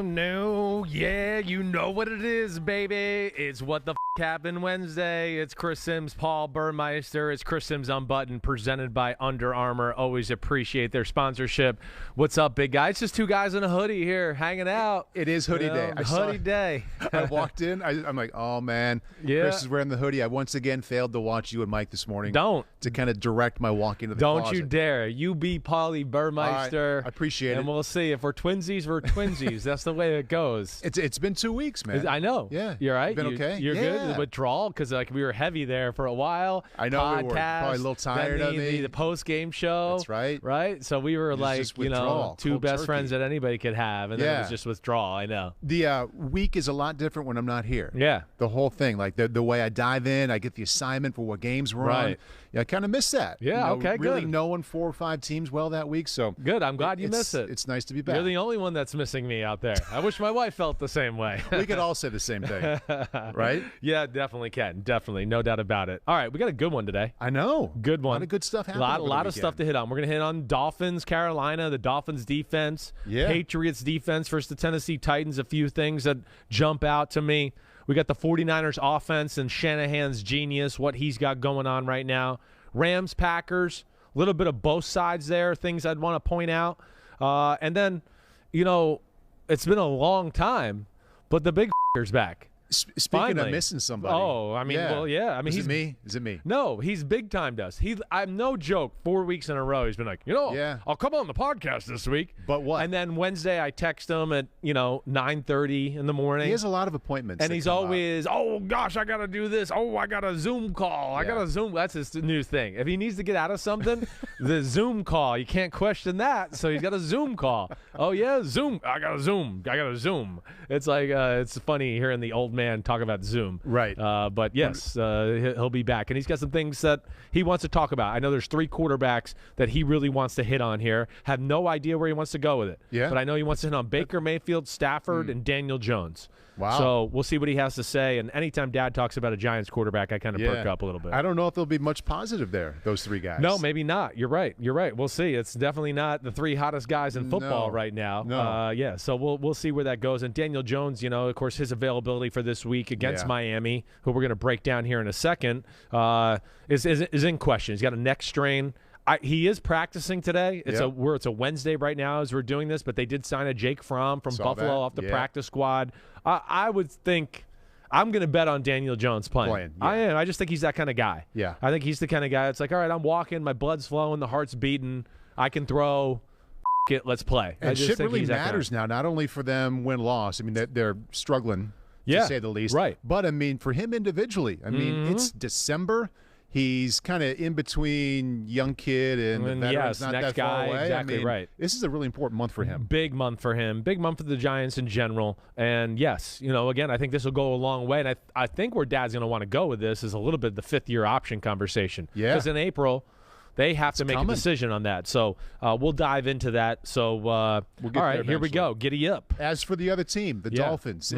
No, yeah, you know what it is, baby. It's What the Happened Wednesday. It's Chris Simms, Paul Burmeister. It's Chris Simms Unbuttoned, presented by Under Armour. Always appreciate their sponsorship. What's up, big guy? It's just two guys in a hoodie here hanging out. It is hoodie day. Hoodie day. I walked in. I'm like, oh, man. Yeah. Chris is wearing the hoodie. I once again failed to watch you and Mike this morning. Don't. To kind of direct my walk into the Don't closet. you dare. You be Paulie Burmeister. I appreciate it. And we'll see. If we're twinsies, we're twinsies. That's the way it goes. It's been 2 weeks, man. I know. Yeah. You're right. Been okay? You're good. Yeah. The withdrawal, because we were heavy there for a while. I know Podcast, we were probably a little tired of me. The post-game show. That's right. Right? So we were like, two best turkey. friends that anybody could have, and then it was just withdrawal. I know. The week is a lot different when I'm not here. Yeah. The whole thing, like the way I dive in, I get the assignment for what games we're on. Yeah, I kind of miss that. Yeah, okay, really good. knowing 4 or 5 teams well that week. So good. I'm glad you miss it. It's nice to be back. You're the only one that's missing me out there. I wish my wife felt the same way. We could all say the same thing, right? Yeah, definitely can. Definitely. No doubt about it. All right, we got a good one today. I know. Good one. A lot of good stuff happening. A lot of stuff to hit on. We're going to hit on Dolphins, Carolina, the Dolphins defense, Patriots defense versus the Tennessee Titans, a few things that jump out to me. We got the 49ers offense and Shanahan's genius, what he's got going on right now. Rams, Packers, a little bit of both sides there, things I'd want to point out. And then, it's been a long time, but the big is back. Speaking of missing somebody. Oh, I mean, well, yeah. I mean, Is it me? Is it me? No, he's big time us. I'm no joke. 4 weeks in a row, he's been like, I'll come on the podcast this week. But what? And then Wednesday, I text him at 9:30 in the morning. He has a lot of appointments, and he's always, oh gosh, I got to do this. Oh, I got a Zoom call. I got a Zoom. That's his new thing. If he needs to get out of something, the Zoom call. You can't question that. So he's got a Zoom call. Oh yeah, Zoom. I got a Zoom. It's like it's funny hearing the old man talk about Zoom. Right. But yes, he'll be back. And he's got some things that he wants to talk about. I know there's 3 quarterbacks that he really wants to hit on here. Have no idea where he wants to go with it. Yeah. But I know he wants to hit on Baker Mayfield, Stafford, and Daniel Jones. Wow. So we'll see what he has to say. And anytime Dad talks about a Giants quarterback, I kind of perk up a little bit. I don't know if there'll be much positive there, those 3 guys. No, maybe not. You're right. We'll see. It's definitely not the 3 hottest guys in football right now. No. So we'll see where that goes. And Daniel Jones, of course, his availability for this week against Miami, who we're going to break down here in a second, is in question. He's got a neck strain. He is practicing today. It's a Wednesday right now as we're doing this, but they did sign a Jake Fromm from Buffalo off the practice squad. I would think I'm going to bet on Daniel Jones playing. I am. I just think he's that kind of guy. Yeah. I think he's the kind of guy that's like, all right, I'm walking, my blood's flowing, the heart's beating, I can throw. It, let's play. And shit really matters now, not only for them win-loss. I mean, they're struggling, to say the least. Right. But, I mean, for him individually, I mean, it's December. He's kind of in between young kid and veterans, not next that far guy, away. exactly right. This is a really important month for him. Big month for him. Big month for the Giants in general. And, yes, again, I think this will go a long way. And I think where Dad's going to want to go with this is a little bit the 5th-year option conversation. Yeah. Because in April, they have to make a decision on that. So we'll dive into that. So, all right, here we go. Giddy up. As for the other team, the Dolphins,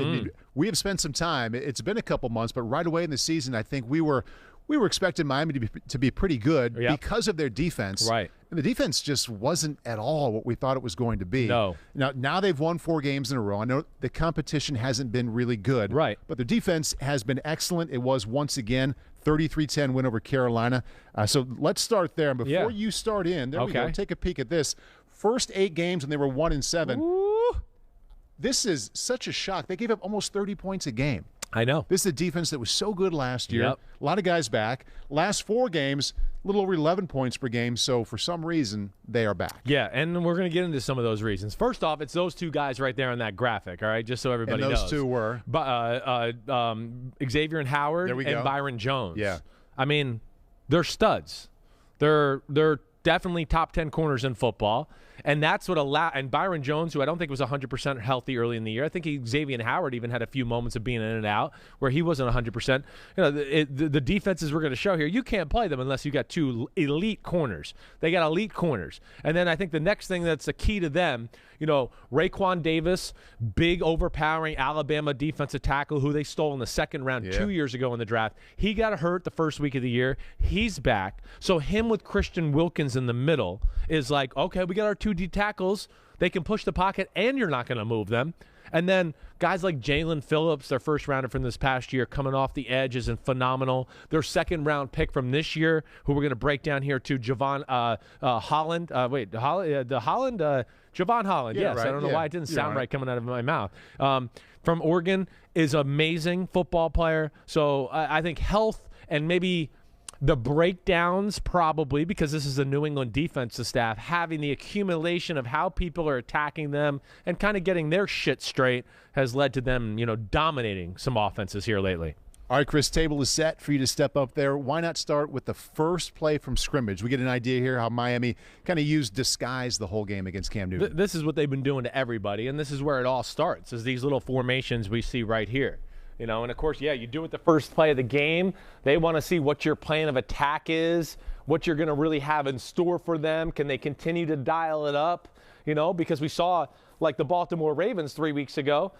we have spent some time. It's been a couple months, but right away in the season, I think we were expecting Miami to be pretty good because of their defense. Right. And the defense just wasn't at all what we thought it was going to be. No. Now they've won 4 games in a row. I know the competition hasn't been really good. Right. But their defense has been excellent. It was once again 33-10 win over Carolina. So let's start there. And before you start in, there we go. Take a peek at this. First 8 games when they were 1-7. Ooh. This is such a shock. They gave up almost 30 points a game. I know. This is a defense that was so good last year. Yep. A lot of guys back. Last 4 games, a little over 11 points per game. So for some reason, they are back. Yeah, and we're going to get into some of those reasons. First off, it's those 2 guys right there on that graphic, all right, just so everybody knows. And those 2 were? Xavier and Howard and Byron Jones. Yeah. I mean, they're studs. They're definitely top 10 corners in football. And that's what and Byron Jones, who I don't think was 100% healthy early in the year. I think Xavier Howard even had a few moments of being in and out where he wasn't 100%. The defenses we're going to show here, you can't play them unless you got two elite corners. They got elite corners. And then I think the next thing that's the key to them, Raekwon Davis, big overpowering Alabama defensive tackle who they stole in the second round 2 years ago in the draft. He got hurt the first week of the year. He's back. So him with Christian Wilkins in the middle is like, okay, we got our 2 D tackles. They can push the pocket, and you're not going to move them. And then guys like Jalen Phillips, their first rounder from this past year, coming off the edge is phenomenal. Their second-round pick from this year, who we're going to break down here too, Javon Holland. Javon Holland, yes. Right. I don't know why it didn't sound right coming out of my mouth. From Oregon is amazing football player. So I think health and maybe the breakdowns probably, because this is a New England defensive staff, having the accumulation of how people are attacking them and kind of getting their shit straight has led to them, dominating some offenses here lately. All right, Chris, table is set for you to step up there. Why not start with the first play from scrimmage? We get an idea here how Miami kind of used disguise the whole game against Cam Newton. This is what they've been doing to everybody, and this is where it all starts, is these little formations we see right here. And of course, you do it the first play of the game. They want to see what your plan of attack is, what you're going to really have in store for them. Can they continue to dial it up? Because we saw, like the Baltimore Ravens 3 weeks ago,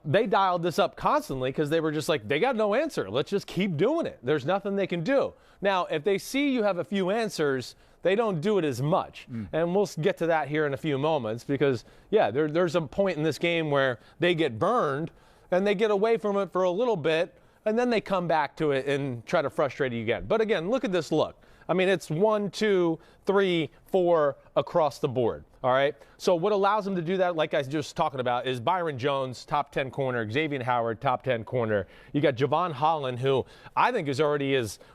they dialed this up constantly because they were just like, they got no answer. Let's just keep doing it. There's nothing they can do. Now, if they see you have a few answers, they don't do it as much. And we'll get to that here in a few moments because, there's a point in this game where they get burned and they get away from it for a little bit, and then they come back to it and try to frustrate you again. But again, look at this look. I mean, it's 1, 2, 3, 4 across the board, all right? So what allows them to do that, like I was just talking about, is Byron Jones, top 10 corner, Xavier Howard, top 10 corner. You got Javon Holland, who I think is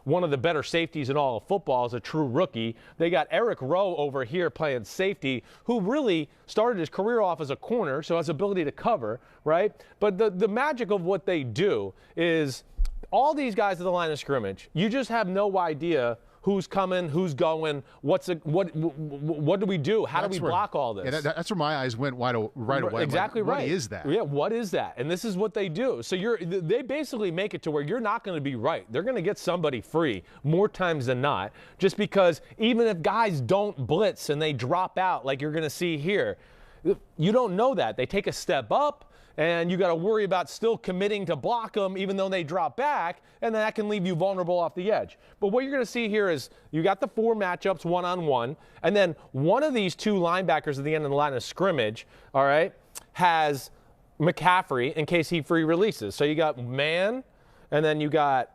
one of the better safeties in all of football as a true rookie. They got Eric Rowe over here playing safety, who really started his career off as a corner, so has ability to cover, right? But the magic of what they do is all these guys at the line of scrimmage, you just have no idea who's coming, who's going, what do we do? How do we block all this? Yeah, that's where my eyes went right away. Exactly right. What is that? Yeah, what is that? And this is what they do. So they basically make it to where you're not going to be right. They're going to get somebody free more times than not, just because even if guys don't blitz and they drop out like you're going to see here, you don't know that. They take a step up, and you got to worry about still committing to block them even though they drop back, and that can leave you vulnerable off the edge. But what you're going to see here is you got the 4 matchups one-on-one, and then one of these 2 linebackers at the end of the line of scrimmage, all right, has McCaffrey in case he free releases. So you got man, and then you got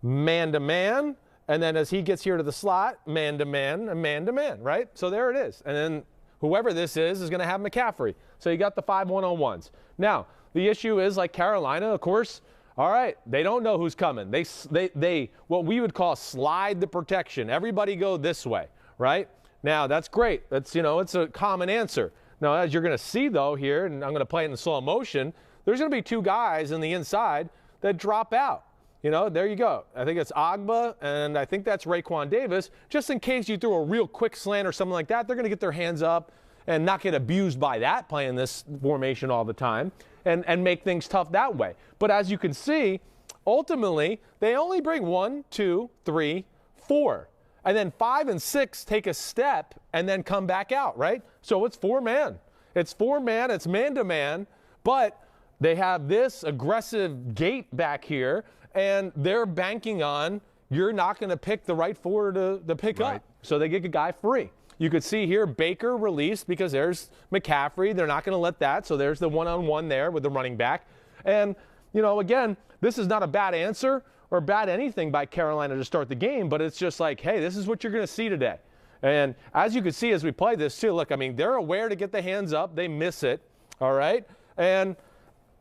man-to-man, and then as he gets here to the slot, man-to-man, and man-to-man, right? So there it is. And then whoever this is going to have McCaffrey. So you got the 5 one-on-ones. Now, the issue is, like Carolina, of course, all right, they don't know who's coming. They what we would call slide the protection. Everybody go this way, right? Now, that's great. That's, it's a common answer. Now, as you're going to see, though, here, and I'm going to play it in slow motion, there's going to be 2 guys in the inside that drop out. There you go. I think it's Agba, and I think that's Raekwon Davis. Just in case you threw a real quick slant or something like that, they're going to get their hands up and not get abused by that playing this formation all the time and make things tough that way. But as you can see, ultimately, they only bring 1, 2, 3, 4. And then 5 and 6 take a step and then come back out, right? So it's 4-man. It's 4-man. It's man-to-man. But they have this aggressive gate back here, and they're banking on you're not going to pick the right 4 to pick up. So they get a guy free. You could see here Baker released because there's McCaffrey. They're not going to let that. So there's the one-on-one there with the running back. And, again, this is not a bad answer or bad anything by Carolina to start the game, but it's just like, hey, this is what you're going to see today. And as you can see as we play this too, look, I mean, they're aware to get the hands up. They miss it, all right? And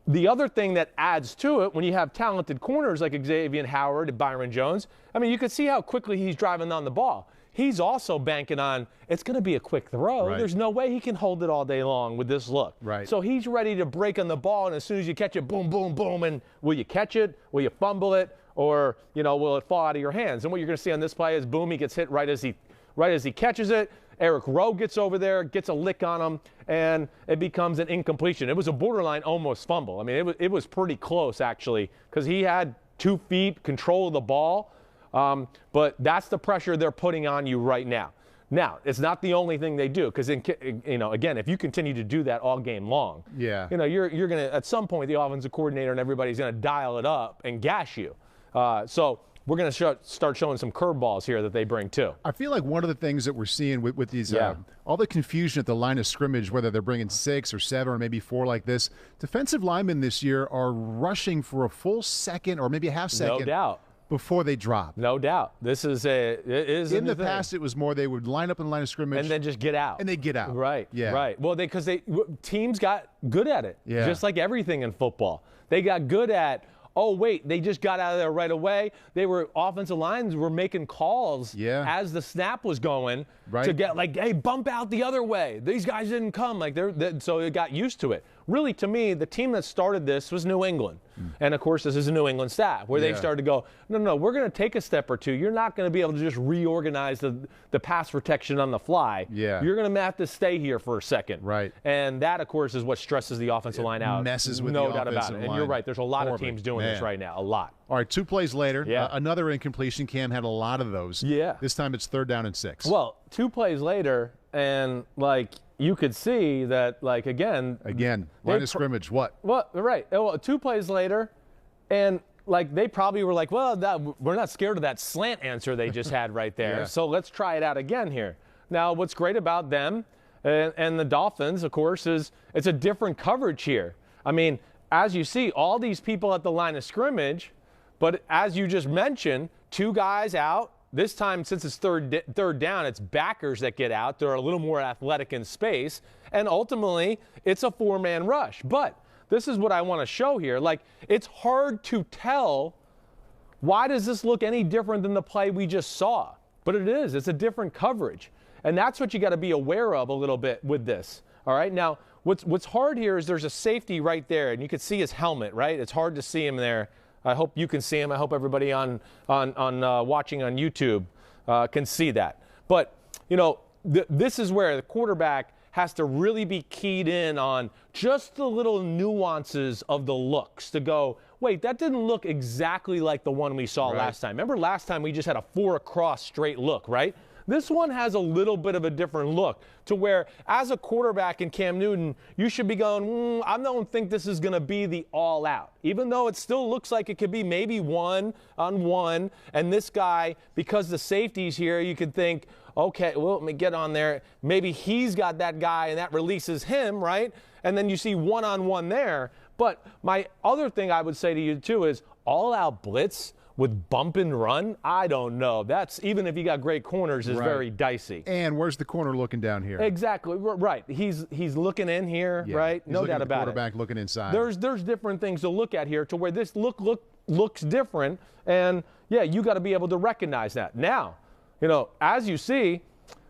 the other thing that adds to it, when you have talented corners like Xavier Howard and Byron Jones, I mean, you can see how quickly he's driving on the ball. He's also banking on it's going to be a quick throw. Right. There's no way he can hold it all day long with this look. Right. So he's ready to break on the ball, and as soon as you catch it, boom, boom, boom, and will you catch it? Will you fumble it? Or, will it fall out of your hands? And what you're going to see on this play is, boom, he gets hit right as he right as he catches it, Eric Rowe gets over there, gets a lick on him, and it becomes an incompletion. It was a borderline almost fumble. I mean, it was pretty close, actually, because he had 2 feet, control of the ball. But that's the pressure they're putting on you right now. Now, it's not the only thing they do, because, again, if you continue to do that all game long, you're going to, at some point, the offensive coordinator and everybody's going to dial it up and gash you. So we're going to start showing some curveballs here that they bring too. I feel like one of the things that we're seeing with these, all the confusion at the line of scrimmage, whether they're bringing 6 or 7 or maybe 4 like this, defensive linemen this year are rushing for a full second or maybe a half second. No doubt. Before they drop. No doubt. In the past, it was more they would line up in the line of scrimmage. And then just get out. And they get out. Right. Yeah. Right. Well, because teams got good at it. Yeah. Just like everything in football. They got good at, oh, wait, they just got out of there right away. Offensive lines were making calls as the snap was going to get like, hey, bump out the other way. These guys didn't come. So it got used to it. Really, to me, the team that started this was New England. And, of course, this is a New England staff where they started to go, no, we're going to take a step or two. You're not going to be able to just reorganize the pass protection on the fly. You're going to have to stay here for a second. Right. And that, of course, is what stresses the offensive line out. Messes with no the doubt offensive about it. line. And you're right. There's a lot of teams doing this right now. A lot. All right, 2 plays later, another incompletion. Cam had a lot of those. Yeah. This time it's 3rd down and 6. Well, 2 plays later, and, you could see that, again, line of scrimmage, what? Well, right. Well, 2 plays later, and, they probably were like, well, we're not scared of that slant answer they just had right there, so let's try it out again here. Now, what's great about them and the Dolphins, of course, is it's a different coverage here. I mean, as you see, all these people at the line of scrimmage, but as you just mentioned, 2 guys out. This time, since it's third down, it's backers that get out. They're a little more athletic in space. And ultimately, it's a 4-man rush. But this is what I want to show here. It's hard to tell, why does this look any different than the play we just saw? But it is. It's a different coverage. And that's what you got to be aware of a little bit with this. All right? Now, what's hard here is there's a safety right there. And you can see his helmet, right? It's hard to see him there. I hope you can see him. I hope everybody on watching on YouTube can see that. But, this is where the quarterback has to really be keyed in on just the little nuances of the looks to go, wait, that didn't look exactly like the one we saw last time. Remember last time we just had a 4 across straight look, right? This one has a little bit of a different look to where, as a quarterback in Cam Newton, you should be going, I don't think this is going to be the all-out. Even though it still looks like it could be maybe 1-on-1, and this guy, because the safety's here, you could think, okay, well, let me get on there. Maybe he's got that guy, and that releases him, right? And then you see 1-on-1 there. But my other thing I would say to you, too, is all-out blitz with bump and run, I don't know. That's, even if you got great corners, is very dicey. And where's the corner looking down here? Exactly, right. He's looking in here, right? No doubt about it. Quarterback looking inside. There's different things to look at here to where this looks different, and you got to be able to recognize that. Now, as you see,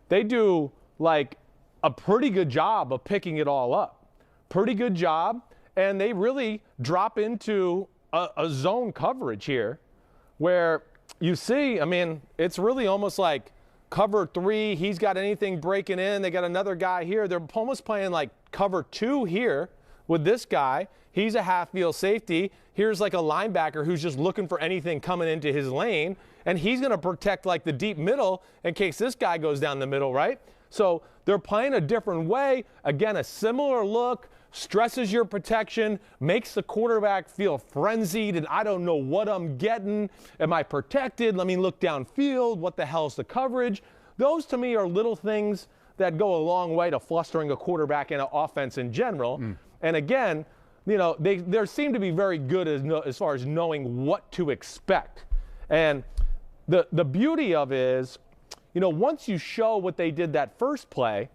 they do a pretty good job of picking it all up. Pretty good job, and they really drop into a zone coverage here, where you see, I mean, it's really almost like cover 3. He's got anything breaking in. They got another guy here. They're almost playing like cover 2 here with this guy. He's a half-field safety. Here's like a linebacker who's just looking for anything coming into his lane, and he's going to protect the deep middle in case this guy goes down the middle, right? So they're playing a different way. Again, a similar look. Stresses your protection, makes the quarterback feel frenzied, and I don't know what I'm getting. Am I protected? Let me look downfield. What the hell's the coverage? Those, to me, are little things that go a long way to flustering a quarterback in an offense in general. And again, they seem to be very good as far as knowing what to expect. And the beauty of it is, once you show what they did that first play,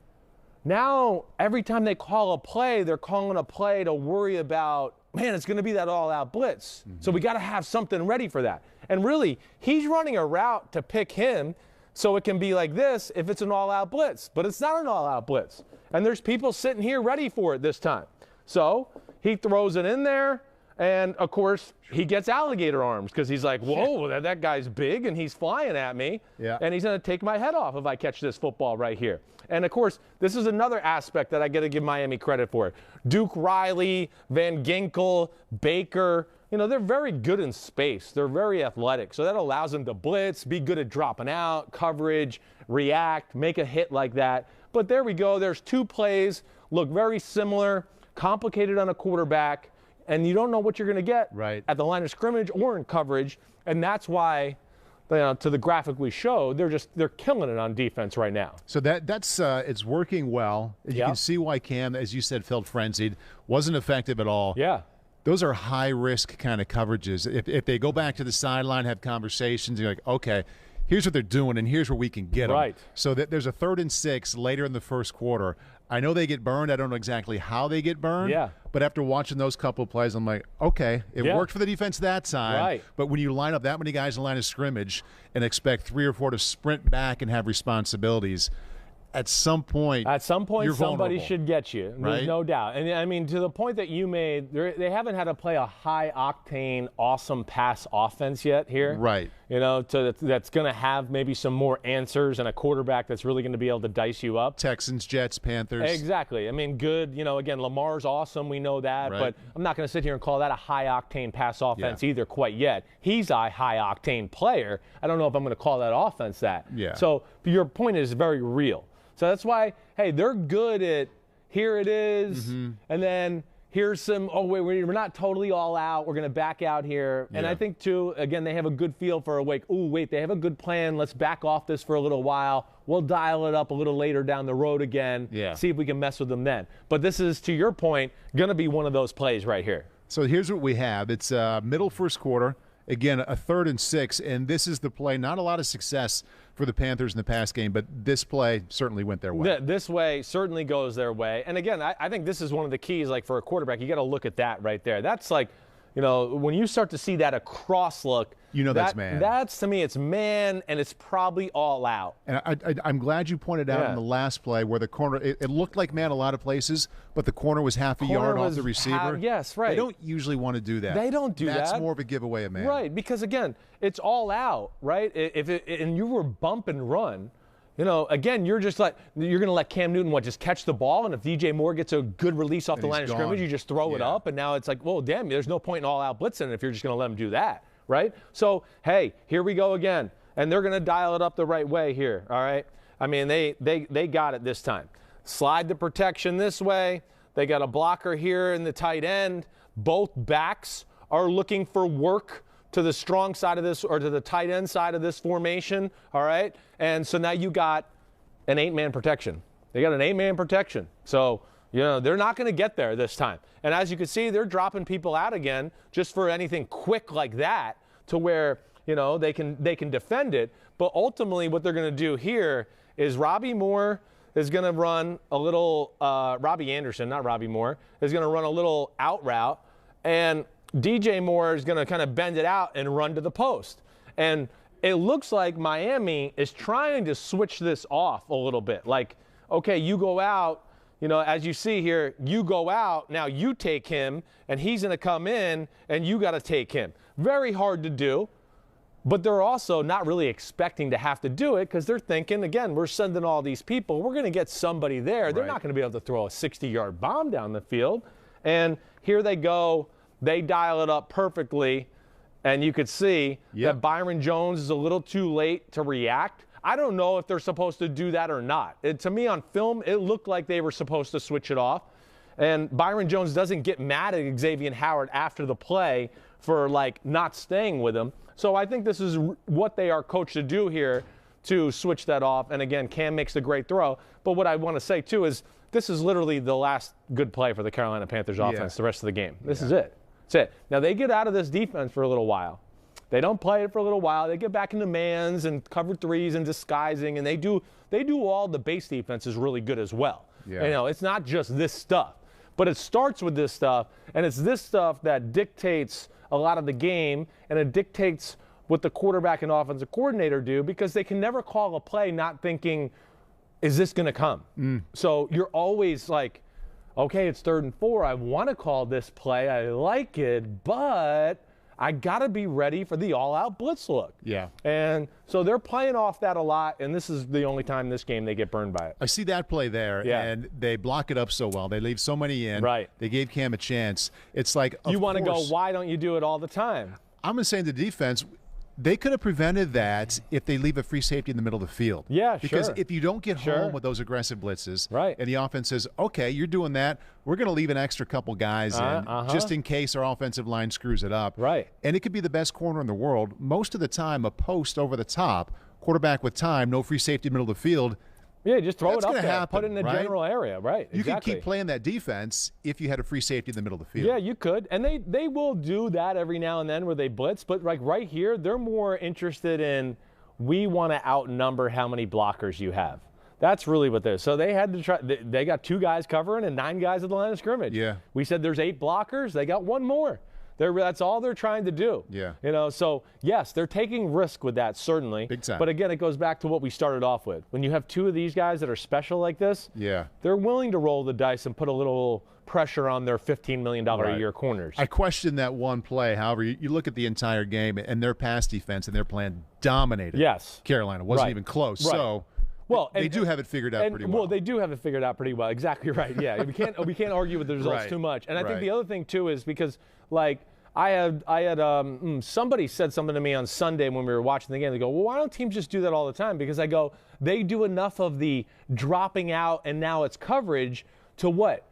now, every time they call a play, they're calling a play to worry about, man, it's going to be that all-out blitz. So we got to have something ready for that. And really, he's running a route to pick him so it can be like this if it's an all-out blitz. But it's not an all-out blitz. And there's people sitting here ready for it this time. So he throws it in there, And, of course, he gets alligator arms because he's like, whoa, that guy's big and he's flying at me. Yeah. And he's going to take my head off if I catch this football right here. And, of course, this is another aspect that I got to give Miami credit for. Duke Riley, Van Ginkel, Baker, they're very good in space. They're very athletic. So that allows them to blitz, be good at dropping out, coverage, react, make a hit like that. But there we go. There's 2 plays, look very similar, complicated on a quarterback. And you don't know what you're going to get at the line of scrimmage or in coverage. And that's why, to the graphic we showed, they're killing it on defense right now. So that's it's working well. You can see why Cam, as you said, felt frenzied, wasn't effective at all. Yeah. Those are high-risk kind of coverages. If they go back to the sideline, have conversations, you're like, okay, here's what they're doing, and here's where we can get them. Right. So there's a 3rd and 6 later in the first quarter. I know they get burned. I don't know exactly how they get burned. Yeah. But after watching those couple of plays, I'm like, okay, it worked for the defense that time. Right. But when you line up that many guys in the line of scrimmage and expect 3 or 4 to sprint back and have responsibilities, at some point somebody vulnerable. should get you. There's no doubt. And I mean, to the point that you made, they haven't had to play a high-octane, awesome pass offense yet here. Right. That's going to have maybe some more answers and a quarterback that's really going to be able to dice you up. Texans, Jets, Panthers. Exactly. I mean, good. Again, Lamar's awesome. We know that. Right. But I'm not going to sit here and call that a high-octane pass offense either quite yet. He's a high-octane player. I don't know if I'm going to call that offense that. Yeah. So your point is very real. So that's why, hey, they're good at here it is, and then here's some, oh, wait, we're not totally all out. We're going to back out here. And I think, too, again, they have a good feel for they have a good plan. Let's back off this for a little while. We'll dial it up a little later down the road again, see if we can mess with them then. But this is, to your point, going to be one of those plays right here. So here's what we have. It's middle first quarter. Again, a 3rd and 6, and this is the play. Not a lot of success for the Panthers in the pass game, but this play certainly went their way. This way certainly goes their way. And again, I think this is one of the keys, like for a quarterback, you got to look at that right there. That's like, when you start to see that across look, that's man. That's, to me, it's man, and it's probably all out. And I'm glad you pointed out in the last play where the corner, it looked like man a lot of places, but the corner was half a yard off the receiver. Yes, right. They don't usually want to do that. They don't do that. That's more of a giveaway of man. Right, because, again, it's all out, right? And you were bump and run, again, you're going to let Cam Newton, just catch the ball, and if DJ Moore gets a good release off the line of scrimmage, you just throw it up, and now it's like, well, damn, there's no point in all-out blitzing if you're just going to let him do that, right? So, hey, here we go again, and they're going to dial it up the right way here, all right? I mean, they got it this time. Slide the protection this way. They got a blocker here in the tight end. Both backs are looking for work to the strong side of this, or to the tight end side of this formation, all right? And so now you got an 8-man protection. They got an 8-man protection. So, they're not going to get there this time. And as you can see, they're dropping people out again just for anything quick like that to where, they can defend it. But ultimately what they're going to do here is Robbie Moore is going to run a little, Robbie Anderson, not Robbie Moore, is going to run a little out route. And DJ Moore is going to kind of bend it out and run to the post. And it looks like Miami is trying to switch this off a little bit. Like, okay, you go out, as you see here, you go out, now you take him, and he's going to come in, and you got to take him. Very hard to do, but they're also not really expecting to have to do it because they're thinking, again, we're sending all these people. We're going to get somebody there. Right. They're not going to be able to throw a 60-yard bomb down the field. And here they go. They dial it up perfectly, and you could see that Byron Jones is a little too late to react. I don't know if they're supposed to do that or not. To me, on film, it looked like they were supposed to switch it off. And Byron Jones doesn't get mad at Xavier Howard after the play for, not staying with him. So I think this is what they are coached to do here, to switch that off. And, again, Cam makes the great throw. But what I want to say, too, is this is literally the last good play for the Carolina Panthers offense the rest of the game. This is it. That's it. Now, they get out of this defense for a little while. They don't play it for a little while. They get back into mans and cover threes and disguising, and they do all the base defenses really good as well. Yeah. It's not just this stuff. But it starts with this stuff, and it's this stuff that dictates a lot of the game, and it dictates what the quarterback and offensive coordinator do, because they can never call a play not thinking, is this going to come? So you're always like, okay, it's 3rd and 4. I want to call this play. I like it, but I got to be ready for the all-out blitz look. Yeah. And so they're playing off that a lot, and this is the only time this game they get burned by it. I see that play there, and they block it up so well. They leave so many in. Right. They gave Cam a chance. It's like, you want to go, why don't you do it all the time? I'm going to say the defense, they could have prevented that if they leave a free safety in the middle of the field. Yeah, because if you don't get home with those aggressive blitzes, and the offense says, okay, you're doing that, we're going to leave an extra couple guys in just in case our offensive line screws it up. Right. And it could be the best corner in the world. Most of the time, a post over the top, quarterback with time, no free safety in the middle of the field. Yeah, just throw it up there. Happen, put it in the general area. Right, You could keep playing that defense if you had a free safety in the middle of the field. Yeah, you could. And they will do that every now and then where they blitz. But like right here, they're more interested in, we want to outnumber how many blockers you have. That's really what they're. So they had to try. They got 2 guys covering and 9 guys at the line of scrimmage. Yeah. We said there's 8 blockers. They got 1 more. That's all they're trying to do. Yeah. So yes, they're taking risk with that, certainly. Big time. But again, it goes back to what we started off with. When you have 2 of these guys that are special like this, they're willing to roll the dice and put a little pressure on their $15 million a year corners. I question that one play. However, you look at the entire game and their pass defense and their plan dominated. Yes. Carolina wasn't even close. Right. So they do have it figured out pretty well. Well, they do have it figured out pretty well. Exactly right. Yeah. we can't argue with the results too much. And I think the other thing too is because I had somebody said something to me on Sunday when we were watching the game. They go, well, why don't teams just do that all the time? Because I go, they do enough of the dropping out and now it's coverage to what?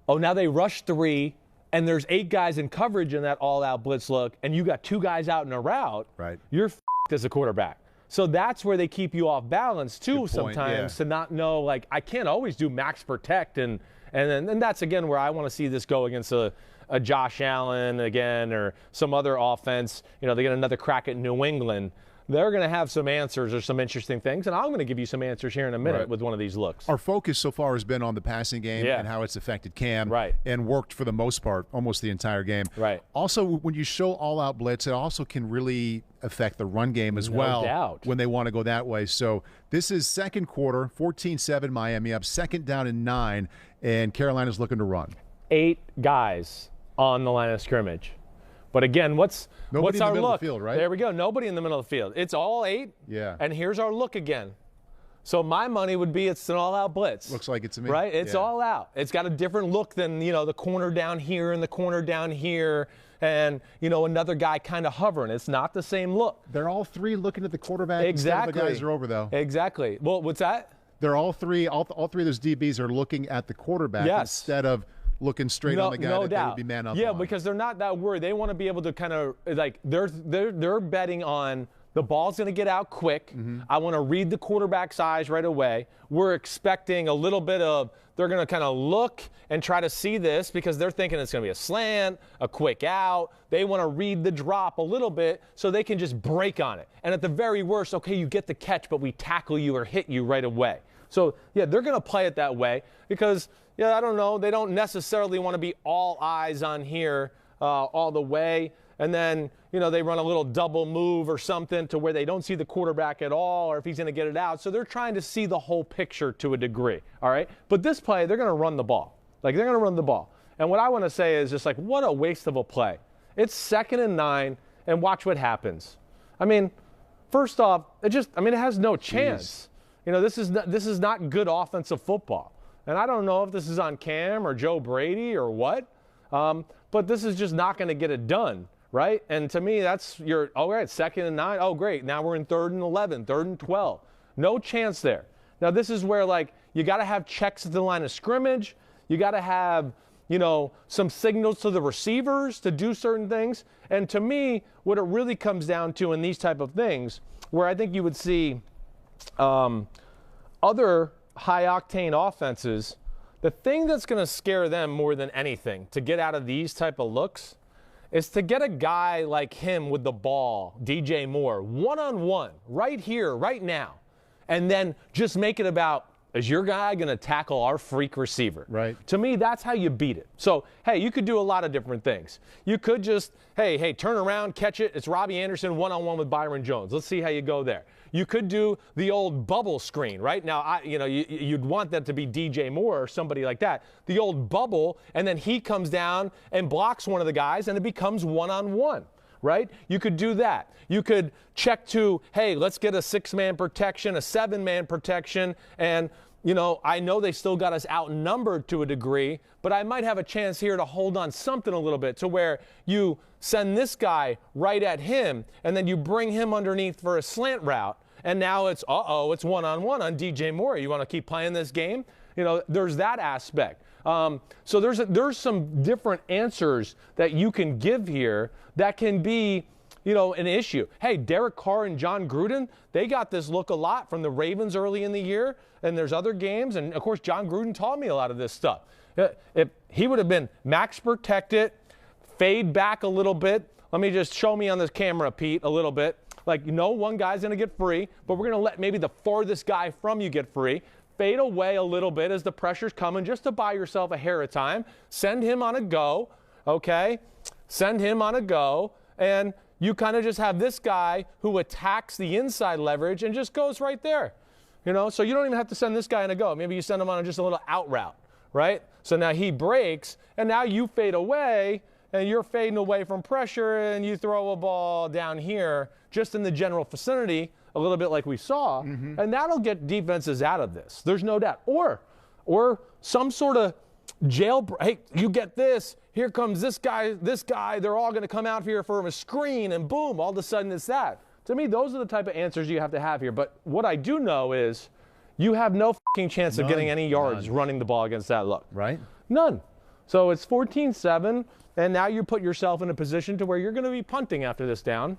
Oh, now they rush 3 and there's 8 guys in coverage in that all-out blitz look and you got 2 guys out in a route. Right. You're f***ed as a quarterback. So that's where they keep you off balance too sometimes to not know, like, I can't always do max protect. And that's, again, where I want to see this go against a Josh Allen again or some other offense. They get another crack at New England. They're going to have some answers or some interesting things, and I'm going to give you some answers here in a minute with one of these looks. Our focus so far has been on the passing game and how it's affected Cam and worked for the most part almost the entire game. Right. Also, when you show all-out blitz, it also can really affect the run game as well doubt. When they want to go that way. So this is second quarter, 14-7 Miami up, 2nd down and 9, and Carolina's looking to run. 8 guys on the line of scrimmage. But again, what's our look? Nobody in the middle of the field, right? There we go. Nobody in the middle of the field. It's all 8. Yeah. And here's our look again. So my money would be it's an all-out blitz. Looks like it to me. Right? It's all out. It's got a different look than, the corner down here and the corner down here and, another guy kind of hovering. It's not the same look. They're all 3 looking at the quarterback. Exactly. Instead of the guys are over, though. Exactly. Well, what's that? They're all 3 of those DBs are looking at the quarterback instead of looking straight on the guy that they would be man up on. Because they're not that worried. They want to be able to kind of, they're betting on the ball's going to get out quick. I want to read the quarterback's eyes right away. We're expecting a little bit of, they're going to kind of look and try to see this because they're thinking it's going to be a slant, a quick out. They want to read the drop a little bit so they can just break on it. And at the very worst, okay, you get the catch, but we tackle you or hit you right away. So, they're going to play it that way because, I don't know, they don't necessarily want to be all eyes on here all the way. And then, they run a little double move or something to where they don't see the quarterback at all or if he's going to get it out. So they're trying to see the whole picture to a degree, all right? But this play, they're going to run the ball. They're going to run the ball. And what I want to say is just what a waste of a play. It's 2nd and 9, and watch what happens. I mean, first off, it has no chance. Jeez. This is not good offensive football. And I don't know if this is on Cam or Joe Brady or what, but this is just not going to get it done, right? And to me, that's all right, 2nd and 9. Oh, great. Now we're in 3rd and 11, 3rd and 12. No chance there. Now, this is where, you got to have checks at the line of scrimmage. You got to have, some signals to the receivers to do certain things. And to me, what it really comes down to in these type of things, where I think you would see other high-octane offenses, the thing that's going to scare them more than anything to get out of these type of looks is to get a guy like him with the ball, DJ Moore, one-on-one, right here, right now, and then just make it about, is your guy going to tackle our freak receiver? Right. To me, that's how you beat it. So, hey, you could do a lot of different things. You could just, hey, turn around, catch it. It's Robbie Anderson one-on-one with Byron Jones. Let's see how you go there. You could do the old bubble screen, right? Now, you'd want that to be DJ Moore or somebody like that. The old bubble, and then he comes down and blocks one of the guys, and it becomes one-on-one, right? You could do that. You could check to, hey, let's get a 6-man protection, a 7-man protection, and I know they still got us outnumbered to a degree, but I might have a chance here to hold on something a little bit to where you send this guy right at him, and then you bring him underneath for a slant route, and now it's one-on-one on DJ Moore. You want to keep playing this game? There's that aspect. So there's some different answers that you can give here that can be an issue. Hey, Derek Carr and John Gruden, they got this look a lot from the Ravens early in the year, and there's other games, and of course John Gruden taught me a lot of this stuff. If he would have been max protected, fade back a little bit. Let me just show me on this camera, Pete, a little bit. Like, one guy's going to get free, but we're going to let maybe the farthest guy from you get free. Fade away a little bit as the pressure's coming just to buy yourself a hair of time. Send him on a go, okay? Send him on a go, and you kind of just have this guy who attacks the inside leverage and just goes right there. So you don't even have to send this guy on a go. Maybe you send him on just a little out route, right? So now he breaks, and now you fade away, and you're fading away from pressure, and you throw a ball down here just in the general vicinity, a little bit like we saw, and that'll get defenses out of this. There's no doubt. Or some sort of jailbreak. Hey, you get this. Here comes this guy. They're all going to come out here for a screen, and boom, all of a sudden it's that. To me, those are the type of answers you have to have here. But what I do know is you have no fucking chance of getting any yards running the ball against that look. Right. None. So it's 14-7, and now you put yourself in a position to where you're going to be punting after this down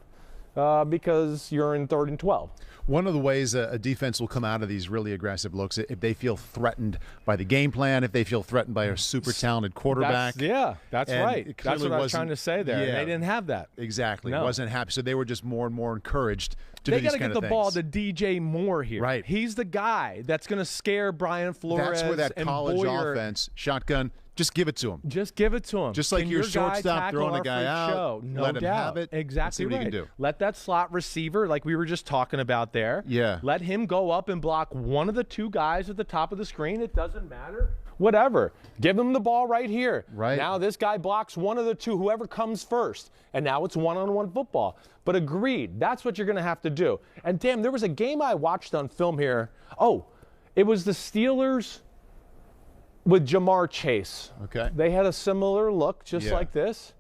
because you're in 3rd and 12. One of the ways a defense will come out of these really aggressive looks, if they feel threatened by the game plan, if they feel threatened by a super talented quarterback. That's right. That's what I was trying to say there. Yeah, they didn't have that. Exactly. No. Wasn't happy. So they were just more and more encouraged to do these kind of things. They got to get the ball to DJ Moore here. Right. He's the guy that's going to scare Brian Flores. That's where that and college Boyer. Offense, shotgun, just give it to him. Just give it to him. Just like your shortstop throwing a guy out, no let doubt. him have it. Exactly see what right. he can do. Let that slot receiver, like we were just talking about there, let him go up and block one of the two guys at the top of the screen. It doesn't matter. Whatever. Give him the ball right here. Right. Now this guy blocks one of the two, whoever comes first. And now it's one-on-one football. But agreed, that's what you're going to have to do. And damn, there was a game I watched on film here. Oh, it was the Steelers with Jamar Chase. Okay. They had a similar look, just like this.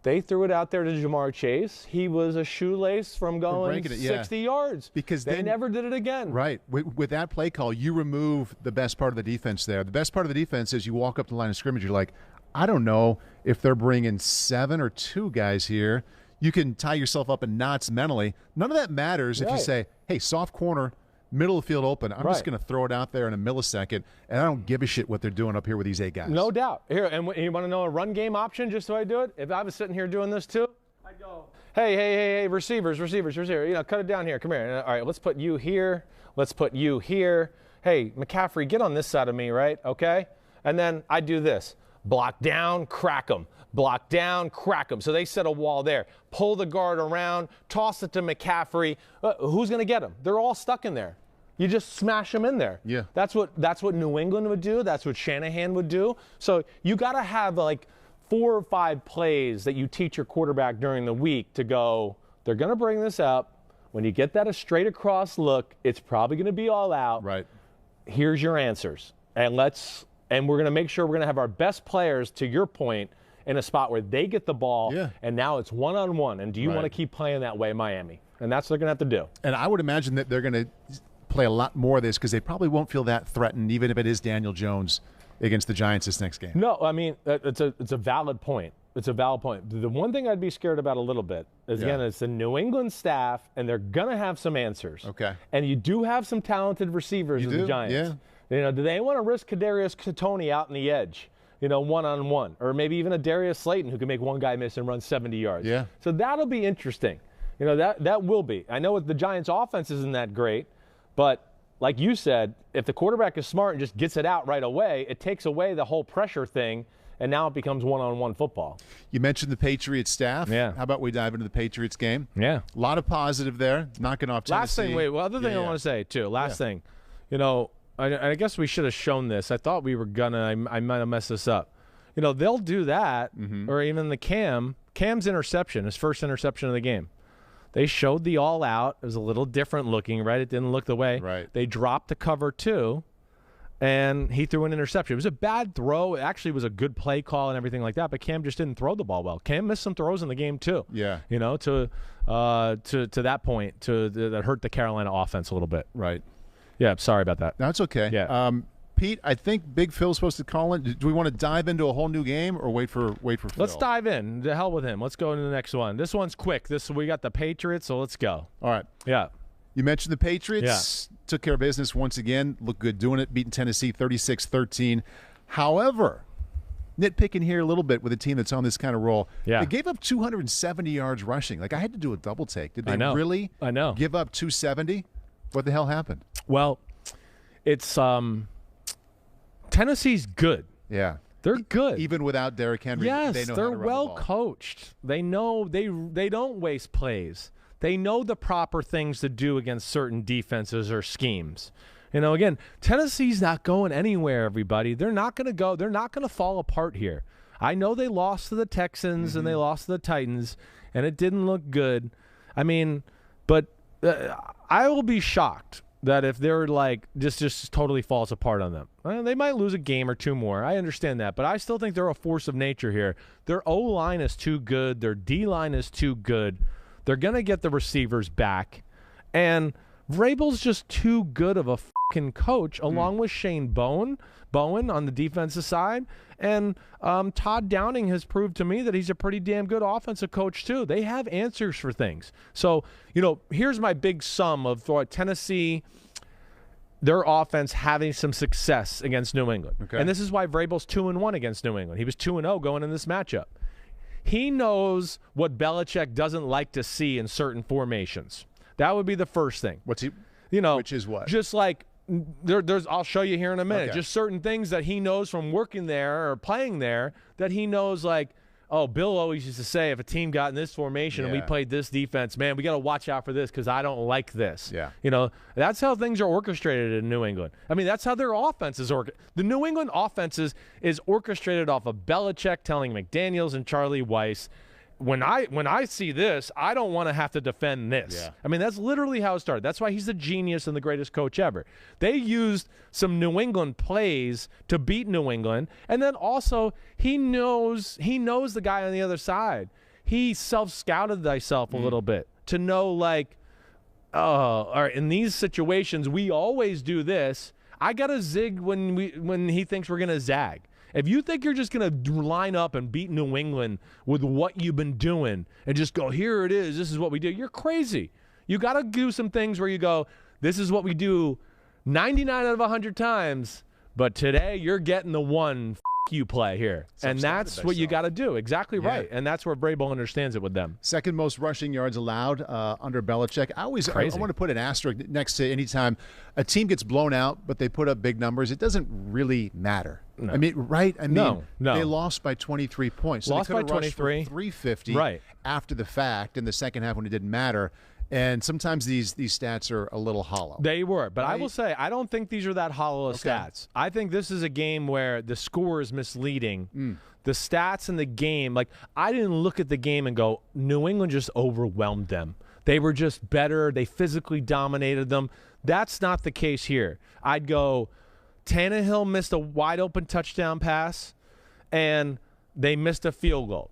They threw it out there to Jamar Chase. He was a shoelace from going 60 yards. Because they never did it again. Right. With that play call, you remove the best part of the defense there. The best part of the defense is you walk up the line of scrimmage, you're like, I don't know if they're bringing 7 or 2 guys here. You can tie yourself up in knots mentally. None of that matters if you say, hey, soft corner, middle of the field open. I'm just going to throw it out there in a millisecond, and I don't give a shit what they're doing up here with these 8 guys. No doubt. Here, and you want to know a run game option just so I do it? If I was sitting here doing this too, I'd go, hey, receivers. Cut it down here. Come here. All right, let's put you here. Let's put you here. Hey, McCaffrey, get on this side of me, right? Okay? And then I do this. Block down, crack them. Block down, crack them. So they set a wall there. Pull the guard around, toss it to McCaffrey. Who's going to get him? They're all stuck in there. You just smash them in there. Yeah. That's what New England would do. That's what Shanahan would do. So you got to have like 4 or 5 plays that you teach your quarterback during the week to go, they're going to bring this up. When you get that a straight across look, it's probably going to be all out. Right. Here's your answers. And we're going to make sure we're going to have our best players, to your point, in a spot where they get the ball, and now it's one-on-one. And do you want to keep playing that way, Miami? And that's what they're going to have to do. And I would imagine that they're going to play a lot more of this because they probably won't feel that threatened, even if it is Daniel Jones against the Giants this next game. No, I mean, it's a valid point. It's a valid point. The one thing I'd be scared about a little bit is, again, it's the New England staff, and they're going to have some answers. Okay. And you do have some talented receivers in the Giants. Yeah. Do they want to risk Kadarius Toney out in the edge? One-on-one, or maybe even a Darius Slayton who can make one guy miss and run 70 yards. Yeah. So that'll be interesting. That will be. I know the Giants' offense isn't that great, but like you said, if the quarterback is smart and just gets it out right away, it takes away the whole pressure thing, and now it becomes one-on-one football. You mentioned the Patriots staff. Yeah. How about we dive into the Patriots game? Yeah. A lot of positive there, knocking off Tennessee. Other thing I want to say, too. Last thing. I guess we should have shown this. I thought we were going to. I might have messed this up. They'll do that, or even the Cam's interception, his first interception of the game. They showed the all-out. It was a little different looking, right? It didn't look the way. Right. They dropped the cover, too, and he threw an interception. It was a bad throw. It actually was a good play call and everything like that, but Cam just didn't throw the ball well. Cam missed some throws in the game, too. Yeah. To that point, that hurt the Carolina offense a little bit. Right. Yeah, sorry about that. That's okay. Yeah. Pete, I think Big Phil's supposed to call in. Do we want to dive into a whole new game or wait for Phil? Let's dive in. The hell with him. Let's go into the next one. This one's quick. We got the Patriots, so let's go. All right. Yeah. You mentioned the Patriots. Yeah. Took care of business once again. Looked good doing it. Beating Tennessee 36-13. However, nitpicking here a little bit with a team that's on this kind of roll. Yeah. They gave up 270 yards rushing. I had to do a double take. Did they really give up 270? What the hell happened? Well, it's Tennessee's good. Yeah. They're good. Even without Derrick Henry, yes, they know they're how to run well the ball. coached. They know they don't waste plays. They know the proper things to do against certain defenses or schemes. Again, Tennessee's not going anywhere, everybody. They're not going to go. They're not going to fall apart here. I know they lost to the Texans and they lost to the Titans, and it didn't look good. But I will be shocked that if they're just totally falls apart on them. They might lose a game or two more. I understand that. But I still think they're a force of nature here. Their O-line is too good. Their D-line is too good. They're going to get the receivers back. And Vrabel's just too good of a fucking coach, along with Shane Bowen on the defensive side. And Todd Downing has proved to me that he's a pretty damn good offensive coach, too. They have answers for things. So, here's my big sum of Tennessee, their offense having some success against New England. Okay. And this is why Vrabel's 2-1 against New England. He was 2-0 going in this matchup. He knows what Belichick doesn't like to see in certain formations. That would be the first thing. Which is what? Just like there's I'll show you here in a minute. Okay. Just certain things that he knows from working there or playing there that he knows Bill always used to say if a team got in this formation and we played this defense, man, we got to watch out for this because I don't like this. Yeah. That's how things are orchestrated in New England. That's how their offense is orchestrated. The New England offense is orchestrated off of Belichick telling McDaniels and Charlie Weiss, when I see this, I don't want to have to defend this. Yeah. That's literally how it started. That's why he's a genius and the greatest coach ever. They used some New England plays to beat New England, and then also he knows the guy on the other side. He self-scouted thyself a little bit to know all right, in these situations we always do this. I got to zig when he thinks we're going to zag. If you think you're just going to line up and beat New England with what you've been doing and just go, here it is, this is what we do, you're crazy. You got to do some things where you go, this is what we do 99 out of 100 times, but today you're getting the one you play here. And that's what you got to do. Exactly right. And that's where Vrabel understands it with them. Second most rushing yards allowed under Belichick. I want to put an asterisk next to any time a team gets blown out, but they put up big numbers. It doesn't really matter. No. Right? No. They lost by 23 points. So lost they by rushed 23. For 350 after the fact in the second half when it didn't matter. And sometimes these stats are a little hollow. They were. But right? I will say, I don't think these are that hollow stats. I think this is a game where the score is misleading. The stats in the game, I didn't look at the game and go, New England just overwhelmed them. They were just better. They physically dominated them. That's not the case here. I'd go, Tannehill missed a wide-open touchdown pass, and they missed a field goal.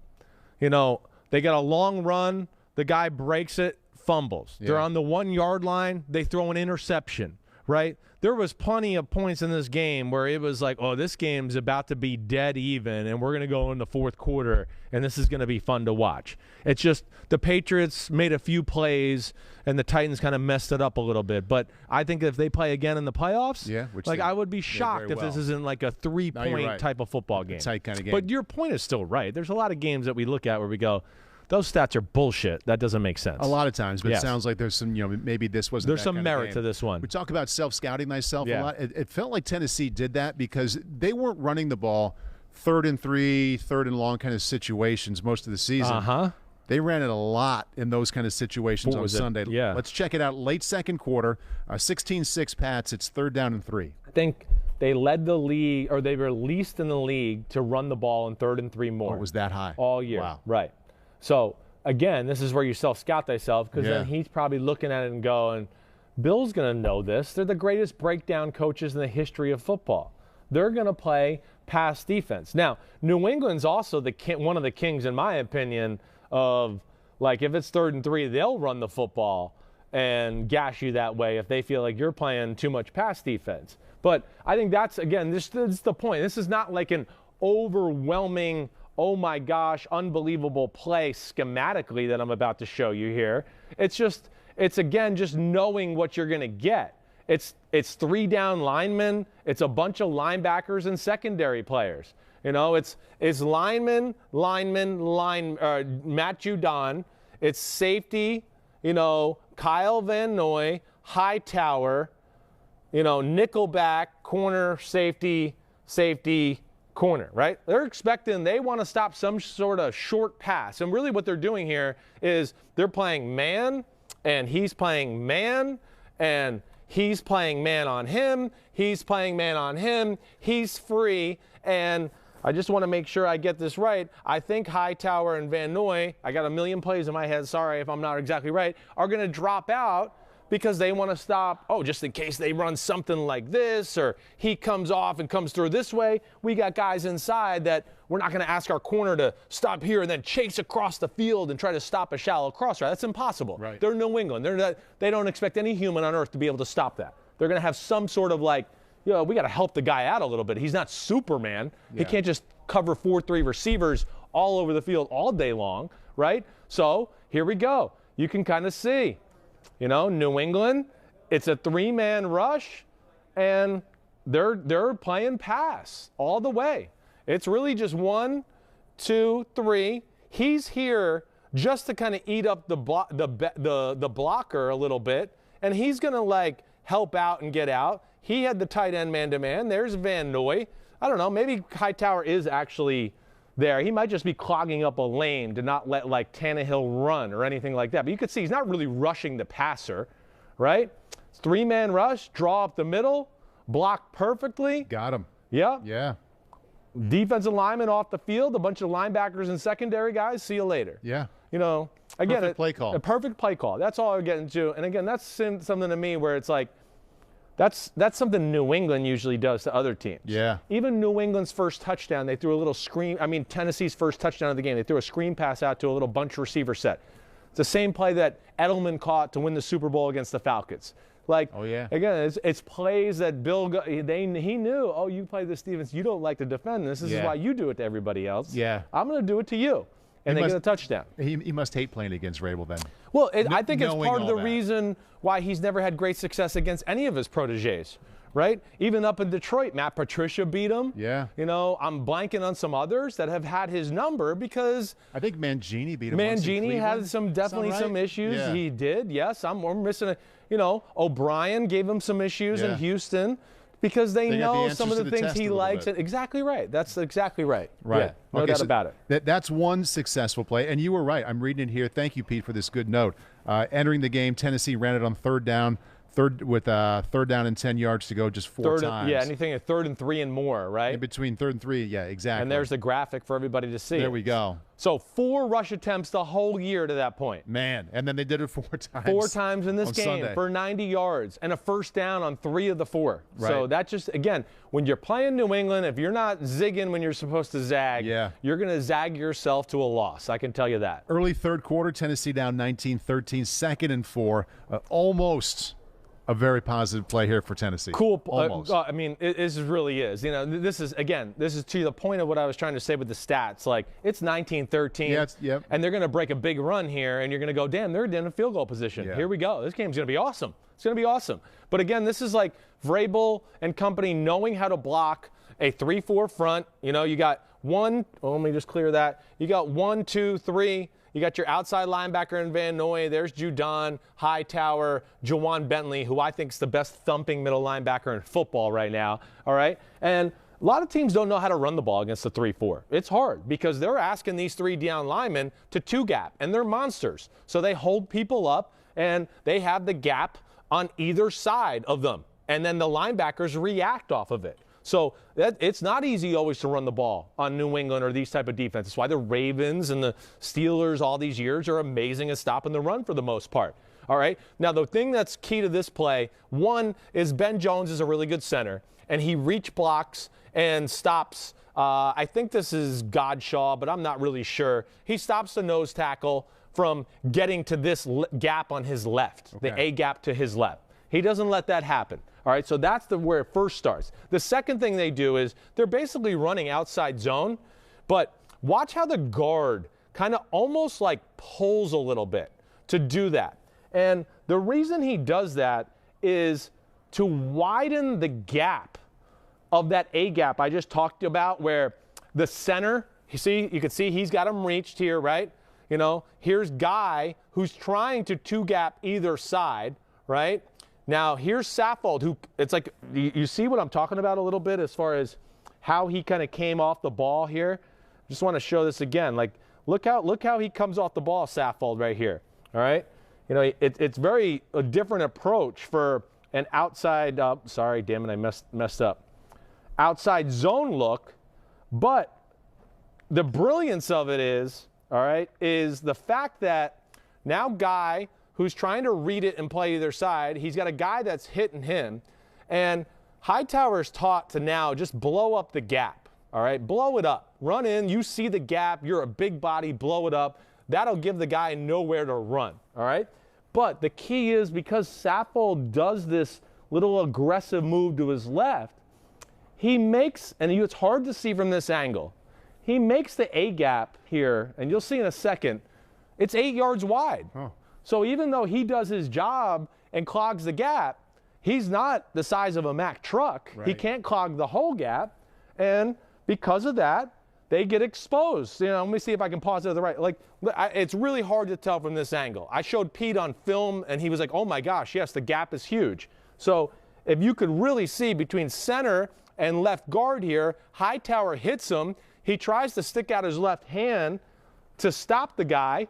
They got a long run. The guy breaks it. Fumbles. Yeah. They're on the 1 yard line. They throw an interception, right? There was plenty of points in this game where it was this game's about to be dead even, and we're going to go in the fourth quarter, and this is going to be fun to watch. It's just the Patriots made a few plays, and the Titans kind of messed it up a little bit. But I think if they play again in the playoffs, I would be shocked if this isn't a 3-point type of football game. Tight kind of game. But your point is still right. There's a lot of games that we look at where we go, those stats are bullshit. That doesn't make sense. A lot of times, but it sounds like there's some, maybe this wasn't. There's some merit to this one. We talk about self-scouting myself a lot. It felt like Tennessee did that because they weren't running the ball 3rd and 3, 3rd and long kind of situations most of the season. They ran it a lot in those kind of situations on Sunday. Yeah. Let's check it out. Late second quarter, 16-6 Pats. It's 3rd down and 3. I think they led the league, or they were least in the league to run the ball in 3rd and 3 more. Oh, it was that high? All year. Wow. Right. So, again, this is where you self-scout thyself, because then he's probably looking at it and going, Bill's going to know this. They're the greatest breakdown coaches in the history of football. They're going to play pass defense. Now, New England's also one of the kings, in my opinion, of, like, if it's 3rd and 3, they'll run the football and gash you that way if they feel like you're playing too much pass defense. But I think that's, again, this is the point. This is not like an overwhelming, oh my gosh, unbelievable play schematically that I'm about to show you here. It's again, just knowing what you're going to get. It's 3 down linemen. It's a bunch of linebackers and secondary players. You know, it's lineman, Matt Judon. It's safety, you know, Kyle Van Noy, Hightower, you know, nickelback, corner, safety, corner, right? They want to stop some sort of short pass. And really what they're doing here is they're playing man, and he's playing man, and he's playing man on him, he's playing man on him, he's free, and I just want to make sure I get this right. I think Hightower and Van Noy, I got a million plays in my head, sorry if I'm not exactly right, are going to drop out because they want to stop, just in case they run something like this, or he comes off and comes through this way. We got guys inside that we're not going to ask our corner to stop here and then chase across the field and try to stop a shallow cross route. That's impossible. Right. They're New England. They don't expect any human on earth to be able to stop that. They're going to have some sort of, like, you know, we got to help the guy out a little bit. He's not Superman. Yeah. He can't just cover 4-3 receivers all over the field all day long, right? So here we go. You can kind of see, you know, New England, it's a 3-man rush, and they're playing pass all the way. It's really just 1, 2, 3. He's here just to kind of eat up the blocker a little bit, and he's going to, like, help out and get out. He had the tight end man-to-man. There's Van Noy. I don't know. Maybe Hightower is actually there. He might just be clogging up a lane to not let, like, Tannehill run or anything like that. But you could see he's not really rushing the passer, right? It's 3-man rush, draw up the middle, block perfectly. Got him. Yeah. Yeah. Defensive lineman off the field, a bunch of linebackers and secondary guys. See you later. Yeah. You know, again, perfect play call. A perfect play call. That's all I'm getting to. And again, that's something to me where it's like, that's something New England usually does to other teams. Yeah. Even New England's first touchdown, they threw a little screen. I mean, Tennessee's first touchdown of the game, they threw a screen pass out to a little bunch receiver set. It's the same play that Edelman caught to win the Super Bowl against the Falcons. Like, again, it's plays that Bill, he knew, you play this defense, you don't like to defend this. This is why you do it to everybody else. Yeah. I'm going to do it to you. And they get a touchdown. He must hate playing against Vrabel then. Well, I think it's part of the reason why he's never had great success against any of his proteges, right? Even up in Detroit, Matt Patricia beat him. Yeah. You know, I'm blanking on some others that have had his number because I think Mangini beat him. Mangini had some issues. Yeah. He did, yes. We're missing a, you know, O'Brien gave him some issues in Houston. Because they know some of the things he likes. Exactly right. That's exactly right. Right. Yeah, no doubt about it. That's one successful play. And you were right. I'm reading it here. Thank you, Pete, for this good note. Entering the game, Tennessee ran it on third down and 10 yards to go, just four times. Yeah, anything at 3rd and 3 and more, right? In between 3rd and 3, yeah, exactly. And there's the graphic for everybody to see. There we go. So 4 rush attempts the whole year to that point. Man, and then they did it 4 times. 4 times in this game Sunday. for 90 yards and a first down on 3 of the 4. Right. So that just, again, when you're playing New England, if you're not zigging when you're supposed to zag, you're going to zag yourself to a loss. I can tell you that. Early third quarter, Tennessee down 19-13, 2nd and 4. Almost a very positive play here for Tennessee. Cool. Almost. I mean, this really is. You know, this is to the point of what I was trying to say with the stats. Like, it's 19-13, and they're going to break a big run here, and you're going to go, damn, they're in a field goal position. Here we go. This game's going to be awesome. It's going to be awesome. But again, this is like Vrabel and company knowing how to block a 3-4 front. You know, you got let me just clear that. You got 1, 2, 3. You got your outside linebacker in Van Noy. There's Judon, Hightower, Jawan Bentley, who I think is the best thumping middle linebacker in football right now. All right? And A lot of teams don't know how to run the ball against the 3-4. It's hard because they're asking these 3 down linemen to 2-gap, and they're monsters. So they hold people up, and they have the gap on either side of them. And then the linebackers react off of it. So it's not easy always to run the ball on New England or these type of defenses. That's why the Ravens and the Steelers all these years are amazing at stopping the run for the most part. All right? Now, the thing that's key to this play, one, is Ben Jones is a really good center, and he reach blocks and stops. I think this is Godshaw, but I'm not really sure. He stops the nose tackle from getting to this gap on his left, the A gap to his left. He doesn't let that happen. All right, so that's where it first starts. The second thing they do is they're basically running outside zone, but watch how the guard kind of almost like pulls a little bit to do that. And the reason he does that is to widen the gap of that A gap I just talked about, where the center, you can see he's got him reached here, right? You know, here's Guy who's trying to 2-gap either side, right? Now here's Saffold, who it's like you see what I'm talking about a little bit as far as how he kind of came off the ball here. Just want to show this again. Like look how he comes off the ball, Saffold right here. All right, you know it's very a different approach for an outside. Sorry, damn it, I messed up. Outside zone look, but the brilliance of it is, all right, is the fact that now Guy, who's trying to read it and play either side, he's got a guy that's hitting him, and Hightower's taught to now just blow up the gap, all right, blow it up, run in, you see the gap, you're a big body, blow it up, that'll give the guy nowhere to run, all right? But the key is because Saffold does this little aggressive move to his left, he makes, and it's hard to see from this angle, he makes the A gap here, and you'll see in a second, it's 8 yards wide. Oh. So even though he does his job and clogs the gap, he's not the size of a Mack truck. Right. He can't clog the whole gap, and because of that, they get exposed. You know, let me see if I can pause it to the right. Like, it's really hard to tell from this angle. I showed Pete on film, and he was like, oh my gosh, yes, the gap is huge. So if you could really see between center and left guard here, Hightower hits him. He tries to stick out his left hand to stop the guy,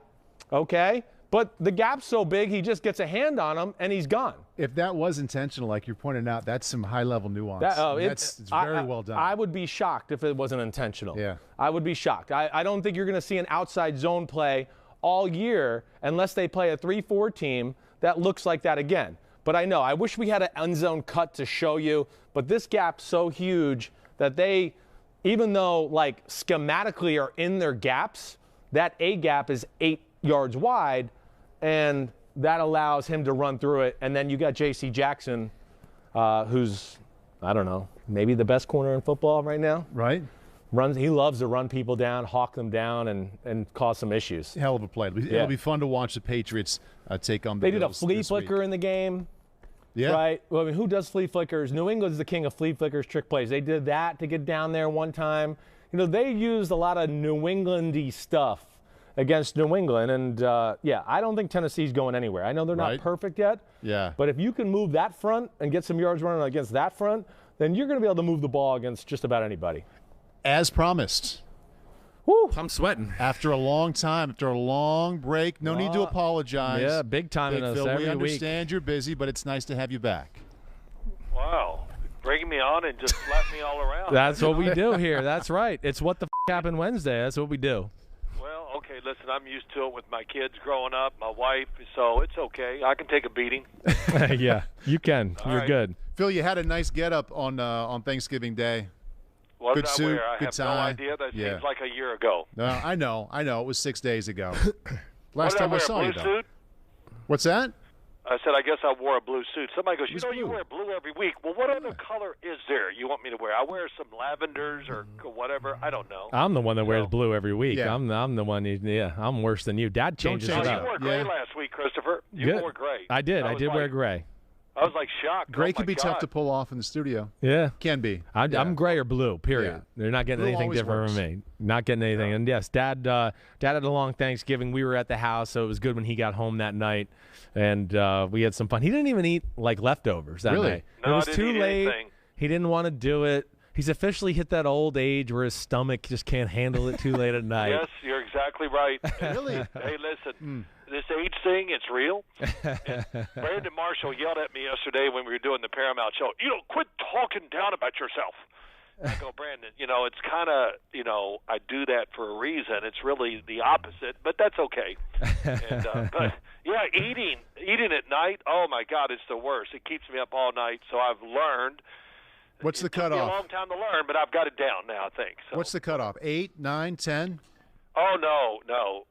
okay? But the gap's so big, he just gets a hand on him, and he's gone. If that was intentional, like you're pointing out, that's some high-level nuance. It's very well done. I would be shocked if it wasn't intentional. Yeah. I would be shocked. I don't think you're going to see an outside zone play all year unless they play a 3-4 team that looks like that again. But I wish we had an end zone cut to show you, but this gap's so huge that they, even though like schematically are in their gaps, that A gap is 8 yards wide, and that allows him to run through it. And then you got J.C. Jackson, who's, I don't know, maybe the best corner in football right now. Right. He loves to run people down, hawk them down, and cause some issues. Hell of a play. It'll be fun to watch the Patriots take on the Bills. They did a flea flicker in the game. Yeah. Right? Well, I mean, who does flea flickers? New England's the king of flea flickers, trick plays. They did that to get down there one time. You know, they used a lot of New England-y stuff against New England. And, I don't think Tennessee's going anywhere. I know they're not perfect yet. Yeah. But if you can move that front and get some yards running against that front, then you're going to be able to move the ball against just about anybody. As promised. Woo, I'm sweating. After a long time, after a long break, no need to apologize. Yeah, big time in us every week. We understand you're busy, but it's nice to have you back. Wow. Bringing me on and just slap me all around. That's what we do here. That's right. It's what the happened Wednesday. That's what we do. Well, okay, listen, I'm used to it with my kids growing up, my wife, so it's okay. I can take a beating. Yeah, you can. You're good. Phil, you had a nice get-up on Thanksgiving Day. What good did I suit, wear? I good have tie. no idea. That seems like a year ago. No, I know. It was 6 days ago. Last time I saw you, though. Suit? What's that? I said, I guess I wore a blue suit. Somebody goes, you wear blue every week. Well, what other color is there you want me to wear? I wear some lavenders or whatever. I don't know. I'm the one that wears blue every week. Yeah. I'm the one. I'm worse than you. Dad changes it up. You wore gray last week, Christopher. You wore gray. I did. I did wear gray. I was like shocked. Gray can be tough to pull off in the studio. Yeah. Can be. I'm gray or blue, period. Yeah. They're not getting anything different from me. Not getting anything. And yes, Dad had a long Thanksgiving. We were at the house, so it was good when he got home that night. And we had some fun. He didn't even eat like leftovers that night. No, it was too late. Anything. He didn't want to do it. He's officially hit that old age where his stomach just can't handle it too late at night. Yes, you're exactly right. Really? Hey, listen, this age thing, it's real. And Brandon Marshall yelled at me yesterday when we were doing the Paramount show, quit talking down about yourself. I go, Brandon, it's kind of, I do that for a reason. It's really the opposite, but that's okay. And, but, yeah, eating at night, oh, my God, it's the worst. It keeps me up all night, so I've learned. What's the cutoff? It took me a long time to learn, but I've got it down now, I think. So. What's the cutoff? 8, 9, 10? Oh, no.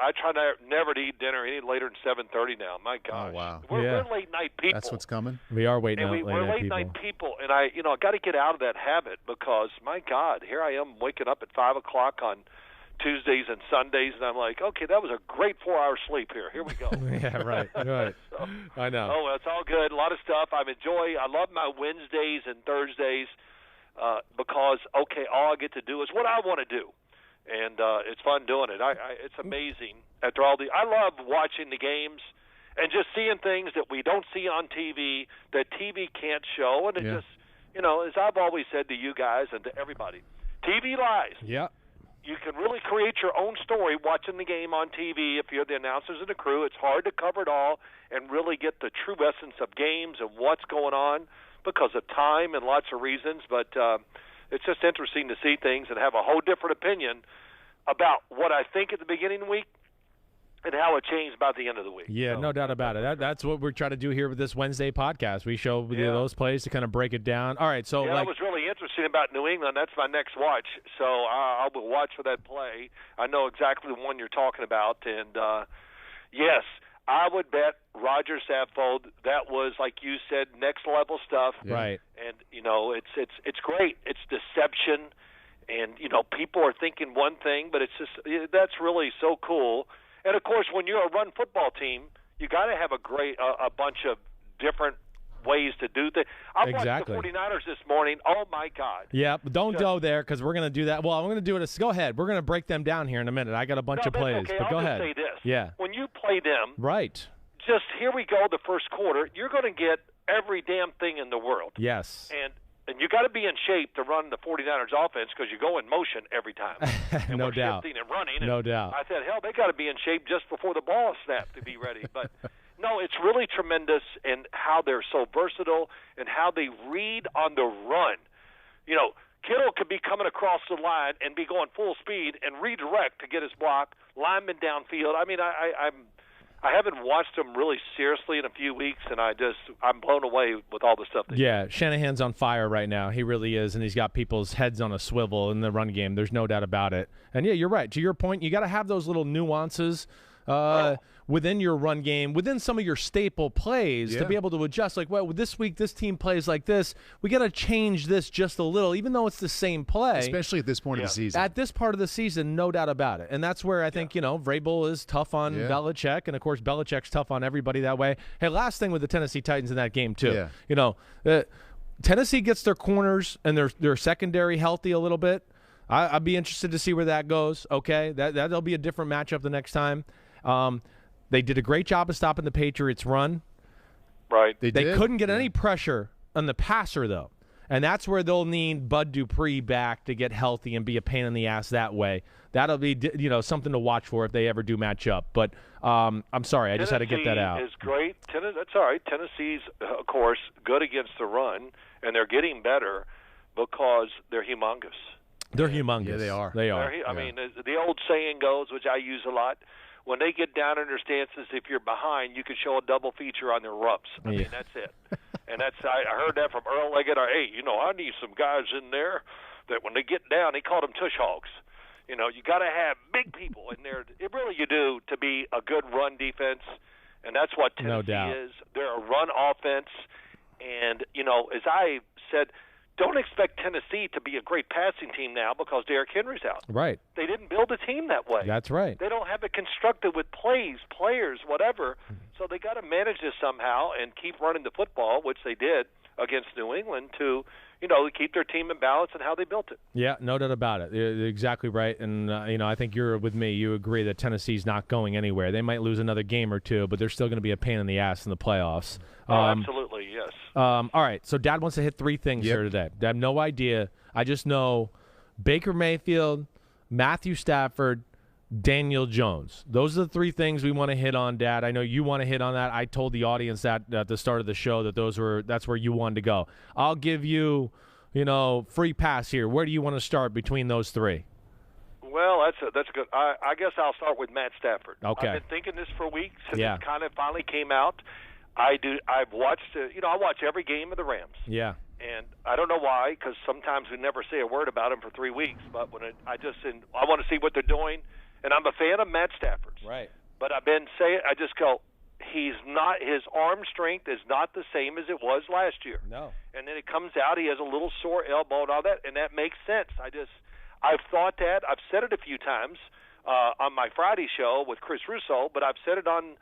I try never to eat dinner any later than 7:30 now. My gosh. Oh, wow. We're late night people. That's what's coming? We are waiting and we're late night people. And I got to get out of that habit because, my God, here I am waking up at 5 o'clock on Tuesdays and Sundays, and I'm like, okay, that was a great 4-hour sleep here. Here we go. Yeah, right. So, I know. Oh, it's all good. A lot of stuff. I love my Wednesdays and Thursdays because, okay, all I get to do is what I want to do. And it's fun doing it. It's amazing. I love watching the games and just seeing things that we don't see on TV that TV can't show. And it just, as I've always said to you guys and to everybody, TV lies. Yeah. You can really create your own story watching the game on TV if you're the announcers and the crew. It's hard to cover it all and really get the true essence of games and what's going on because of time and lots of reasons. But it's just interesting to see things and have a whole different opinion about what I think at the beginning of the week and how it changed by the end of the week. Yeah, no doubt about it. That's what we're trying to do here with this Wednesday podcast. We show those plays to kind of break it down. All right, so that was really interesting about New England. That's my next watch, so I will watch for that play. I know exactly the one you're talking about, and yes, I would bet Roger Saffold that was, like you said, next level stuff. Right. And it's great. It's deception, and people are thinking one thing, but it's just that's really so cool. And of course, when you're a run football team, you got to have a bunch of different ways to do things. I watched the 49ers this morning. Oh my God. Yeah, but don't go there because we're going to do that. Well, I'm going to do it. Go ahead. We're going to break them down here in a minute. I got a bunch of plays, okay. but go ahead. I'll just say this. Yeah. When you play them, right. Just here we go. The first quarter, you're going to get every damn thing in the world. Yes. And you got to be in shape to run the 49ers offense because you go in motion every time. And No we're doubt. shifting and running. No doubt. I said, hell, they got to be in shape just before the ball snapped to be ready. But no, it's really tremendous in how they're so versatile and how they read on the run. Kittle could be coming across the line and be going full speed and redirect to get his block, lineman downfield. I mean, I haven't watched them really seriously in a few weeks, and I'm blown away with all the stuff. Shanahan's on fire right now. He really is, and he's got people's heads on a swivel in the run game. There's no doubt about it. And, yeah, you're right. To your point, you got to have those little nuances within your run game, within some of your staple plays to be able to adjust. Like, well, this week this team plays like this. We got to change this just a little, even though it's the same play. Especially at this point of the season. At this part of the season, no doubt about it. And that's where I think, Vrabel is tough on Belichick, and, of course, Belichick's tough on everybody that way. Hey, last thing with the Tennessee Titans in that game, too. Yeah. Tennessee gets their corners and their secondary healthy a little bit. I'd be interested to see where that goes, okay? That'll be a different matchup the next time. They did a great job of stopping the Patriots' run. Right. They couldn't get any pressure on the passer, though. And that's where they'll need Bud Dupree back to get healthy and be a pain in the ass that way. That'll be, something to watch for if they ever do match up. But I'm sorry, I just had to get that out. Tennessee is great. That's all right. Tennessee's, of course, good against the run, and they're getting better because they're humongous. They're humongous. Yeah, they are. They are. I mean, the old saying goes, which I use a lot, when they get down in their stances, if you're behind, you can show a double feature on their rumps. I mean, that's it. And I heard that from Earl Leggett. Hey, I need some guys in there that when they get down, they call them tush hogs. You got to have big people in there. You do to be a good run defense, and that's what Tennessee is. They're a run offense, and as I said, don't expect Tennessee to be a great passing team now because Derrick Henry's out. Right. They didn't build a team that way. That's right. They don't have it constructed with players, whatever. So they got to manage this somehow and keep running the football, which they did against New England, to keep their team in balance and how they built it. Yeah, no doubt about it. You're exactly right. And, I think you're with me. You agree that Tennessee's not going anywhere. They might lose another game or two, but they're still going to be a pain in the ass in the playoffs. Absolutely, yes. All right, so Dad wants to hit three things here today. I have no idea. I just know Baker Mayfield, Matthew Stafford, Daniel Jones. Those are the three things we want to hit on, Dad. I know you want to hit on that. I told the audience that at the start of the show that that's where you wanted to go. I'll give you, free pass here. Where do you want to start between those three? Well, that's good. I guess I'll start with Matt Stafford. Okay. I've been thinking this for weeks since it kind of finally came out. I've watched. I watch every game of the Rams. Yeah. And I don't know why, because sometimes we never say a word about them for 3 weeks. But when I want to see what they're doing, and I'm a fan of Matt Stafford's. Right. But I've been saying, I just go, he's not. His arm strength is not the same as it was last year. No. And then it comes out, he has a little sore elbow and all that, and that makes sense. I've thought that. I've said it a few times on my Friday show with Chris Russo, but I've said it on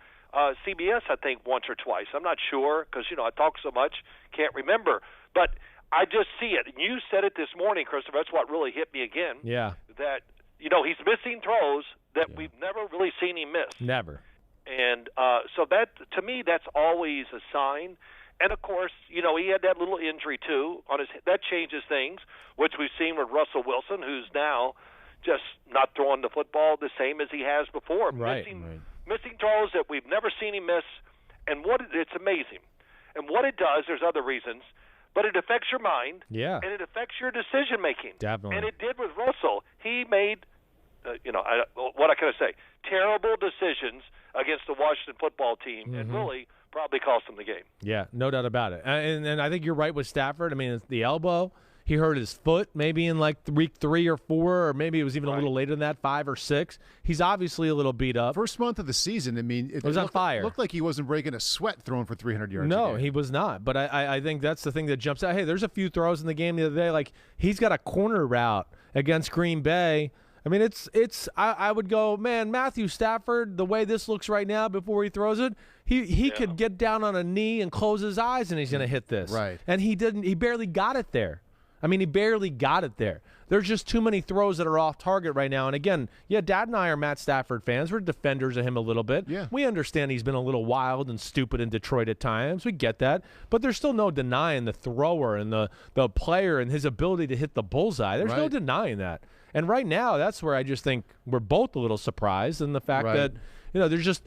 CBS, I think, once or twice. I'm not sure because, I talk so much, can't remember. But I just see it. And you said it this morning, Christopher. That's what really hit me again. Yeah. That, he's missing throws that we've never really seen him miss. Never. And so that, to me, that's always a sign. And, of course, he had that little injury, too. That changes things, which we've seen with Russell Wilson, who's now just not throwing the football the same as he has before. Right. Missing throws that we've never seen him miss. And it's amazing. And what it does, there's other reasons, but it affects your mind. Yeah. And it affects your decision-making. Definitely. And it did with Russell. He made, what can I say, terrible decisions against the Washington football team and really probably cost him the game. Yeah, no doubt about it. And I think you're right with Stafford. I mean, it's the elbow. He hurt his foot maybe in like week 3 or 4, or maybe it was even a little later than that, 5 or 6. He's obviously a little beat up. First month of the season, it was on fire. It looked like he wasn't breaking a sweat throwing for 300 yards. No, he was not. But I think that's the thing that jumps out. Hey, there's a few throws in the game the other day. Like, he's got a corner route against Green Bay. I mean, I would go, man, Matthew Stafford, the way this looks right now before he throws it, he could get down on a knee and close his eyes and he's going to hit this. Right. And he didn't. He barely got it there. I mean, he barely got it there. There's just too many throws that are off target right now. And again, Dad and I are Matt Stafford fans. We're defenders of him a little bit. Yeah. We understand he's been a little wild and stupid in Detroit at times. We get that. But there's still no denying the thrower and the player and his ability to hit the bullseye. There's no denying that. And right now, that's where I just think we're both a little surprised in the fact that, there's just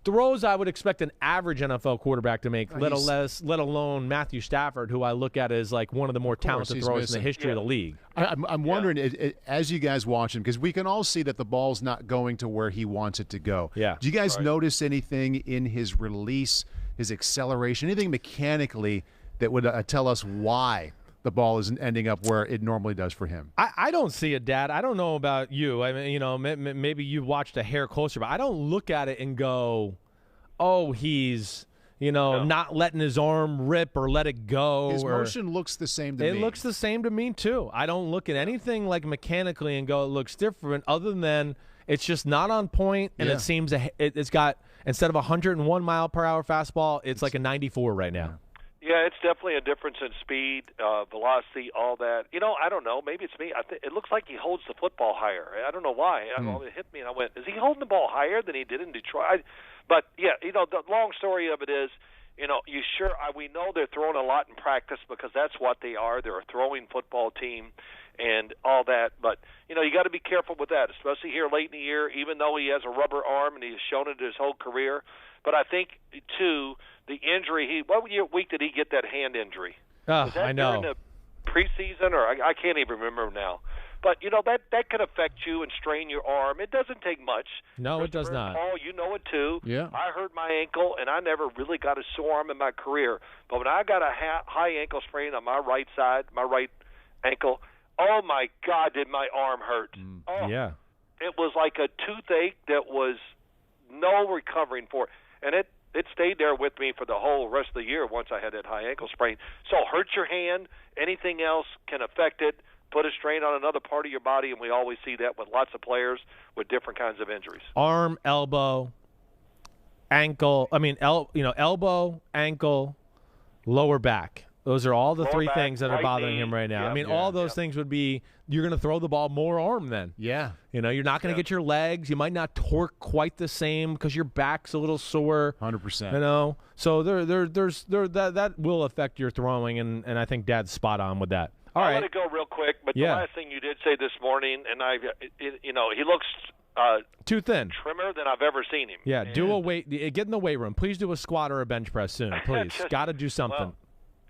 throws I would expect an average NFL quarterback to make, let alone Matthew Stafford, who I look at as like one of the more talented throwers in the history of the league. I'm wondering, as you guys watch him, because we can all see that the ball's not going to where he wants it to go. Yeah. Do you guys notice anything in his release, his acceleration, anything mechanically that would tell us why the ball isn't ending up where it normally does for him? I don't see it, Dad. I don't know about you. I mean, maybe you watched a hair closer, but I don't look at it and go, oh, he's, not letting his arm rip or let it go. His motion looks the same to me. It looks the same to me, too. I don't look at anything like mechanically and go, it looks different, other than it's just not on point, and it seems it's got, instead of a 101-mile-per-hour fastball, it's like a 94 right now. Yeah, it's definitely a difference in speed, velocity, all that. I don't know. Maybe it's me. It looks like he holds the football higher. I don't know why. It hit me, and I went, is he holding the ball higher than he did in Detroit? But, the long story of it is, we know they're throwing a lot in practice because that's what they are. They're a throwing football team and all that. But, you got to be careful with that, especially here late in the year, even though he has a rubber arm and he's shown it his whole career. But I think, too, the injury, what week did he get that hand injury? Was that I know. during the preseason, or I can't even remember now. But, that can affect you and strain your arm. It doesn't take much. No, it does not. Paul, you know it, too. Yeah. I hurt my ankle, and I never really got a sore arm in my career. But when I got a high ankle sprain on my right side, my right ankle, oh, my God, did my arm hurt. Oh, yeah. It was like a toothache that was no recovering for. And it stayed there with me for the whole rest of the year once I had that high ankle sprain. So hurt your hand, anything else can affect it, put a strain on another part of your body, and we always see that with lots of players with different kinds of injuries. Arm, elbow, ankle. I mean, elbow, ankle, lower back. Those are all the three things that are bothering him right now. Yeah, I mean, all those things would be, you're going to throw the ball more arm then. Yeah. You're not going to get your legs. You might not torque quite the same because your back's a little sore. 100%. So there's that will affect your throwing, and I think Dad's spot on with that. All right. I'll let it go real quick, but the last thing you did say this morning, and he looks too thin, trimmer than I've ever seen him. Yeah, get in the weight room. Please do a squat or a bench press soon, please. Got to do something.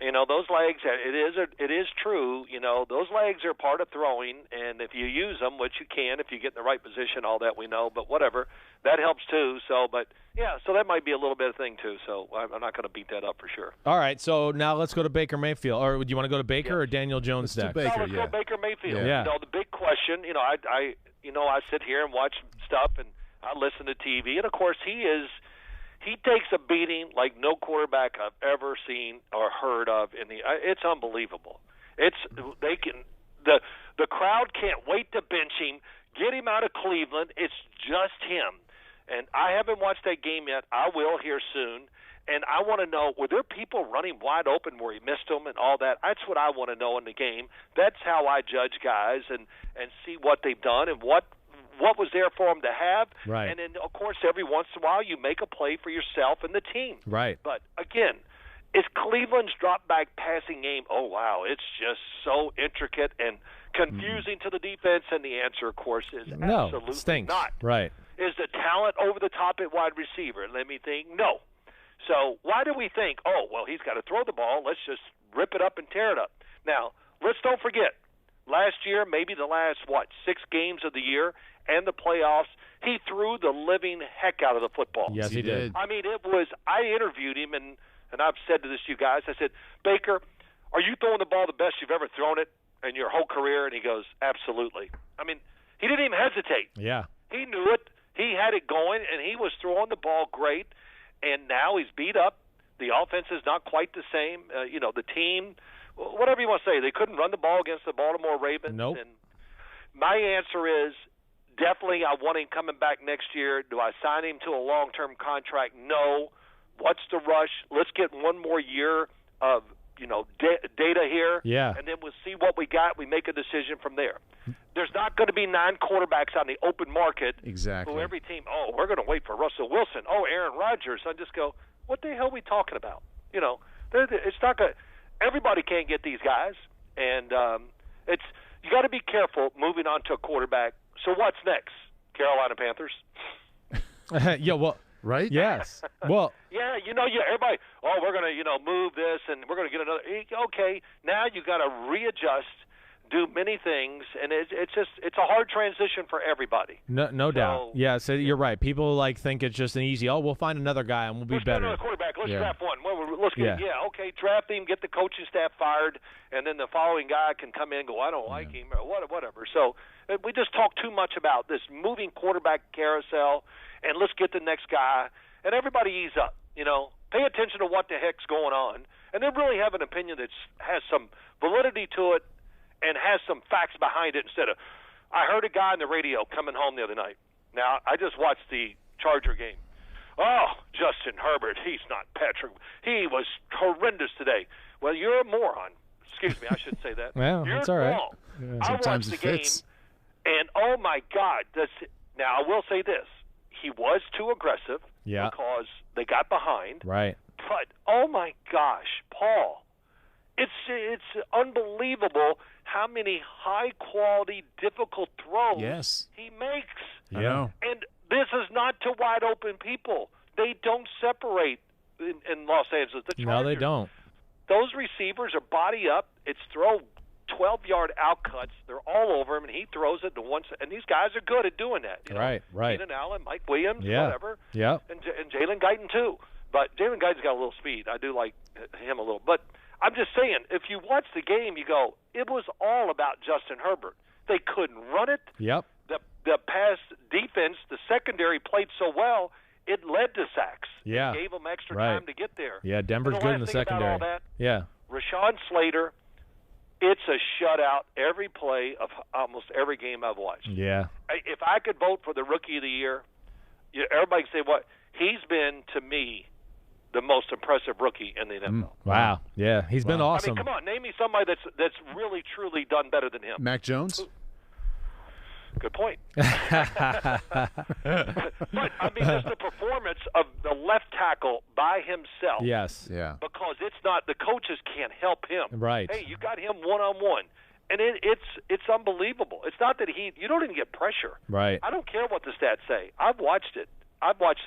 Well, those legs, it is true, those legs are part of throwing, and if you use them, which you can if you get in the right position, all that we know, but whatever, that helps too. So that might be a little bit of thing too, so I'm not going to beat that up for sure. All right, so now let's go to Baker Mayfield. Or do you want to go to Baker or Daniel Jones next? Baker, let's go Baker Mayfield. Yeah. The big question, I sit here and watch stuff, and I listen to TV, and of course he takes a beating like no quarterback I've ever seen or heard of. It's unbelievable. The crowd can't wait to bench him, get him out of Cleveland. It's just him. And I haven't watched that game yet. I will here soon. And I want to know, were there people running wide open where he missed them and all that? That's what I want to know in the game. That's how I judge guys and see what they've done and what was there for them to have. Right. And then, of course, every once in a while you make a play for yourself and the team. Right. But, again, is Cleveland's drop-back passing game, oh, wow, it's just so intricate and confusing to the defense, and the answer, of course, is absolutely stinks. not. Right. Is the talent over the top at wide receiver? Let me think. No. So why do we think, he's got to throw the ball, let's just rip it up and tear it up? Now, let's don't forget, last year, maybe the last, 6 games of the year and the playoffs, he threw the living heck out of the football. Yes, he did. I mean, I interviewed him, and I've said to this to you guys, I said, Baker, are you throwing the ball the best you've ever thrown it in your whole career? And he goes, absolutely. I mean, he didn't even hesitate. Yeah. He knew it. He had it going, and he was throwing the ball great, and now he's beat up. The offense is not quite the same. The team, whatever you want to say, they couldn't run the ball against the Baltimore Ravens. Nope. And my answer is definitely I want him coming back next year. Do I sign him to a long-term contract? No. What's the rush? Let's get one more year of data here, and then we'll see what we got. We make a decision from there. There's not going to be 9 quarterbacks on the open market. Exactly. Who every team, we're going to wait for Russell Wilson. Aaron Rodgers. I just go, what the hell are we talking about? It's not going. Everybody can't get these guys, and you got to be careful moving on to a quarterback. So what's next? Carolina Panthers. Yeah. Well. Right? Yes. Well. Yeah, everybody, we're going to, move this, and we're going to get another. Okay, now you got to readjust, do many things, and it's a hard transition for everybody. No doubt. Yeah, so you're right. People think it's just an easy, we'll find another guy and we'll be better. Another quarterback. Let's draft one. Let's get, okay, draft him, get the coaching staff fired, and then the following guy can come in and go, I don't like him, or whatever. So we just talk too much about this moving quarterback carousel, and let's get the next guy, and everybody ease up. Pay attention to what the heck's going on, and then really have an opinion that has some validity to it and has some facts behind it instead of, I heard a guy on the radio coming home the other night. Now, I just watched the Charger game. Justin Herbert, he's not Patrick. He was horrendous today. Well, you're a moron. Excuse me, I shouldn't say that. Well, you're that's all right. wrong. Yeah, I watched the game, and oh, my God. Now, I will say this. He was too aggressive because they got behind. Right. But, oh, my gosh, Paul, it's unbelievable how many high-quality, difficult throws he makes. Yeah. And this is not to wide-open people. They don't separate in Los Angeles. The Chargers, no, they don't. Those receivers are body up. It's throw 12-yard out cuts. They're all over him, and he throws it to one side. And these guys are good at doing that. Right. Keenan Allen, Mike Williams, whatever. Yeah. And Jalen Guyton, too. But Jalen Guyton's got a little speed. I do like him a little. But I'm just saying, if you watch the game, you go, it was all about Justin Herbert. They couldn't run it. Yep. The pass defense, the secondary played so well, it led to sacks. Yeah. It gave them extra time to get there. Yeah, Denver's good in the secondary. About all that, yeah. Rashawn Slater, it's a shutout every play of almost every game I've watched. Yeah. If I could vote for the Rookie of the Year, everybody can say what? He's been, to me, the most impressive rookie in the NFL. Wow. Yeah, he's been awesome. I mean, come on, name me somebody that's really, truly done better than him. Mac Jones? Good point. But, I mean, just the performance of the left tackle by himself. Yes. Yeah. Because it's not, the coaches can't help him. Right. Hey, you got him one-on-one. And it's unbelievable. It's not that you don't even get pressure. Right. I don't care what the stats say. I've watched it.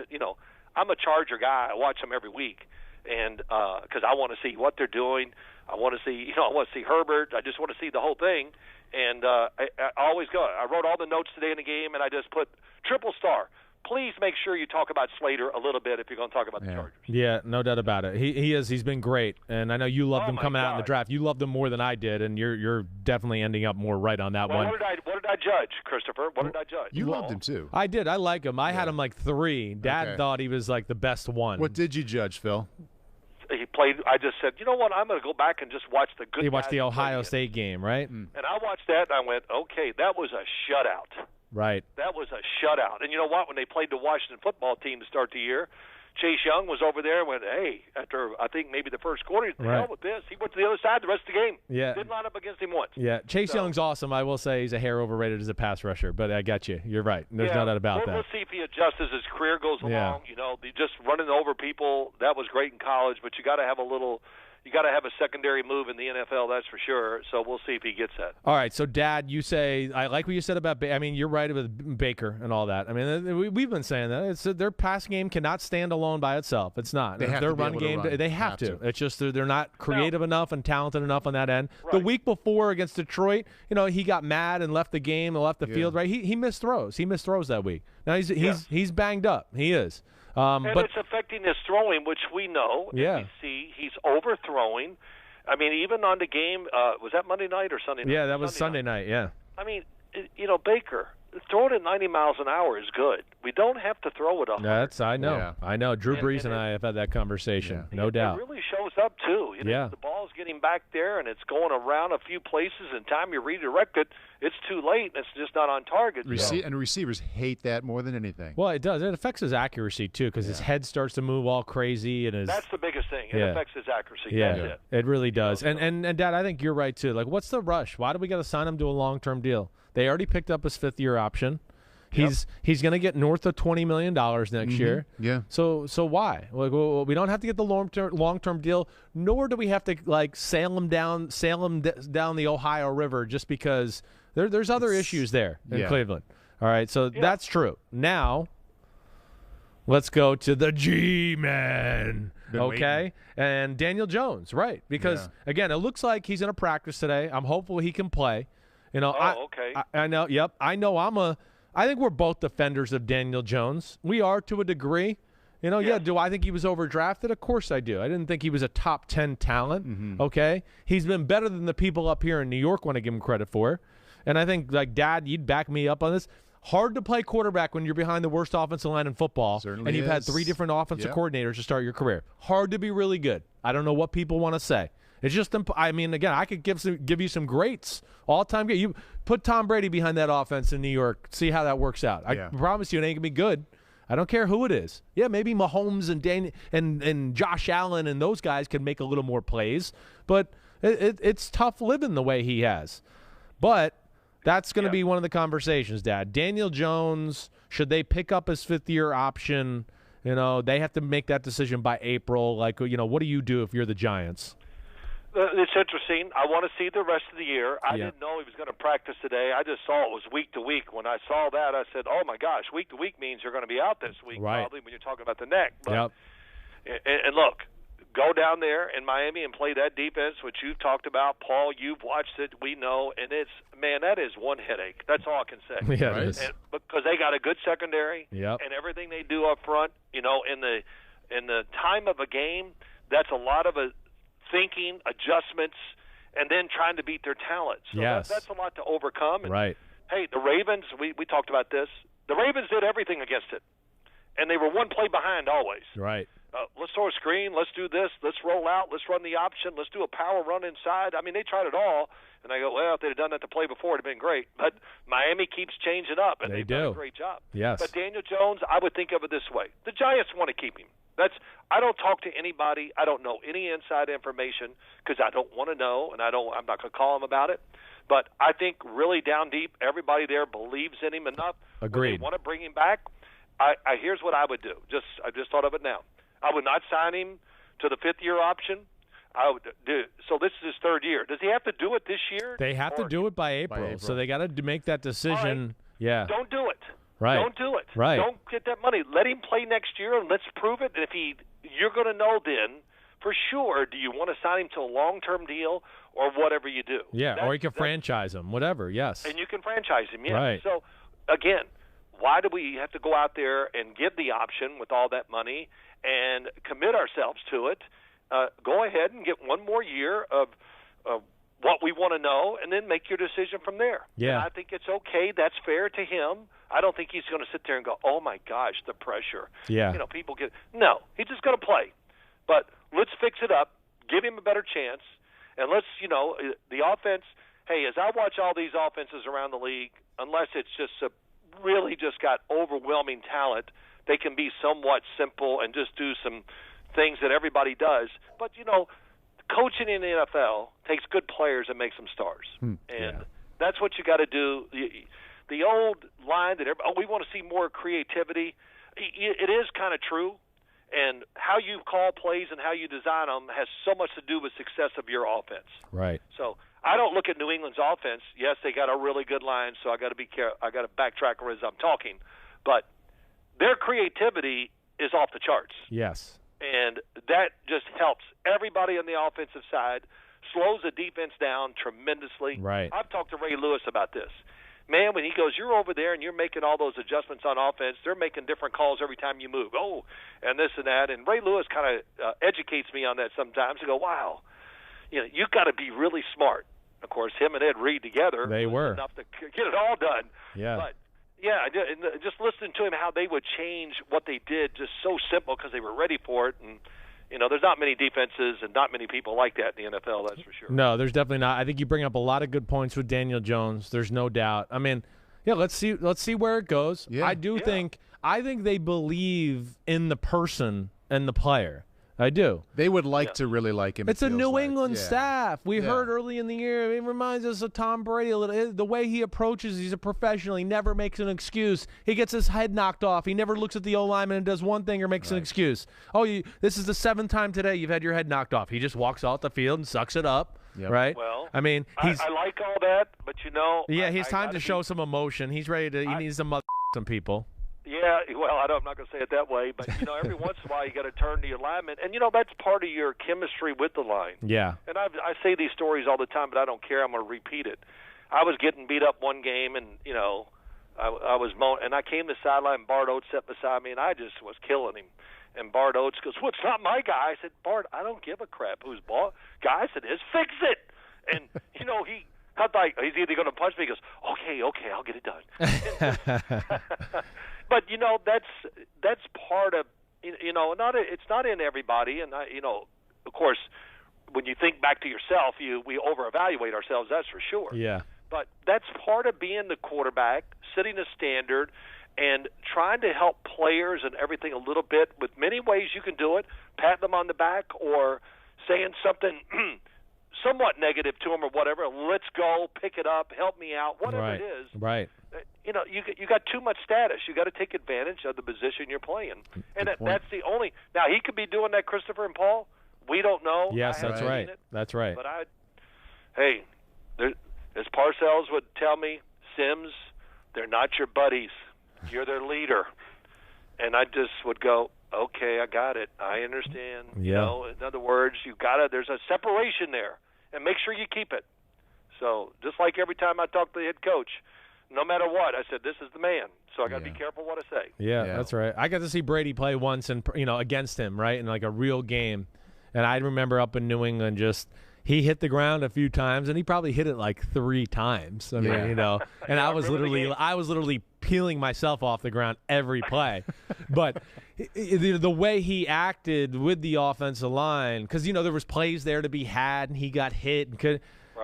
You know, I'm a Charger guy. I watch them every week. And because I want to see what they're doing. I want to see, I want to see Herbert. I just want to see the whole thing. And I always go. I wrote all the notes today in the game, and I just put triple star. Please make sure you talk about Slater a little bit if you're going to talk about the Chargers. Yeah, no doubt about it. He's been great, and I know you loved him coming out in the draft. You loved him more than I did, and you're definitely ending up more right on that one. What did I judge, Christopher? What did I judge? You loved him too. I did. I like him. I had him like 3. Dad thought he was like the best one. What did you judge, Phil? He played. I just said, you know what? I'm going to go back and just watch the good. You watched the Ohio State game, right? And I watched that, and I went, okay, that was a shutout. Right. That was a shutout. And you know what? When they played the Washington football team to start the year, Chase Young was over there and went, hey, after I think maybe the first quarter, he said, hell with this. He went to the other side the rest of the game. Yeah. Didn't line up against him once. Yeah. Chase Young's awesome. I will say he's a hair overrated as a pass rusher, but I got you. You're right. There's no doubt about that. We'll see if he adjusts as his career goes along. You know, just running over people, that was great in college, but you got to have a secondary move in the NFL, that's for sure. So we'll see if he gets that. All right. So, Dad, you say I like what you said about. I mean, you're right with Baker and all that. I mean, we've been saying that their pass game cannot stand alone by itself. It's not. Their run game, they have to. It's just they're not creative enough and talented enough on that end. Right. The week before against Detroit, he got mad and left the game and left the field. Right. He missed throws. He missed throws that week. Now he's banged up. He is. But it's affecting his throwing, which we know. Yeah. We see he's overthrowing. I mean, even on the game, was that Monday night or Sunday night? Yeah, that was Sunday night, yeah. I mean, Baker, throwing at 90 miles an hour is good. We don't have to throw it 100. I know. Yeah. I know. Drew Brees and I have had that conversation, no doubt. It really shows up, too. The ball's getting back there, and it's going around a few places, and time you redirect it, it's too late, and it's just not on target. And receivers hate that more than anything. Well, it does. It affects his accuracy, too, because his head starts to move all crazy. That's the biggest thing. It affects his accuracy. Yeah, That's it really does. And Dad, I think you're right, too. Like, what's the rush? Why do we got to sign him to a long-term deal? They already picked up his 5th-year option. He's going to get north of $20 million next year. Yeah. So why? Like, we don't have to get the long-term deal, nor do we have to sail him down the Ohio River just because there's other issues there in Cleveland. All right, so that's true. Now, let's go to the G-Man. Okay, and Daniel Jones, right? Because again, it looks like he's in a practice today. I'm hopeful he can play. Okay. I know. Yep. I know. I think we're both defenders of Daniel Jones. We are to a degree. Do I think he was overdrafted? Of course I do. I didn't think he was a top 10 talent. Mm-hmm. Okay. He's been better than the people up here in New York want to give him credit for. And I think, Dad, you'd back me up on this. Hard to play quarterback when you're behind the worst offensive line in football. Certainly and you've had 3 different offensive coordinators to start your career. Hard to be really good. I don't know what people want to say. It's just, I mean, again, I could give you some greats, all-time great. You put Tom Brady behind that offense in New York, see how that works out. I promise you it ain't going to be good. I don't care who it is. Yeah, maybe Mahomes and Josh Allen and those guys can make a little more plays, but it's tough living the way he has. But that's going to be one of the conversations, Dad. Daniel Jones, should they pick up his 5th-year option? They have to make that decision by April. What do you do if you're the Giants? It's interesting. I want to see the rest of the year. I didn't know he was going to practice today. I just saw it was week to week. When I saw that, I said, oh, my gosh, week to week means you're going to be out this week probably when you're talking about the neck. But, and look, go down there in Miami and play that defense, which you've talked about. Paul, you've watched it. We know. And that is one headache. That's all I can say. Yeah, it is. Because they got a good secondary and everything they do up front, in the time of a game, that's a lot of thinking, adjustments, and then trying to beat their talent. So that's a lot to overcome. And, hey, the Ravens, we talked about this. The Ravens did everything against it, and they were one play behind always. Right. let's throw a screen, let's do this, let's roll out, let's run the option, let's do a power run inside. I mean, they tried it all, and I go, well, if they'd have done that to play before, it'd have been great. But Miami keeps changing up, and they've done a great job. Yes. But Daniel Jones, I would think of it this way: the Giants want to keep him. I don't talk to anybody. I don't know any inside information because I don't want to know, and I'm not going to call him about it. But I think really down deep, everybody there believes in him enough. Agreed. They want to bring him back. Here's what I would do. I just thought of it now. I would not sign him to the 5th-year option. I would do. So this is his 3rd year. Does he have to do it this year? They have to do it by April. So they got to make that decision. Right. Yeah. Don't do it. Right. Don't do it. Right. Don't get that money. Let him play next year, and let's prove it. And if you're going to know then for sure, do you want to sign him to a long-term deal or whatever you do? Yeah, or you can franchise him, whatever, yes. And you can franchise him, yeah. Right. So, again, why do we have to go out there and give the option with all that money and commit ourselves to it? Go ahead and get one more year of what we want to know, and then make your decision from there. Yeah. And I think it's okay. That's fair to him. I don't think he's going to sit there and go, oh, my gosh, the pressure. Yeah. People get – no, he's just going to play. But let's fix it up, give him a better chance, and let's, the offense – hey, as I watch all these offenses around the league, unless it's just really just got overwhelming talent, they can be somewhat simple and just do some things that everybody does. But, coaching in the NFL takes good players and makes them stars. And that's what you got to do. The old line that we want to see more creativity, it is kind of true. And how you call plays and how you design them has so much to do with success of your offense. Right. So I don't look at New England's offense. Yes, they got a really good line, so I got to be careful. I got to backtrack as I'm talking. But their creativity is off the charts. Yes. And that just helps everybody on the offensive side, slows the defense down tremendously. Right. I've talked to Ray Lewis about this. Man, when he goes, you're over there and you're making all those adjustments on offense, they're making different calls every time you move. Oh, and this and that. And Ray Lewis kind of educates me on that sometimes. I go, wow, you've got to be really smart. Of course, him and Ed Reed together was enough to get it all done. Yeah. But, yeah, just listening to him, how they would change what they did, just so simple because they were ready for it. And, there's not many defenses and not many people like that in the NFL, that's for sure. No, there's definitely not. I think you bring up a lot of good points with Daniel Jones. There's no doubt. I mean, yeah, let's see where it goes. Yeah. I think they believe in the person and the player. I do. They would like to really like him. It's a New England staff. We heard early in the year, it reminds us of Tom Brady a little. The way he approaches, he's a professional. He never makes an excuse. He gets his head knocked off. He never looks at the O-lineman and does one thing or makes an excuse. Oh, this is the 7th time today you've had your head knocked off. He just walks off the field and sucks it up, right? Well, I mean, I like all that, but yeah, he's time to show some emotion. He's ready to. He needs to mother some people. Yeah, well, I'm not going to say it that way, but, every once in a while you got to turn to your lineman. And, that's part of your chemistry with the line. Yeah. And I say these stories all the time, but I don't care. I'm going to repeat it. I was getting beat up one game, and, I was moaning. And I came to the sideline, and Bart Oates sat beside me, and I just was killing him. And Bart Oates goes, well, it's not my guy. I said, Bart, I don't give a crap whose guy it is. Fix it. And, I thought he's either going to punch me. He goes, okay, I'll get it done. But that's part of it's not in everybody, and of course, when you think back to yourself, we over-evaluate ourselves. That's for sure. Yeah. But that's part of being the quarterback, setting a standard, and trying to help players and everything a little bit. With many ways you can do it: patting them on the back or saying something somewhat negative to them or whatever. Let's go, pick it up, help me out, whatever it is. Right. You got too much status. You got to take advantage of the position you're playing, and that's the only. Now he could be doing that, Christopher and Paul. We don't know. Yes, that's right. That's right. But as Parcells would tell me, Simms, they're not your buddies. You're their leader, and I just would go, okay, I got it. I understand. Yeah. In other words, there's a separation there, and make sure you keep it. So just like every time I talk to the head coach, no matter what, I said, this is the man. So I got to be careful what I say. Yeah, that's right. I got to see Brady play once and against him, right, in like a real game. And I remember up in New England, he hit the ground a few times, and he probably hit it like 3 times. I mean, and I was literally peeling myself off the ground every play. But the way he acted with the offensive line, because there was plays there to be had, and he got hit,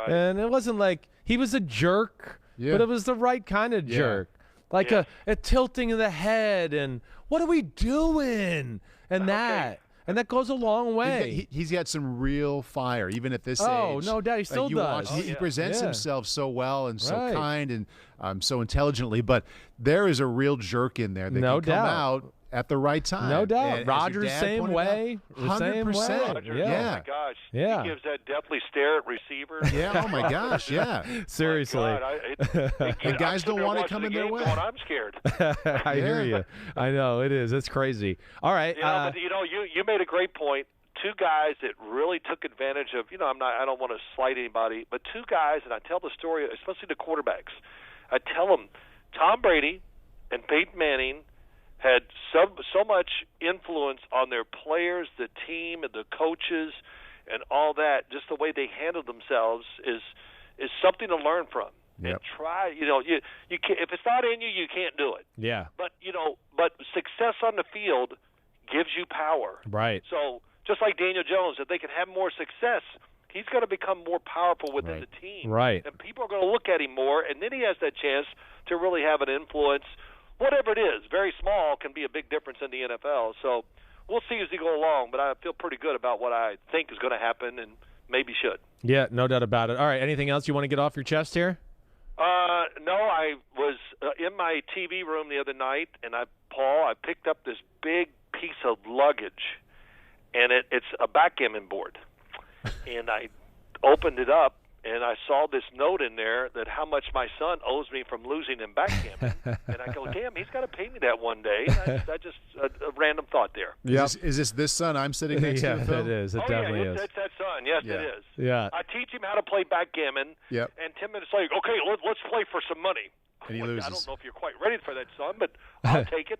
and it wasn't like he was a jerk, but it was the right kind of jerk, like a tilting of the head, and what are we doing, and that. And that goes a long way. He's got some real fire, even at this age. Oh, no doubt. He still does. He presents himself so well and so kind and so intelligently. But there is a real jerk in there that can come out at the right time. No doubt. And Rodgers, same way. 100%. Rodgers, oh, my gosh. Yeah. He gives that deathly stare at receivers. Yeah, oh, my gosh, yeah. Seriously. And guys don't want to come in their way. I'm scared. I hear you. I know, it is. It's crazy. All right. But, you made a great point. Two guys that really took advantage of, I don't want to slight anybody, but two guys, and I tell the story, especially the quarterbacks. I tell them, Tom Brady and Peyton Manning had so much influence on their players, the team, and the coaches, and all that. Just the way they handled themselves is something to learn from. Yep. And try. You can't, if it's not in you, you can't do it. Yeah. But but success on the field gives you power. Right. So just like Daniel Jones, if they can have more success, he's going to become more powerful within the team. Right. And people are going to look at him more, and then he has that chance to really have an influence. Whatever it is, very small can be a big difference in the NFL. So we'll see as we go along, but I feel pretty good about what I think is going to happen and maybe should. Yeah, no doubt about it. All right, anything else you want to get off your chest here? No, I was in my TV room the other night, and I picked up this big piece of luggage, and it's a backgammon board. And I opened it up, and I saw this note in there that how much my son owes me from losing in backgammon. And I go, damn, he's got to pay me that one day. I just a random thought there. Yep. Is this son I'm sitting next to? Yeah, it is. It definitely is. It's that son. Yes, it is. Yeah. I teach him how to play backgammon. Yep. And 10 minutes later, okay, let's play for some money. And he loses. I don't know if you're quite ready for that, son, but I'll take it.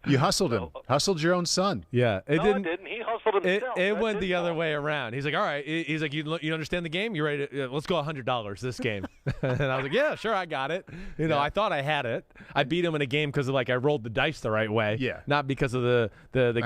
You hustled him. Hustled your own son. Yeah. I didn't. He hustled himself. It went the other way around. He's like, all right. He's like, you understand the game? You ready? Let's go $100 this game. And I was like, yeah, sure, I got it. I thought I had it. I beat him in a game because I rolled the dice the right way. Yeah. Not because of the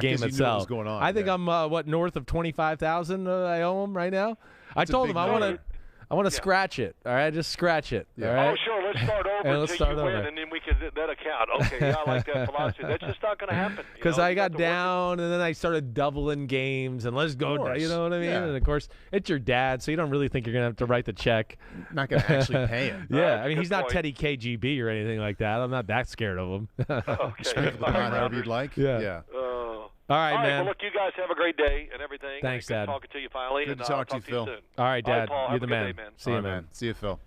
game itself. You knew what was going on. I think I'm north of $25,000 I owe him right now. I told him I want to scratch it. All right, just scratch it. Yeah. All right? Oh, sure. Let's start over until you win, and then we can that account. Okay, I like that philosophy. That's just not going to happen. Because I got down, and then I started doubling games, and let's go. You know what I mean? Yeah. And of course, it's your dad, so you don't really think you're going to have to write the check. Not going to actually pay him. Yeah, I mean, he's not Teddy KGB or anything like that. I'm not that scared of him. Okay. However you'd like. Yeah. All right, man. Well, look, you guys have a great day and everything. Thanks, Dad. Good talking to you finally. Good to talk to you, Phil. soon. All right, Dad. Paul, You're the man. Day, man. See you, man. See you, Phil.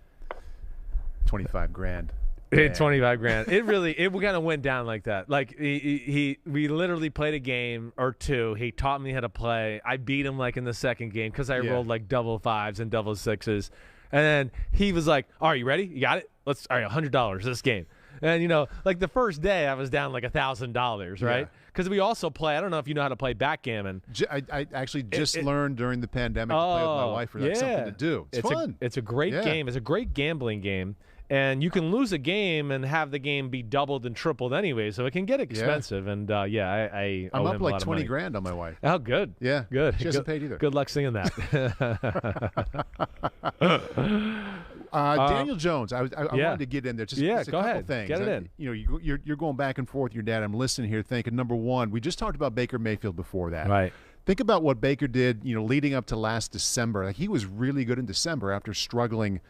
25 grand. It's 25 grand. It kind of went down like that. Like we literally played a game or two. He taught me how to play. I beat him like in the second game because I rolled like double fives and double sixes. And then he was like, "All right, you ready? You got it? All right, $100 this game." And like the first day, I was down like $1,000, right? Because we also play. I don't know if you know how to play backgammon. I actually just learned during the pandemic to play with my wife. For something to do. It's fun. It's a great game. It's a great gambling game. And you can lose a game and have the game be doubled and tripled anyway, so it can get expensive. And I'm up like 20 grand on my wife. Oh, good. Yeah, good. She hasn't paid either. Good luck singing that. Daniel Jones. I wanted to get in there. Just a couple things. Get it in. You're going back and forth with your dad. I'm listening here, thinking. Number one, we just talked about Baker Mayfield before that. Right. Think about what Baker did, leading up to last December. Like, he was really good in December after struggling,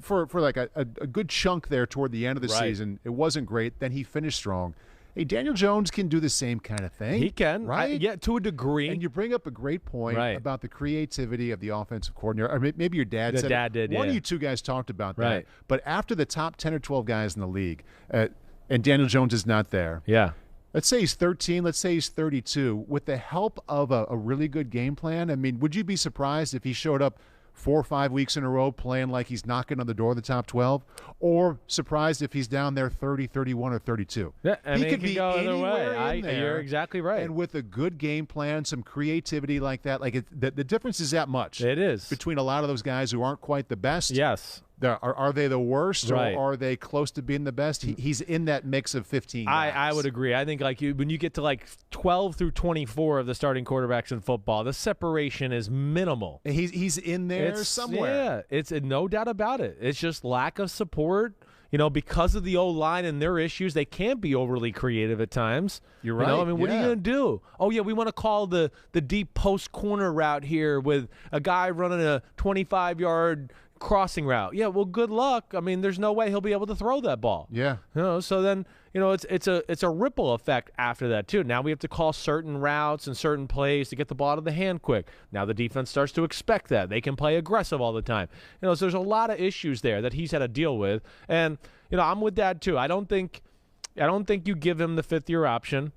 for like a good chunk there toward the end of the season. It wasn't great. Then he finished strong. Hey, Daniel Jones can do the same kind of thing. He can, right? To a degree. And you bring up a great point about the creativity of the offensive coordinator. Or maybe your dad said dad did, One of you two guys talked about that. Right. But after the top 10 or 12 guys in the league, and Daniel Jones is not there. Yeah. Let's say he's 13. Let's say he's 32. With the help of a really good game plan, I mean, would you be surprised if he showed up 4 or 5 weeks in a row playing like he's knocking on the door of the top 12? Or surprised if he's down there 30, 31, or 32? Yeah, he could be go either anywhere way. in there. You're exactly right. And with a good game plan, some creativity like that, the difference is that much. It is. Between a lot of those guys who aren't quite the best. Yes. Are they the worst, right, or are they close to being the best? He's in that mix of 15 guys. I would agree. I think when you get to like 12 through 24 of the starting quarterbacks in football, the separation is minimal. He's in there somewhere. Yeah, it's no doubt about it. It's just lack of support. Because of the O-line and their issues, they can't be overly creative at times. You're right. I mean, what are you going to do? Oh, yeah, we want to call the deep post corner route here with a guy running a 25-yard crossing route. Yeah, well, good luck. I mean, there's no way he'll be able to throw that ball. Yeah. So then, it's a ripple effect after that too. Now we have to call certain routes and certain plays to get the ball out of the hand quick. Now the defense starts to expect that. They can play aggressive all the time. So there's a lot of issues there that he's had to deal with. And, I'm with Dad too. I don't think you give him the fifth-year option.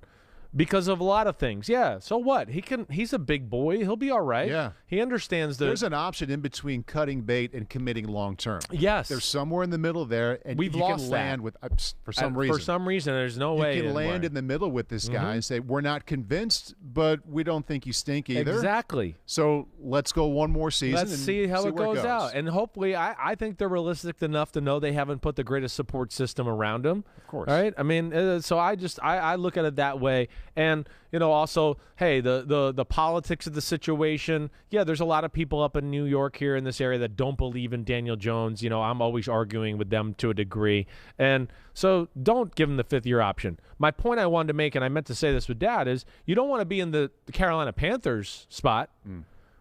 Because of a lot of things. Yeah, so what? He's a big boy. He'll be all right. Yeah. He understands There's an option in between cutting bait and committing long term. Yes. There's somewhere in the middle there, and We've you lost can land that. with for some reason. For some reason, there's no way. You can land in the middle with this guy and say, we're not convinced, but we don't think you stink either. Exactly. So let's go one more season. Let's see how it goes out. And hopefully, I think they're realistic enough to know they haven't put the greatest support system around him. Of course. Right? I mean, so I look at it that way. And, also, hey, the politics of the situation. Yeah, there's a lot of people up in New York here in this area that don't believe in Daniel Jones. I'm always arguing with them to a degree. And so don't give him the fifth-year option. My point I wanted to make, and I meant to say this with Dad, is you don't want to be in the Carolina Panthers spot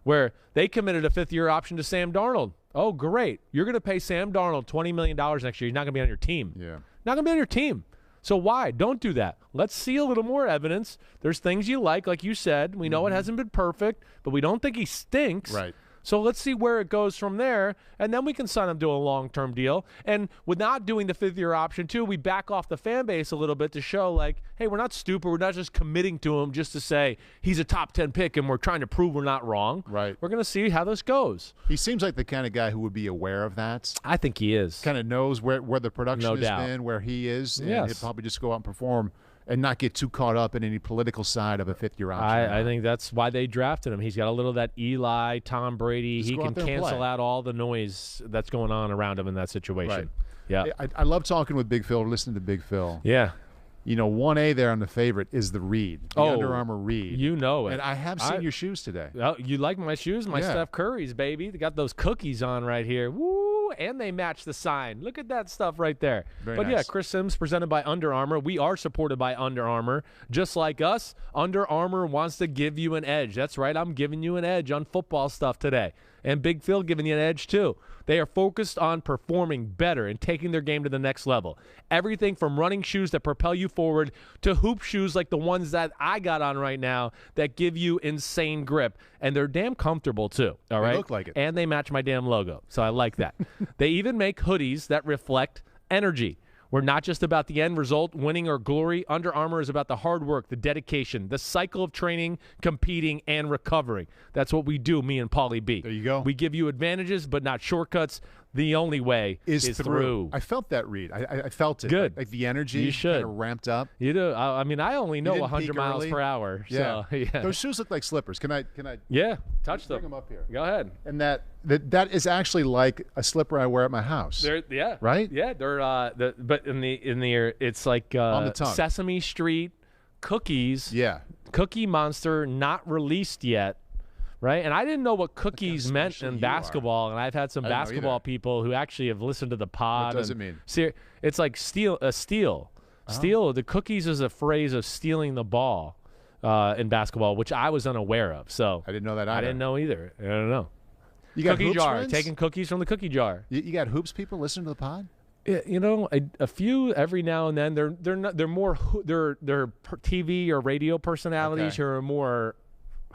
where they committed a fifth-year option to Sam Darnold. Oh, great. You're going to pay Sam Darnold $20 million next year. He's not going to be on your team. Yeah. Not going to be on your team. So why? Don't do that. Let's see a little more evidence. There's things you like you said. We know it hasn't been perfect, but we don't think he stinks. Right. So let's see where it goes from there, and then we can sign him to a long-term deal. And with not doing the fifth-year option, too, we back off the fan base a little bit to show, like, hey, we're not stupid. We're not just committing to him just to say he's a top 10 pick and we're trying to prove we're not wrong. Right. We're going to see how this goes. He seems like the kind of guy who would be aware of that. I think he is. Kind of knows where the production has doubt. been, where he is, and Yes. he'd probably just go out and perform and not get too caught up in any political side of a fifth-year option. I think that's why they drafted him. He's got a little of that Eli, Tom Brady. Just he go can out there and cancel play. out all the noise that's going on around him in that situation. Right. Yeah. I love talking with Big Phil, listening to Big Phil. Yeah. 1A there on the favorite is the Reed, the Under Armour Reed. You know it. And I have seen your shoes today. Oh, you like my shoes? My Yeah. Steph Curry's, baby. They got those cookies on right here. Woo! And they match the sign. Look at that stuff right there. Very but nice. yeah, Chris Simms presented by Under Armour. We are supported by Under Armour. Just like us, Under Armour wants to give you an edge. That's right. I'm giving you an edge on football stuff today. And Big Phil giving you an edge too. They are focused on performing better and taking their game to the next level. Everything from running shoes that propel you forward to hoop shoes like the ones that I got on right now that give you insane grip. And they're damn comfortable too. All right? They look like it. And they match my damn logo. So I like that. They even make hoodies that reflect energy. We're not just about the end result, winning or glory. Under Armour is about the hard work, the dedication, the cycle of training, competing, and recovering. That's what we do, me and Paulie B. There you go. We give you advantages, but not shortcuts. The only way is through. I felt that, Reed. I felt it. Good. Like the energy You should. kind of ramped up. You do. I mean, I only know didn't 100 peak miles early. per hour. Yeah. So, yeah. Those shoes look like slippers. Can I Yeah. Touch bring them. them up here? Go ahead. And that is actually like a slipper I wear at my house. Yeah. Right? Yeah. They're but in the it's like On the tongue. Sesame Street cookies. Yeah. Cookie Monster not released yet. Right, and I didn't know what cookies meant special in you basketball, and I've had some I didn't know basketball either. people who actually have listened to the pod. What does and it mean? See, it's like steal. Steal. The cookies is a phrase of stealing the ball in basketball, which I was unaware of. So I didn't know that I either. didn't know either. I don't know. You got Cookie hoops jar, friends? taking cookies from the cookie jar. You got hoops people listening to the pod? Yeah, a few every now and then. They're more TV or radio personalities Okay. who are more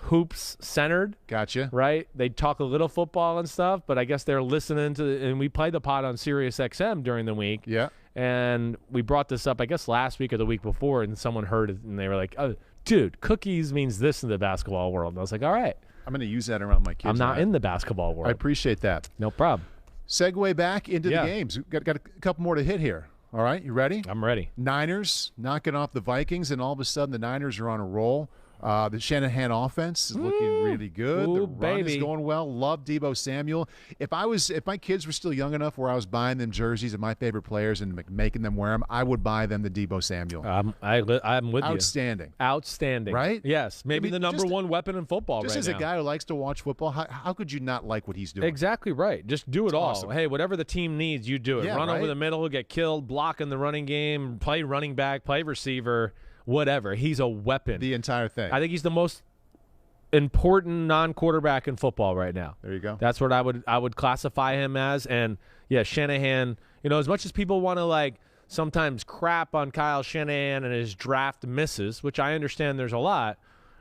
hoops centered. Gotcha. Right? They talk a little football and stuff, but I guess they're listening to and we play the pod on Sirius XM during the week. Yeah. And we brought this up, I guess, last week or the week before, and someone heard it, and they were like, oh, dude, cookies means this in the basketball world. And I was like, all right. I'm going to use that around my kids. I'm not now. in the basketball world. I appreciate that. No problem. Segue back into Yeah. the games. Got a couple more to hit here. All right, you ready? I'm ready. Niners knocking off the Vikings, and all of a sudden the Niners are on a roll. The Shanahan offense is looking really good. Ooh, the run is going well. Love Deebo Samuel. If my kids were still young enough where I was buying them jerseys of my favorite players and making them wear them, I would buy them the Deebo Samuel. I'm with you. Outstanding. Right? Yes. Maybe the number one weapon in football right now. Just as a guy who likes to watch football, how could you not like what he's doing? Exactly right. Just do it all. Awesome. Hey, whatever the team needs, you do it. Yeah, Run right? over the middle, get killed, block in the running game, play running back, play receiver, whatever. He's a weapon. The entire thing. I think he's the most important non-quarterback in football right now. There you go. That's what I would classify him as. And yeah, Shanahan, as much as people want to sometimes crap on Kyle Shanahan and his draft misses, which I understand there's a lot,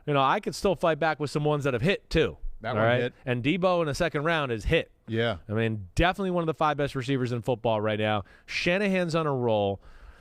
I could still fight back with some ones that have hit too. That one hit. And Deebo in the second round is hit. Yeah. I mean, definitely one of the 5 best receivers in football right now. Shanahan's on a roll.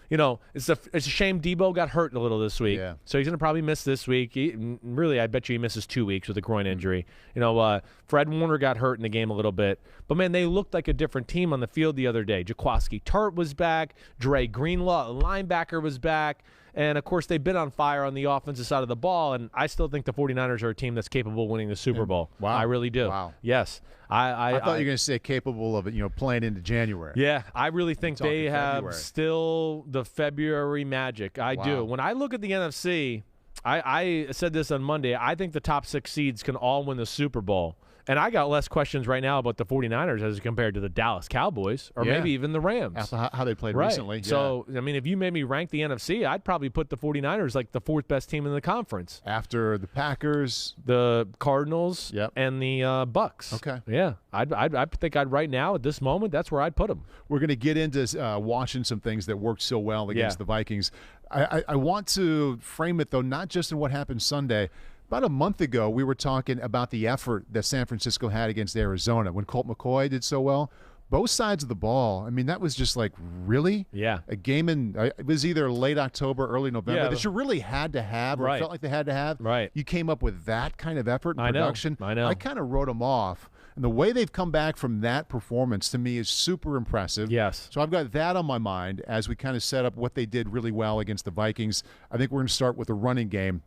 It's a shame Deebo got hurt a little this week. Yeah. So he's going to probably miss this week. I bet you he misses 2 weeks with a groin injury. Fred Warner got hurt in the game a little bit. But, man, they looked like a different team on the field the other day. Jaquaski Tart was back. Dre Greenlaw, linebacker, was back. And, of course, they've been on fire on the offensive side of the ball, and I still think the 49ers are a team that's capable of winning the Super Bowl. Wow. I really do. Wow. Yes. I thought you were going to say capable of playing into January. Yeah, I really think they have February. Still the February magic. I do. When I look at the NFC, I said this on Monday, I think the top 6 seeds can all win the Super Bowl. And I got less questions right now about the 49ers as compared to the Dallas Cowboys or maybe even the Rams. After how they played recently. Yeah. So, if you made me rank the NFC, I'd probably put the 49ers like the 4th best team in the conference. After the Packers. The Cardinals and the Bucks. Okay. Yeah. I think right now at this moment, that's where I'd put them. We're going to get into watching some things that worked so well against the Vikings. I want to frame it, though, not just in what happened Sunday. About a month ago, we were talking about the effort that San Francisco had against Arizona when Colt McCoy did so well. Both sides of the ball. I mean, that was just really? Yeah. A game it was either late October, early November that you really had to have or felt like they had to have. Right. You came up with that kind of effort and production. I know. I kind of wrote them off. And the way they've come back from that performance, to me, is super impressive. Yes. So I've got that on my mind as we kind of set up what they did really well against the Vikings. I think we're going to start with the running game.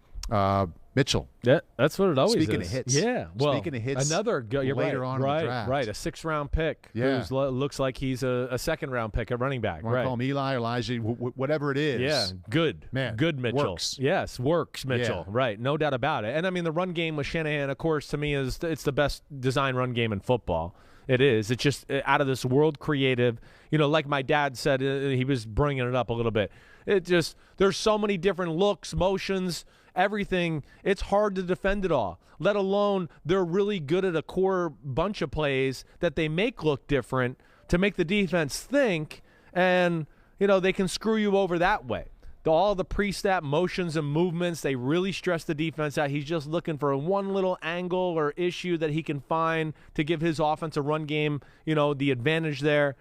Mitchell. Yeah, that's what it always Speaking is. of hits. Yeah. Well, Speaking of hits, you're later on in the draft. Right, a 6th-round pick who looks like he's a 2nd-round pick at running back. Want to call him Eli, Elijah, whatever it is. Yeah, good. Man, good Mitchell. Works. Yes, works Mitchell. Yeah. Right, no doubt about it. And, the run game with Shanahan, of course, to me, it's the best design run game in football. It is. It's just out of this world creative. Like my dad said, he was bringing it up a little bit. There's so many different looks, motions, everything. It's hard to defend it all, let alone they're really good at a core bunch of plays that they make look different to make the defense think, and, they can screw you over that way. All the pre-snap motions and movements, they really stress the defense out. He's just looking for one little angle or issue that he can find to give his offense a run game, the advantage there.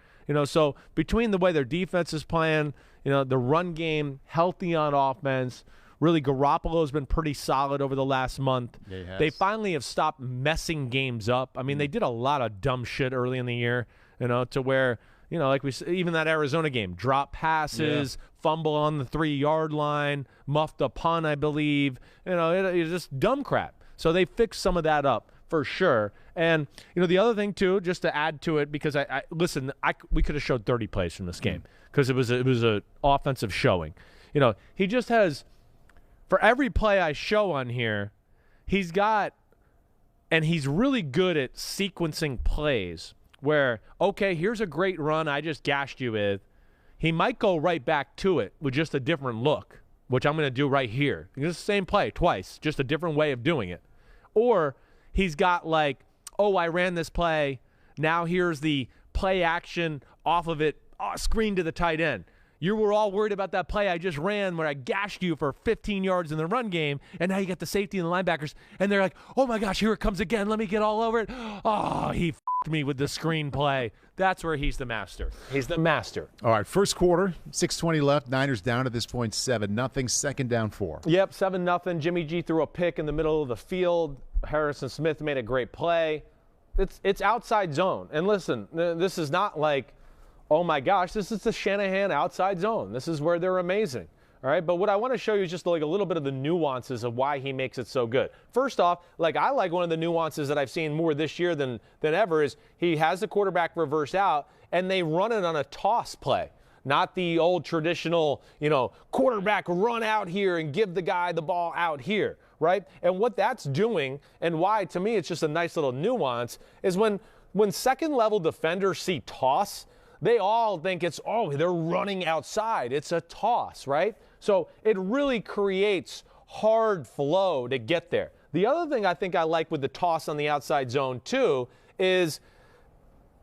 So between the way their defense is playing, the run game, healthy on offense, really Garoppolo's been pretty solid over the last month. Yeah, he has. They finally have stopped messing games up. They did a lot of dumb shit early in the year, to where, like even that Arizona game, drop passes, fumble on the 3-yard line, muffed a punt, I believe. It's just dumb crap. So they fixed some of that up for sure. And, the other thing, too, just to add to it, because we could have showed 30 plays from this game because it was a offensive showing. He just has, for every play I show on here, he's really good at sequencing plays where, okay, here's a great run I just gashed you with. He might go right back to it with just a different look, which I'm going to do right here. It's the same play twice, just a different way of doing it. Or he's got I ran this play. Now here's the play action off of it, screen to the tight end. You were all worried about that play I just ran where I gashed you for 15 yards in the run game, and now you got the safety and the linebackers, and they're like, oh, my gosh, here it comes again. Let me get all over it. Oh, he f***ed me with the screen play. That's where he's the master. He's the master. All right, first quarter, 6:20 left. Niners down at this point, 7-0. Second down 4. Yep, 7-0. Jimmy G threw a pick in the middle of the field. Harrison Smith made a great play. It's outside zone. And listen, this is not like, oh, my gosh, this is the Shanahan outside zone. This is where they're amazing. All right, but what I want to show you is just like a little bit of the nuances of why he makes it so good. First off, like I like one of the nuances that I've seen more this year than ever is he has the quarterback reverse out, and they run it on a toss play. Not the old traditional, quarterback run out here and give the guy the ball out here, right? And what that's doing, and why to me it's just a nice little nuance, is when second-level defenders see toss, they all think they're running outside. It's a toss, right? So it really creates hard flow to get there. The other thing I think I like with the toss on the outside zone too is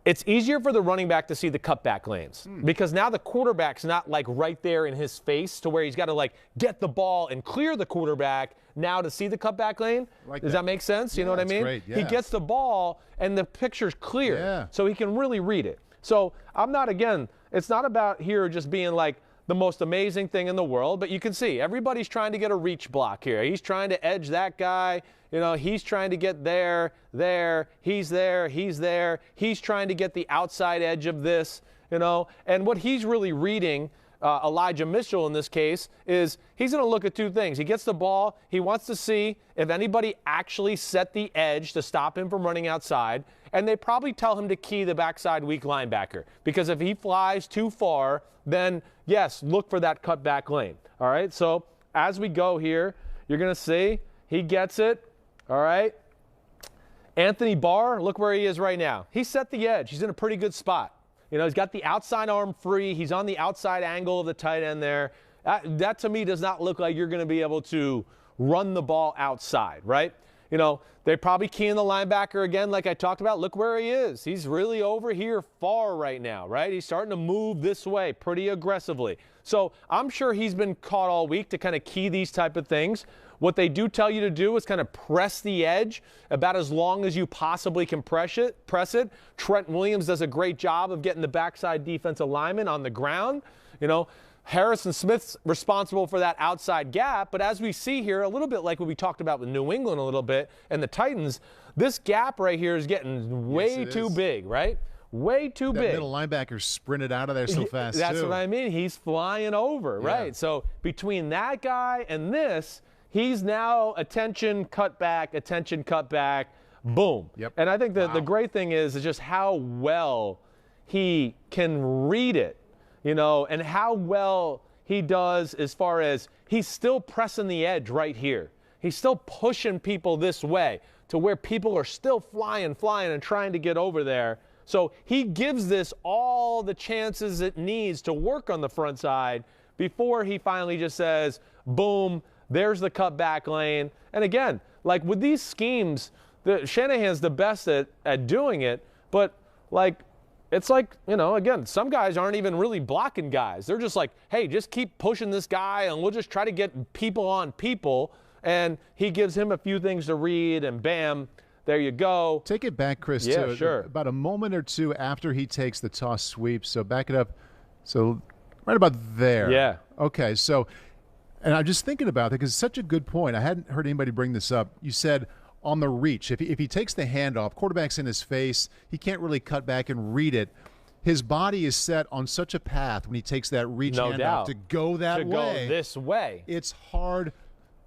it's easier for the running back to see the cutback lanes because now the quarterback's not like right there in his face to where he's got to like get the ball and clear the quarterback now to see the cutback lane. Does that make sense? You know what I mean? Great, yeah. He gets the ball and the picture's clear so he can really read it. So it's not about here just being like the most amazing thing in the world, but you can see everybody's trying to get a reach block here. He's trying to edge that guy. He's trying to get there, he's there. He's trying to get the outside edge of this, and what he's really reading, Elijah Mitchell in this case, is he's going to look at two things. He gets the ball. He wants to see if anybody actually set the edge to stop him from running outside, and they probably tell him to key the backside weak linebacker because if he flies too far, then, yes, look for that cutback lane. All right, so as we go here, you're going to see he gets it. All right. Anthony Barr, look where he is right now. He set the edge. He's in a pretty good spot. He's got the outside arm free. He's on the outside angle of the tight end there. That to me does not look like you're going to be able to run the ball outside, right? They probably key in the linebacker again, like I talked about. Look where he is. He's really over here far right now, right? He's starting to move this way pretty aggressively. So I'm sure he's been caught all week to kind of key these type of things. What they do tell you to do is kind of press the edge about as long as you possibly can press it. Trent Williams does a great job of getting the backside defensive lineman on the ground. Harrison Smith's responsible for that outside gap, but as we see here, a little bit like what we talked about with New England a little bit and the Titans, this gap right here is getting way too big, right? Way too big. That middle linebacker sprinted out of there so fast, That's what I mean. He's flying over, right? So between that guy and this, he's now attention, cutback, boom. Yep. And I think that the great thing is just how well he can read it, and how well he does as far as he's still pressing the edge right here. He's still pushing people this way to where people are still flying and trying to get over there. So he gives this all the chances it needs to work on the front side before he finally just says, boom, there's the cutback lane. And again, like with these schemes, Shanahan's the best at doing it, but it's like, again, some guys aren't even really blocking guys. They're just like, hey, just keep pushing this guy and we'll just try to get people on people. And he gives him a few things to read and bam, there you go. Take it back, Chris, yeah, sure. About a moment or two after he takes the toss sweep. So back it up. So right about there. Yeah. Okay, so, and I'm just thinking about it because it's such a good point. I hadn't heard anybody bring this up. You said on the reach, if he takes the handoff, quarterback's in his face, he can't really cut back and read it. His body is set on such a path when he takes that reach handoff to go that way. To go this way. It's hard,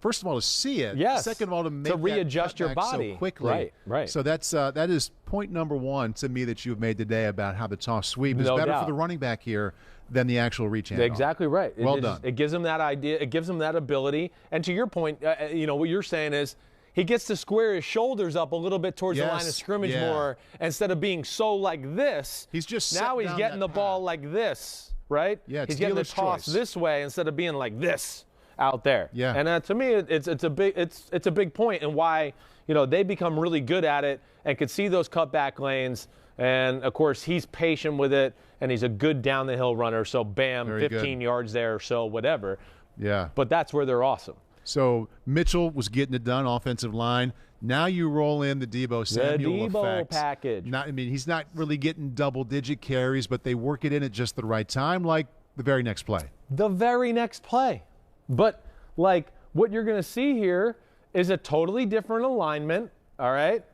first of all, to see it. Yes. Second of all, to make readjust your body so quickly. Right. So that is point number one to me that you've made today about how the toss sweep is better for the running back here than the actual reach handoff. Exactly right. Well done. It gives him that idea. It gives him that ability. And to your point, what you're saying is he gets to square his shoulders up a little bit towards the line of scrimmage more instead of being so like this. He's just now he's getting the ball like this, right? Yeah, he's getting the toss this way instead of being like this out there. Yeah. And to me, it's a big point and why they become really good at it and could see those cutback lanes. And of course, he's patient with it and he's a good down the hill runner. So bam, Very 15 yards there, so whatever. Yeah. But that's where they're awesome. So Mitchell was getting it done, offensive line. Now you roll in the Deebo Samuel effect. Package. He's not really getting double-digit carries, but they work it in at just the right time, like the very next play. The very next play. But, what you're going to see here is a totally different alignment, all right?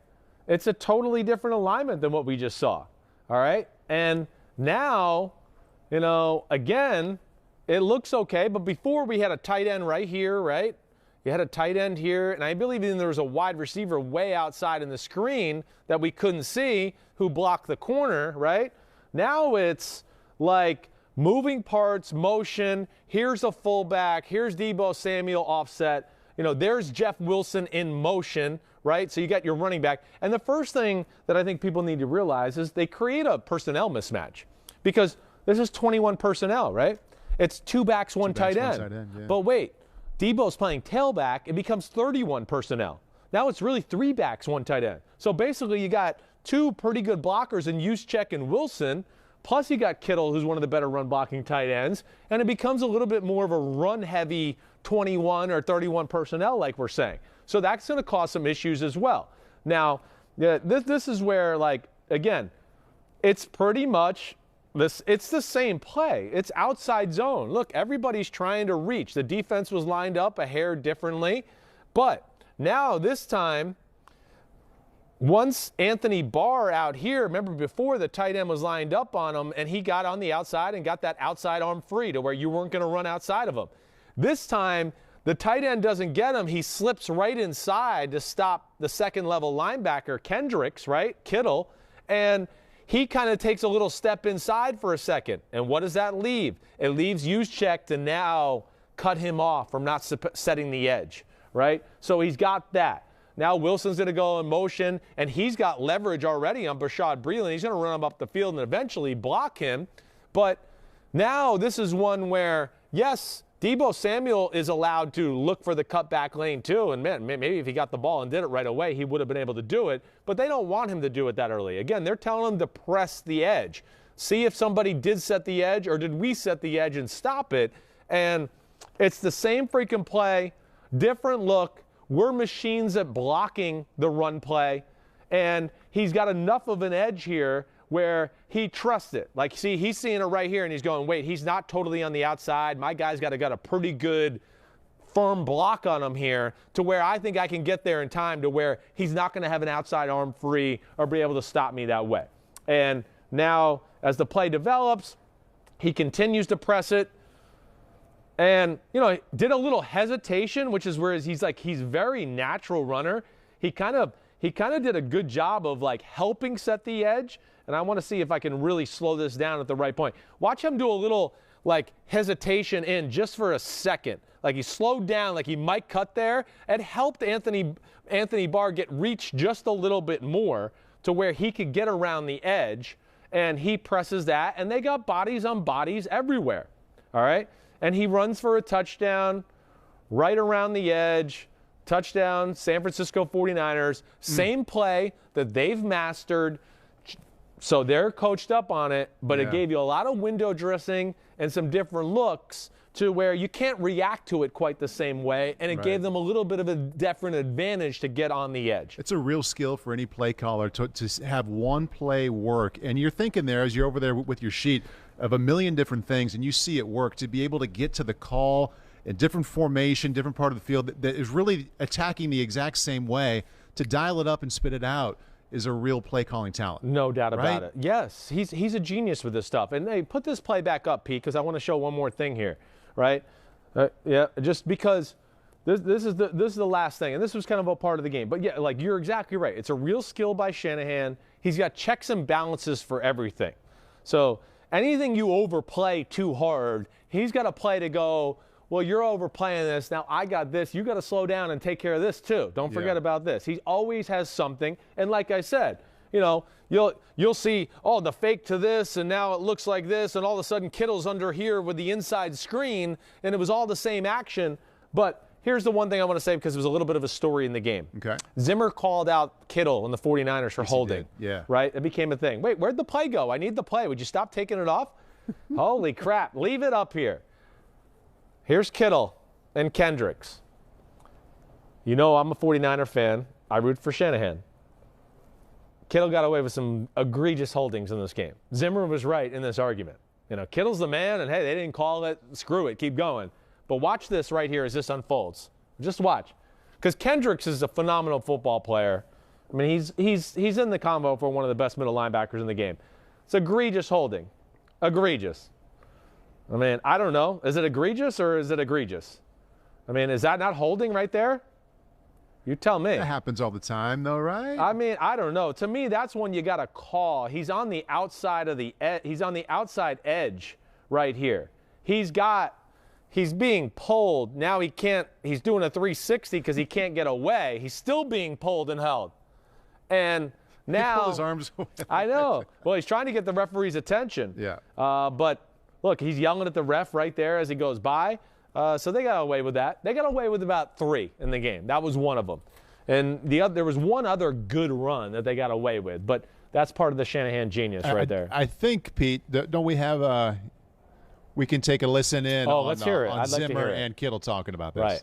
It's a totally different alignment than what we just saw, all right? And now, again, It looks okay, but before we had a tight end right here, right? You had a tight end here, and I believe even there was a wide receiver way outside in the screen that we couldn't see who blocked the corner, right? Now it's like moving parts, motion. Here's a fullback. Here's Deebo Samuel offset. There's Jeff Wilson in motion, right? So you got your running back. And the first thing that I think people need to realize is they create a personnel mismatch because this is 21 personnel, right? It's two backs, one tight end. Yeah. But wait, Deebo's playing tailback. It becomes 31 personnel. Now it's really three backs, one tight end. So basically you got two pretty good blockers in Juszczyk and Wilson, plus you got Kittle, who's one of the better run-blocking tight ends, and it becomes a little bit more of a run-heavy 21 or 31 personnel like we're saying. So that's going to cause some issues as well. Now, this is where, again, it's pretty much it's the same play. It's outside zone. Look, everybody's trying to reach. The defense was lined up a hair differently. But now this time, once Anthony Barr out here, remember before the tight end was lined up on him and he got on the outside and got that outside arm free to where you weren't going to run outside of him. This time, the tight end doesn't get him. He slips right inside to stop the second-level linebacker, Kendricks, right, Kittle, and he kind of takes a little step inside for a second. And what does that leave? It leaves Juszczyk to now cut him off from not setting the edge, right? So he's got that. Now Wilson's going to go in motion, and he's got leverage already on Bashaud Breeland. He's going to run him up the field and eventually block him. But now this is one where, yes, Deebo Samuel is allowed to look for the cutback lane too, and man, maybe if he got the ball and did it right away, he would have been able to do it, but they don't want him to do it that early. Again, they're telling him to press the edge. See if somebody did set the edge or did we set the edge and stop it, and it's the same freaking play, different look. We're machines at blocking the run play, and he's got enough of an edge here where he trusts it. Like, see, he's seeing it right here, and he's going, wait, he's not totally on the outside. My guy's got a pretty good firm block on him here to where I think I can get there in time to where he's not going to have an outside arm free or be able to stop me that way. And now, as the play develops, he continues to press it. And, did a little hesitation, which is where he's very natural runner. He kind of did a good job of, helping set the edge. And I want to see if I can really slow this down at the right point. Watch him do a little, hesitation in just for a second. He slowed down, he might cut there. It helped Anthony Barr get reached just a little bit more to where he could get around the edge. And he presses that, and they got bodies on bodies everywhere. All right? And he runs for a touchdown right around the edge. Touchdown, San Francisco 49ers. Same play that they've mastered. So they're coached up on it, but It gave you a lot of window dressing and some different looks to where you can't react to it quite the same way, and it gave them a little bit of a different advantage to get on the edge. It's a real skill for any play caller to have one play work, and you're thinking there as you're over there with your sheet of a million different things, and you see it work, to be able to get to the call in different formation, different part of the field that is really attacking the exact same way, to dial it up and spit it out is a real play calling talent. No doubt about it. Yes, he's a genius with this stuff. And hey, put this play back up, Pete, because I want to show one more thing here, right? Just because this is the last thing, and this was kind of a part of the game. But yeah, you're exactly right. It's a real skill by Shanahan. He's got checks and balances for everything. So anything you overplay too hard, he's got a play to go, well, you're overplaying this. Now I got this. You got to slow down and take care of this too. Don't forget about this. He always has something. And like I said, you'll see, the fake to this, and now it looks like this, and all of a sudden Kittle's under here with the inside screen, and it was all the same action. But here's the one thing I want to say, because it was a little bit of a story in the game. Okay. Zimmer called out Kittle and the 49ers for holding. Yeah. Right? It became a thing. Wait, where'd the play go? I need the play. Would you stop taking it off? Holy crap. Leave it up here. Here's Kittle and Kendricks. I'm a 49er fan. I root for Shanahan. Kittle got away with some egregious holdings in this game. Zimmer was right in this argument. Kittle's the man, and hey, they didn't call it. Screw it. Keep going. But watch this right here as this unfolds. Just watch. Because Kendricks is a phenomenal football player. I mean, he's in the combo for one of the best middle linebackers in the game. It's egregious holding. Egregious. I mean, I don't know. Is it egregious or is it egregious? I mean, is that not holding right there? You tell me. That happens all the time, though, right? I mean, I don't know. To me, that's when you got to call. He's on the outside of he's on the outside edge right here. He's being pulled. Now he can't. He's doing a 360 because he can't get away. He's still being pulled and held. And now he pulled his arms away. I know. Well, he's trying to get the referee's attention. Yeah. But look, he's yelling at the ref right there as he goes by. So they got away with that. They got away with about 3 in the game. That was one of them. And there was one other good run that they got away with. But that's part of the Shanahan genius right there. I think, Pete, don't we have we can take a listen in on, let's hear it. on I'd like to Zimmer hear it. and Kittle talking about this. Right.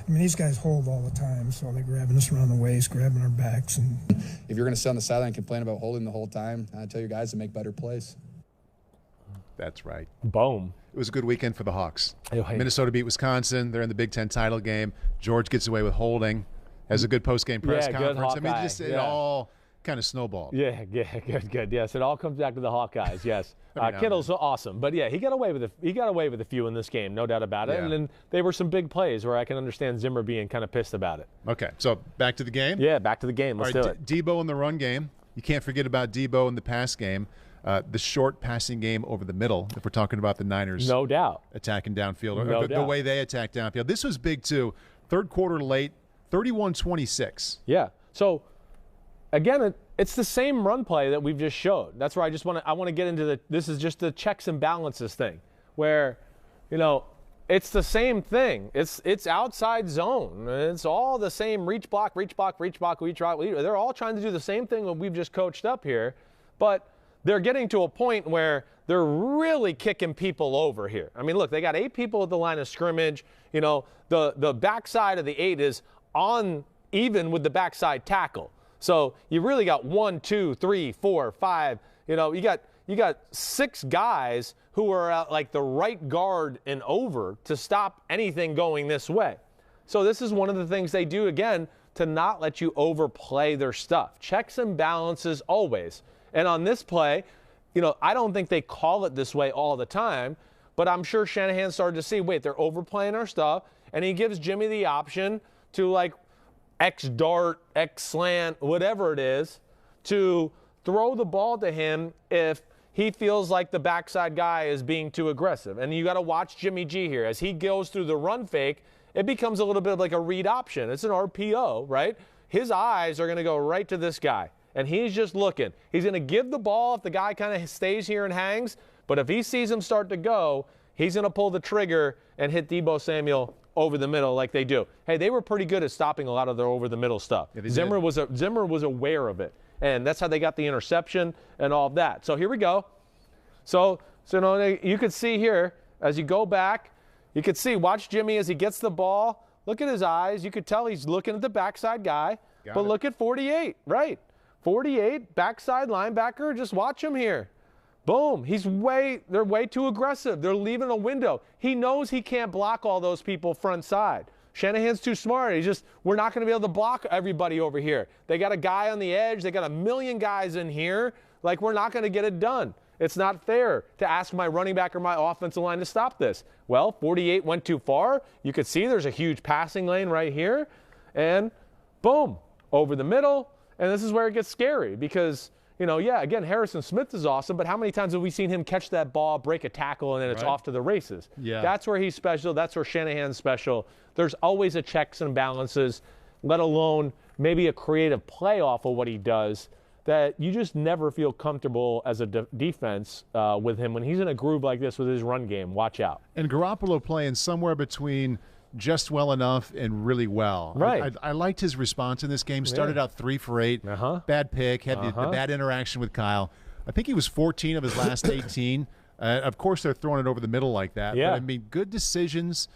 I mean, these guys hold all the time, so they're grabbing us around the waist, grabbing our backs. And if you're going to sit on the sideline and complain about holding the whole time, I tell your guys to make better plays. That's right. Boom. It was a good weekend for the Hawks. Hey. Minnesota beat Wisconsin. They're in the Big Ten title game. George gets away with holding. Has a good post-game press conference. Good Hawkeye. I mean, it all kind of snowballed. Yeah, good. Yes, it all comes back to the Hawkeyes. Yes, Kittle's awesome, but yeah, he got away with a few in this game, no doubt about it. Yeah. And then there were some big plays where I can understand Zimmer being kind of pissed about it. Okay, so back to the game. Yeah, back to the game. Let's do it. Deebo in the run game. You can't forget about Deebo in the pass game. The short passing game over the middle, if we're talking about the Niners. No doubt. Attacking downfield. No the doubt. way they attack downfield. This was big, too. Third quarter late, 31-26. Yeah. So, again, it's the same run play that we've just showed. That's where I want to get into this is just the checks and balances thing where, it's the same thing. It's outside zone. It's all the same reach block. They're all trying to do the same thing that we've just coached up here, but they're getting to a point where they're really kicking people over here. I mean, look, they got 8 people at the line of scrimmage. The backside of the 8 is on even with the backside tackle. So you really got 1, 2, 3, 4, 5. You got 6 guys who are at like the right guard and over to stop anything going this way. So this is one of the things they do, again, to not let you overplay their stuff. Checks and balances always. And on this play, I don't think they call it this way all the time, but I'm sure Shanahan started to see, wait, they're overplaying our stuff, and he gives Jimmy the option to, like, X dart, X slant, whatever it is, to throw the ball to him if he feels like the backside guy is being too aggressive. And you got to watch Jimmy G here. As he goes through the run fake, it becomes a little bit like a read option. It's an RPO, right? His eyes are going to go right to this guy. And he's just looking. He's going to give the ball if the guy kind of stays here and hangs. But if he sees him start to go, he's going to pull the trigger and hit Deebo Samuel over the middle like they do. Hey, they were pretty good at stopping a lot of their over-the-middle stuff. Yeah, Zimmer was aware of it. And that's how they got the interception and all of that. So here we go. So you could see here, as you go back, you could see, watch Jimmy as he gets the ball. Look at his eyes. You could tell he's looking at the backside guy. But look at 48, right? 48, backside linebacker, just watch him here. Boom. They're way too aggressive. They're leaving a window. He knows he can't block all those people front side. Shanahan's too smart. We're not going to be able to block everybody over here. They got a guy on the edge. They got 1 million guys in here. Like, we're not going to get it done. It's not fair to ask my running back or my offensive line to stop this. Well, 48 went too far. You could see there's a huge passing lane right here. And boom, over the middle. And this is where it gets scary because, again, Harrison Smith is awesome, but how many times have we seen him catch that ball, break a tackle, and then it's off to the races? Yeah. That's where he's special. That's where Shanahan's special. There's always a checks and balances, let alone maybe a creative play off of what he does that you just never feel comfortable as a defense with him. When he's in a groove like this with his run game, watch out. And Garoppolo playing somewhere between just well enough and really well. Right. I liked his response in this game. Started out 3 for 8. Bad pick. Had the bad interaction with Kyle. I think he was 14 of his last 18. Of course, they're throwing it over the middle like that. Yeah. But, I mean, good decisions,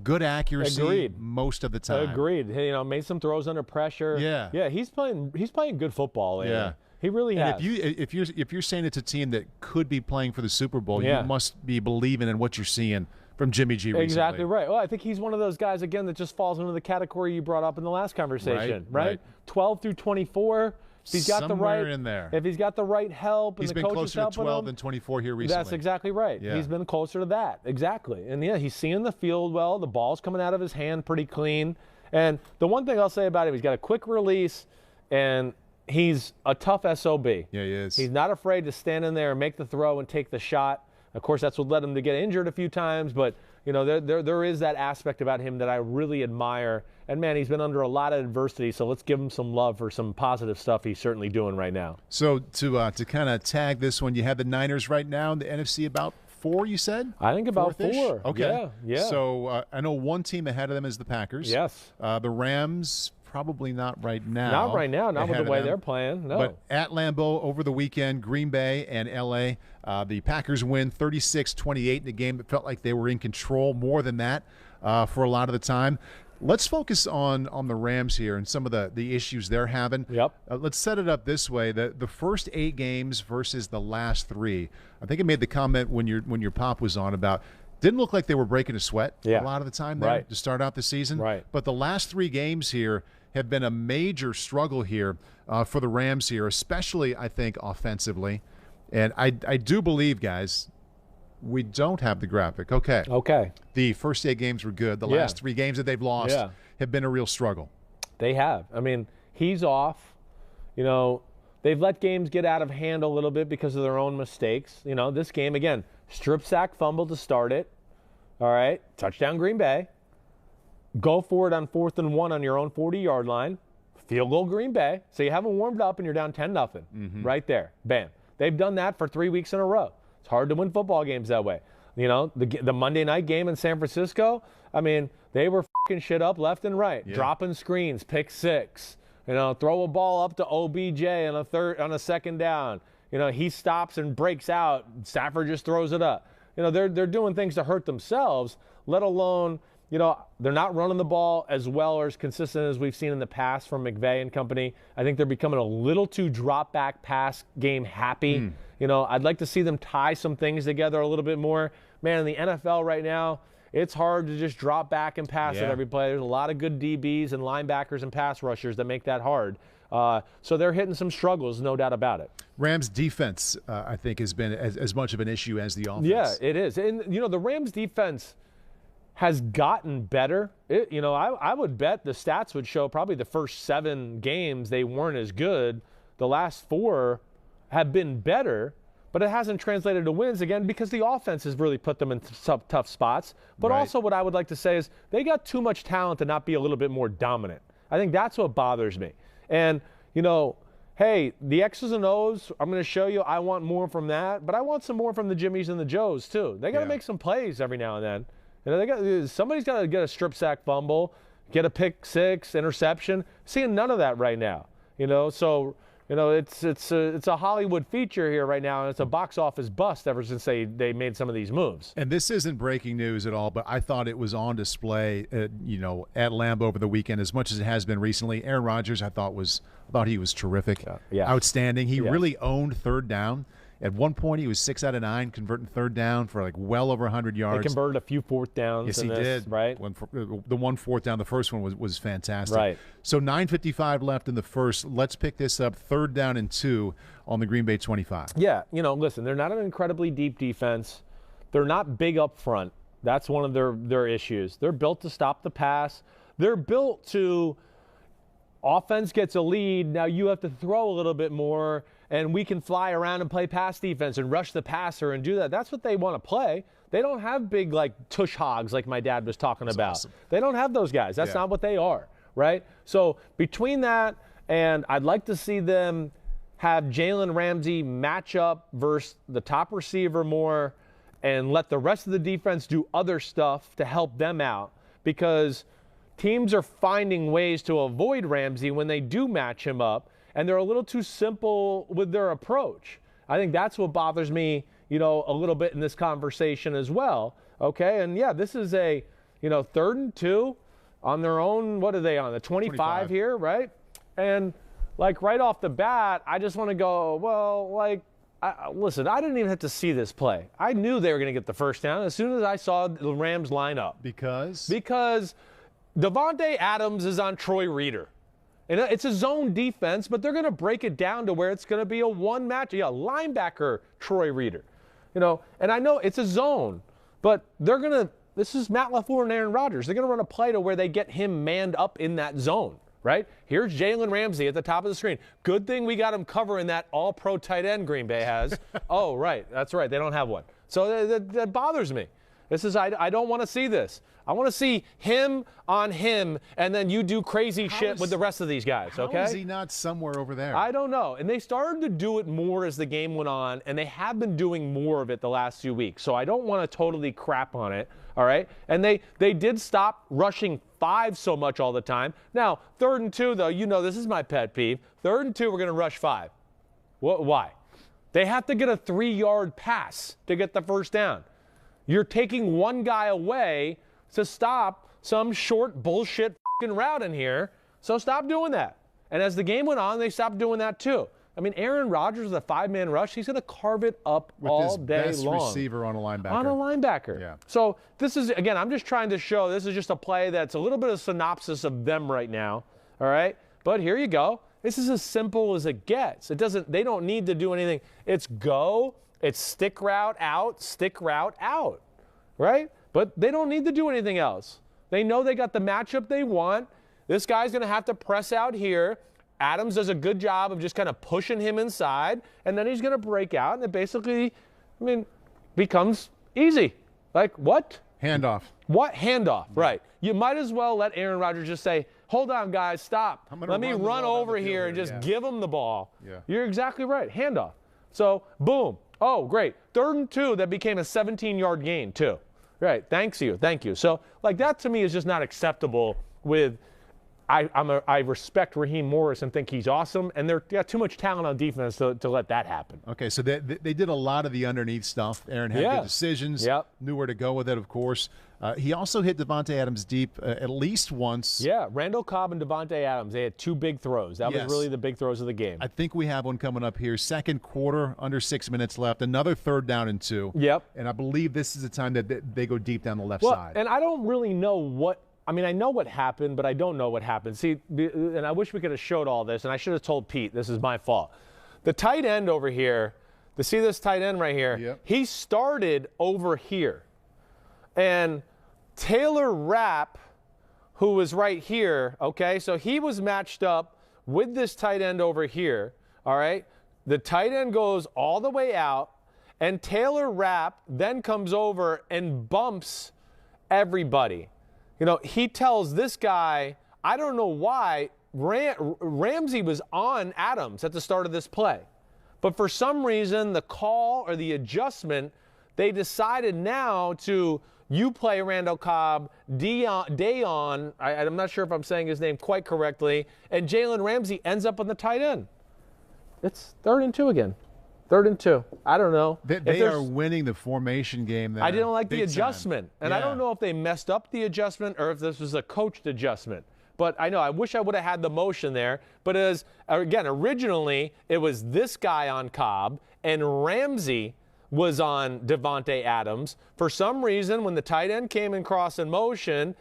good accuracy. Agreed. Most of the time. Agreed. Made some throws under pressure. Yeah. Yeah, he's playing good football lately. Yeah. He really has. If you're saying it's a team that could be playing for the Super Bowl, Yeah. you must be believing in what you're seeing from Jimmy G recently. Exactly right. Well, I think he's one of those guys, again, that just falls into the category you brought up in the last conversation, right? right? 12 through 24, If he's got Somewhere in there. If he's got the right help and he's the been coaches closer to 12 him, than 24 here recently. That's exactly right. Yeah. He's been closer to that. Exactly. And, yeah, he's seeing the field well. The ball's coming out of his hand pretty clean. And the one thing I'll say about him, he's got a quick release, and he's a tough SOB. Yeah, he is. He's not afraid to stand in there and make the throw and take the shot. Of course, that's what led him to get injured a few times, but there is that aspect about him that I really admire. And, man, he's been under a lot of adversity, so let's give him some love for some positive stuff he's certainly doing right now. So to kind of tag this one, you have the Niners right now in the NFC about 4, you said? I think about Fourth-ish? 4. Okay. Yeah. So I know one team ahead of them is the Packers. Yes. The Rams, probably not right now. Not right now, not with the way they're playing, no. But at Lambeau over the weekend, Green Bay and L.A., the Packers win 36-28 in a game that felt like they were in control more than that for a lot of the time. Let's focus on the Rams here and some of the issues they're having. Yep. Let's set it up this way. The first 8 games versus the last 3. I think I made the comment when your pop was on about didn't look like they were breaking a sweat a lot of the time there to start out the season. Right. But the last 3 games here have been a major struggle here for the Rams here, especially, I think, offensively. And I do believe, guys, we don't have the graphic. Okay. The first 8 games were good. The last 3 games that they've lost have been a real struggle. They have. I mean, he's off. They've let games get out of hand a little bit because of their own mistakes. This game, again, strip sack fumble to start it. All right. Touchdown Green Bay. Go for it on 4th and 1 on your own 40-yard line. Field goal Green Bay. So you haven't warmed up and you're down 10-0. Right there. Bam. They've done that for 3 weeks in a row. It's hard to win football games that way. The Monday night game in San Francisco, I mean, they were f***ing shit up left and right. Yeah. Dropping screens, pick 6. Throw a ball up to OBJ on a second down. He stops and breaks out. Stafford just throws it up. They're doing things to hurt themselves, let alone, they're not running the ball as well or as consistent as we've seen in the past from McVay and company. I think they're becoming a little too drop-back pass game happy. I'd like to see them tie some things together a little bit more. Man, in the NFL right now, it's hard to just drop back and pass at every play. There's a lot of good DBs and linebackers and pass rushers that make that hard. So they're hitting some struggles, no doubt about it. Rams defense, I think, has been as much of an issue as the offense. Yeah, it is. And, the Rams defense has gotten better. I would bet the stats would show probably the first 7 games they weren't as good. The last 4 have been better, but it hasn't translated to wins, again, because the offense has really put them in tough spots. But also what I would like to say is they got too much talent to not be a little bit more dominant. I think that's what bothers me. And, hey, the X's and O's, I'm going to show you I want more from that, but I want some more from the Jimmies and the Joes, too. They got to make some plays every now and then. Somebody's got to get a strip sack fumble, get a pick 6, interception. Seeing none of that right now. So it's a Hollywood feature here right now, and it's a box office bust ever since they made some of these moves. And this isn't breaking news at all, but I thought it was on display, at Lambeau over the weekend as much as it has been recently. Aaron Rodgers, I thought he was terrific, outstanding. He really owned third down. At one point, he was 6 out of 9 converting third down for well over 100 yards. They converted a few 4th downs. Yes, he did. Right. The one 4th down, the first one was fantastic. Right. So 9:55 left in the first. Let's pick this up. 3rd down and 2 on the Green Bay 25. Yeah. Listen, they're not an incredibly deep defense. They're not big up front. That's one of their issues. They're built to stop the pass. They're built to offense gets a lead. Now you have to throw a little bit more, and we can fly around and play pass defense and rush the passer and do that. That's what they want to play. They don't have big, tush hogs like my dad was talking about. Awesome. They don't have those guys. That's not what they are, right? So between that, and I'd like to see them have Jalen Ramsey match up versus the top receiver more and let the rest of the defense do other stuff to help them out, because teams are finding ways to avoid Ramsey when they do match him up, and they're a little too simple with their approach. I think that's what bothers me, a little bit in this conversation as well. Okay, and this is a, 3rd and 2 on their own. What are they on? The 25 here, right? And right off the bat, I just want to go, listen, I didn't even have to see this play. I knew they were going to get the first down as soon as I saw the Rams line up. Because Devontae Adams is on Troy Reader. And it's a zone defense, but they're going to break it down to where it's going to be a one match. Yeah, linebacker, Troy Reader. And I know it's a zone, but they're going to, this is Matt LaFleur and Aaron Rodgers. They're going to run a play to where they get him manned up in that zone, right? Here's Jalen Ramsey at the top of the screen. Good thing we got him covering that all-pro tight end Green Bay has. Oh, right. That's right. They don't have one. So that bothers me. I don't want to see this. I want to see him on him, and then you do crazy shit with the rest of these guys, okay? How is he not somewhere over there? I don't know. And they started to do it more as the game went on, and they have been doing more of it the last few weeks. So I don't want to totally crap on it, all right? And they did stop rushing 5 so much all the time. Now, 3rd and 2, though, this is my pet peeve. 3rd and 2, we're going to rush 5. Why? They have to get a 3-yard pass to get the first down. You're taking one guy away to stop some short bullshit fucking route in here. So stop doing that. And as the game went on, they stopped doing that too. I mean, Aaron Rodgers with a 5-man rush, he's going to carve it up with all day best long. Receiver on a linebacker. On a linebacker. Yeah. So this is, again, I'm just trying to show this is just a play that's a little bit of synopsis of them right now. All right? But here you go. This is as simple as it gets. They don't need to do anything. It's go, it's stick route out, right? But they don't need to do anything else. They know they got the matchup they want. This guy's going to have to press out here. Adams does a good job of just kind of pushing him inside, and then he's going to break out, and it basically, becomes easy. Like, what? Handoff. What? Handoff, right. You might as well let Aaron Rodgers just say, hold on, guys, stop. Let me run over here and just give him the ball. Yeah. You're exactly right. Handoff. So, boom. Oh, great. 3rd and 2, that became a 17-yard gain, too. Right. Thank you. So, that to me is just not acceptable with I respect Raheem Morris and think he's awesome, and they got too much talent on defense to let that happen. Okay, so they did a lot of the underneath stuff. Aaron had good decisions, knew where to go with it, of course. He also hit Devontae Adams deep at least once. Yeah, Randall Cobb and Devontae Adams, they had 2 big throws. That was really the big throws of the game. I think we have one coming up here. 2nd quarter, under 6 minutes left. Another 3rd down and 2. Yep. And I believe this is the time that they go deep down the left side. And I don't really know what – I know what happened, but I don't know what happened. See, and I wish we could have showed all this, and I should have told Pete. This is my fault. The tight end over here, see this tight end right here? Yep. He started over here. And Taylor Rapp, who was right here, okay, so he was matched up with this tight end over here, all right? The tight end goes all the way out, and Taylor Rapp then comes over and bumps everybody. He tells this guy, I don't know why, Ramsey was on Adams at the start of this play. But for some reason, the call or the adjustment, they decided now to, you play Randall Cobb, Dayon, I'm not sure if I'm saying his name quite correctly, and Jalen Ramsey ends up on the tight end. It's 3rd and 2 again. 3rd and 2. I don't know. They are winning the formation game there. I didn't like the adjustment. And I don't know if they messed up the adjustment or if this was a coached adjustment. But I wish I would have had the motion there. But originally it was this guy on Cobb and Ramsey was on Devontae Adams. For some reason, when the tight end came in cross in motion,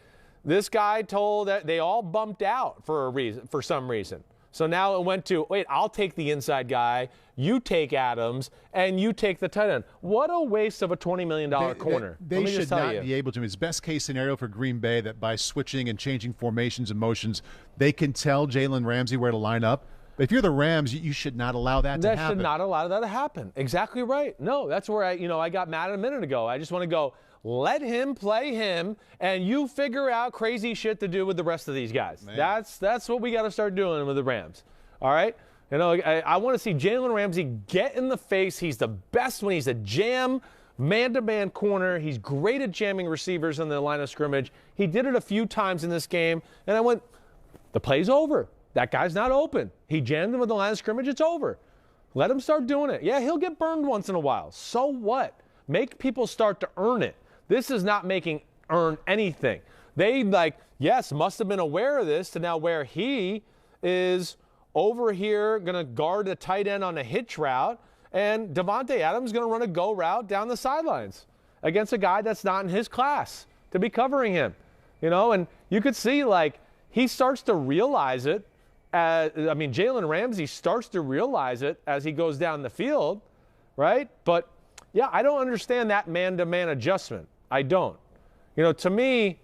this guy told that they all bumped out for some reason. So now it went to, wait, I'll take the inside guy, you take Adams, and you take the tight end. What a waste of a $20 million corner. They should not be able to. It's best case scenario for Green Bay that by switching and changing formations and motions, they can tell Jalen Ramsey where to line up. But if you're the Rams, you should not allow that to happen. That should not allow that to happen. Exactly right. No, that's where I got mad a minute ago. I just want to go, let him play him, and you figure out crazy shit to do with the rest of these guys. Man. That's what we got to start doing with the Rams. All right? I want to see Jalen Ramsey get in the face. He's the best when he's a jam, man-to-man corner. He's great at jamming receivers in the line of scrimmage. He did it a few times in this game, and I went, the play's over. That guy's not open. He jammed him with the line of scrimmage. It's over. Let him start doing it. Yeah, he'll get burned once in a while. So what? Make people start to earn it. This is not making earn anything. They, must have been aware of this to now where he is over here going to guard a tight end on a hitch route, and Devontae Adams is going to run a go route down the sidelines against a guy that's not in his class to be covering him. And you could see, he starts to realize it, Jalen Ramsey starts to realize it as he goes down the field, right? But, yeah, I don't understand that man-to-man adjustment. I don't. To me,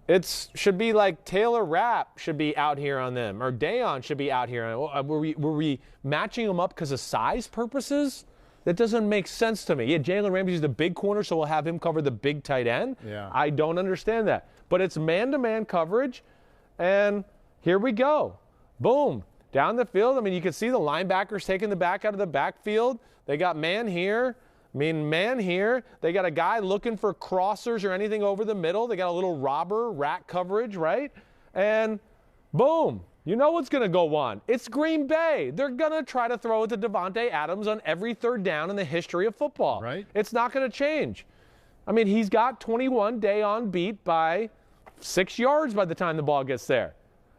it should be like Taylor Rapp should be out here on them, or Dayon should be out here. Were we matching them up because of size purposes? That doesn't make sense to me. Yeah, Jalen Ramsey's the big corner, so we'll have him cover the big tight end. Yeah. I don't understand that. But it's man-to-man coverage, and here we go. Boom. Down the field. You can see the linebackers taking the back out of the backfield. They got man here. Man here. They got a guy looking for crossers or anything over the middle. They got a little rat coverage, right? And boom. You know what's going to go on. It's Green Bay. They're going to try to throw it to Devontae Adams on every third down in the history of football. Right. It's not going to change. He's got 21 Dayon beat by 6 yards by the time the ball gets there.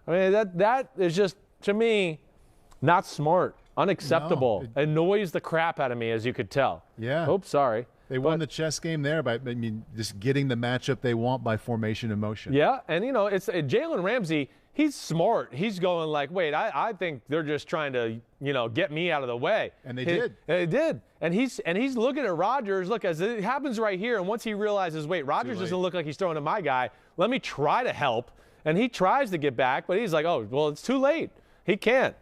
That is just, to me, not smart, unacceptable. No, annoys the crap out of me, as you could tell. Yeah. Oops, sorry. They won the chess game there by, just getting the matchup they want by formation and motion. Yeah, and, it's Jalen Ramsey. He's smart. He's going like, wait, I think they're just trying to, get me out of the way. And they did. They did. And he's looking at Rodgers. Look, as it happens right here, and once he realizes, wait, Rodgers doesn't look like he's throwing to my guy. Let me try to help. And he tries to get back, but he's like, oh, well, it's too late. He can't.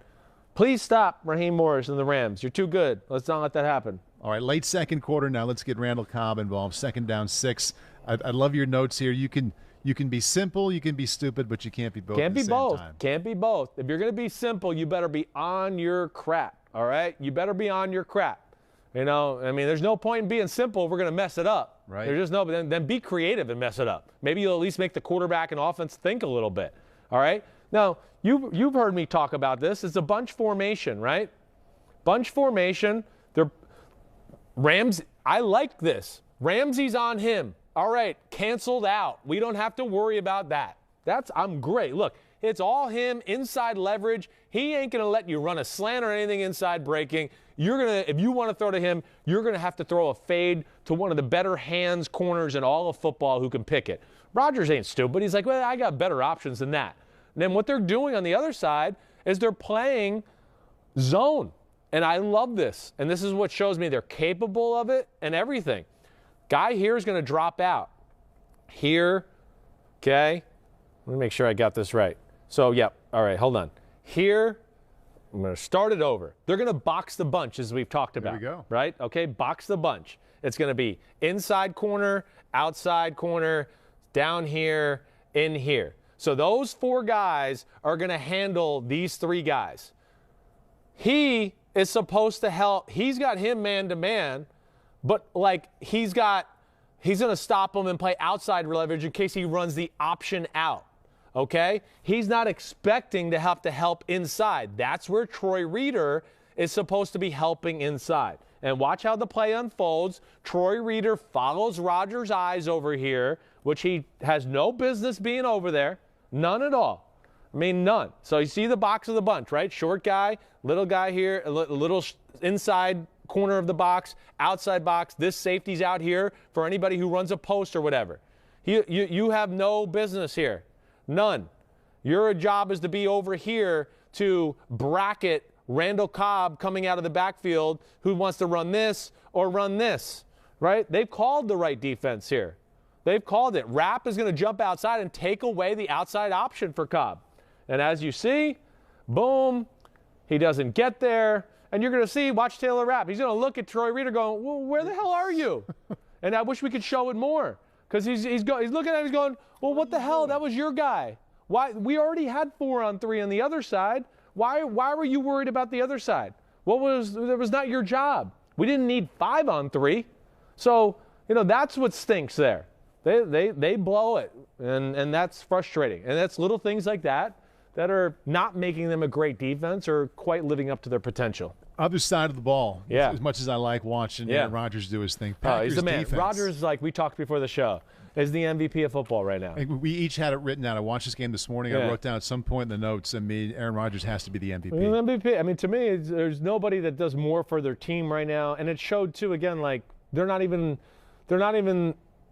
Please stop, Raheem Morris and the Rams. You're too good. Let's not let that happen. All right, late second quarter now. Let's get Randall Cobb involved. 2nd down 6. I love your notes here. You can be simple, you can be stupid, but you can't be both at the same time. Can't be both. If you're going to be simple, you better be on your crap, all right? You better be on your crap. There's no point in being simple if we're going to mess it up. Right. There's just no, but then be creative and mess it up. Maybe you'll at least make the quarterback and offense think a little bit, all right? Now, you've heard me talk about this. It's a bunch formation, right? Bunch formation. I like this. Ramsey's on him. All right, canceled out. We don't have to worry about that. I'm great. Look, it's all him, inside leverage. He ain't going to let you run a slant or anything inside breaking. If you want to throw to him, you're going to have to throw a fade to one of the better hands corners in all of football who can pick it. Rodgers ain't stupid. He's like, well, I got better options than that. And then what they're doing on the other side is they're playing zone. And I love this. And this is what shows me they're capable of it and everything. Guy here is going to drop out. Here, okay. Let me make sure I got this right. So, yep. All right, hold on. Here, I'm going to start it over. They're going to box the bunch, as we've talked about. There we go. Right? Okay, box the bunch. It's going to be inside corner, outside corner, down here, in here. So those 4 guys are going to handle these 3 guys. He is supposed to help. He's got him man-to-man, but he's going to stop him and play outside leverage in case he runs the option out. Okay? He's not expecting to have to help inside. That's where Troy Reeder is supposed to be helping inside. And watch how the play unfolds. Troy Reeder follows Rodgers' eyes over here, which he has no business being over there. None at all. None. So you see the box of the bunch, right? Short guy, little guy here, a little inside corner of the box, outside box. This safety's out here for anybody who runs a post or whatever. You have no business here. None. Your job is to be over here to bracket Randall Cobb coming out of the backfield who wants to run this or run this, right? They've called the right defense here. They've called it. Rapp is going to jump outside and take away the outside option for Cobb. And as you see, boom, he doesn't get there. And you're going to see, watch Taylor Rapp. He's going to look at Troy Reeder going, well, where the hell are you? And I wish we could show it more. Because he's looking at him, he's going, well, what the hell? That was your guy. Why? We already had 4-on-3 on the other side. Why were you worried about the other side? That was not your job. We didn't need 5-on-3. So, that's what stinks there. They blow it, and that's frustrating. And that's little things like that are not making them a great defense or quite living up to their potential. Other side of the ball. Yeah. As much as I like watching Aaron Rodgers do his thing. He's the man. Rodgers, like we talked before the show, is the MVP of football right now. We each had it written down. I watched this game this morning. I wrote down at some point in the notes, Aaron Rodgers has to be the MVP. MVP. To me, there's nobody that does more for their team right now. And it showed, too, again, they're not even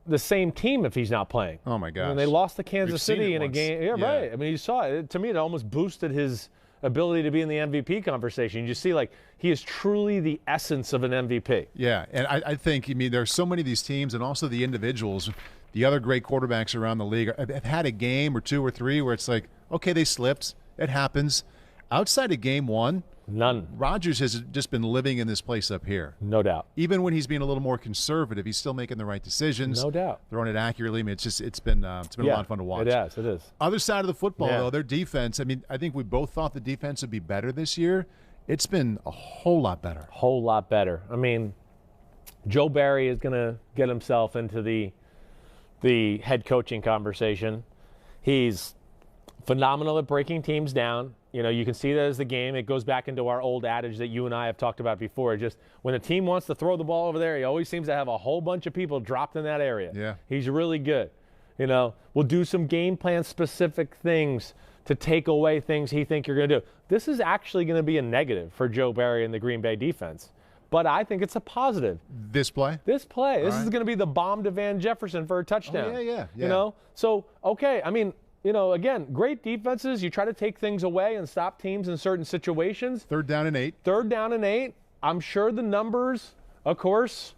the same team if he's not playing. Oh, my gosh. They lost to Kansas City in a game. Yeah, Yeah. right. You saw it. To me, it almost boosted his ability to be in the MVP conversation. You just see, like, he is truly the essence of an MVP. Yeah, and I think, there's so many of these teams and also the individuals, the other great quarterbacks around the league have had a game or two or three where it's like, okay, they slipped. It happens. Outside of game one, none. Rodgers has just been living in this place up here. No doubt. Even when he's being a little more conservative, he's still making the right decisions. No doubt. Throwing it accurately. it's been a lot of fun to watch. It is. Other side of the football, though, their defense. I think we both thought the defense would be better this year. It's been a whole lot better. Whole lot better. Joe Barry is going to get himself into the head coaching conversation. He's phenomenal at breaking teams down. You can see that as the game. It goes back into our old adage that you and I have talked about before. Just when a team wants to throw the ball over there, he always seems to have a whole bunch of people dropped in that area. Yeah. He's really good. We'll do some game plan specific things to take away things he think you're going to do. This is actually going to be a negative for Joe Barry and the Green Bay defense. But I think it's a positive. This play? This is going to be the bomb to Van Jefferson for a touchdown. Oh, yeah. So, okay, again, great defenses. You try to take things away and stop teams in certain situations. 3rd down and 8. I'm sure the numbers, of course,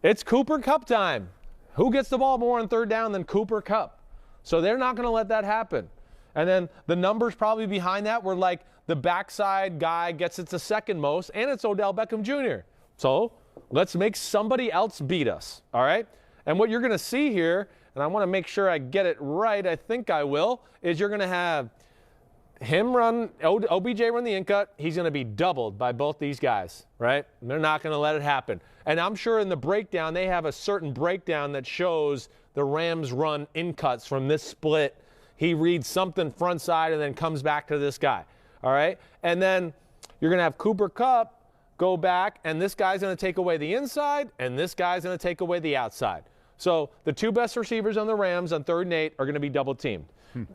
it's Cooper Kupp time. Who gets the ball more on 3rd down than Cooper Kupp? So they're not going to let that happen. And then the numbers probably behind that were like the backside guy gets it to second most, and it's Odell Beckham Jr. So let's make somebody else beat us, all right? And what you're going to see here, and I want to make sure I get it right, I think I will, is you're going to have him run, OBJ run the in-cut. He's going to be doubled by both these guys, right? And they're not going to let it happen. And I'm sure in the breakdown, they have a certain breakdown that shows the Rams run in-cuts from this split. He reads something front side and then comes back to this guy, all right? And then you're going to have Cooper Kupp go back, and this guy's going to take away the inside, and this guy's going to take away the outside. So the two best receivers on the Rams on 3rd and 8 are going to be double teamed.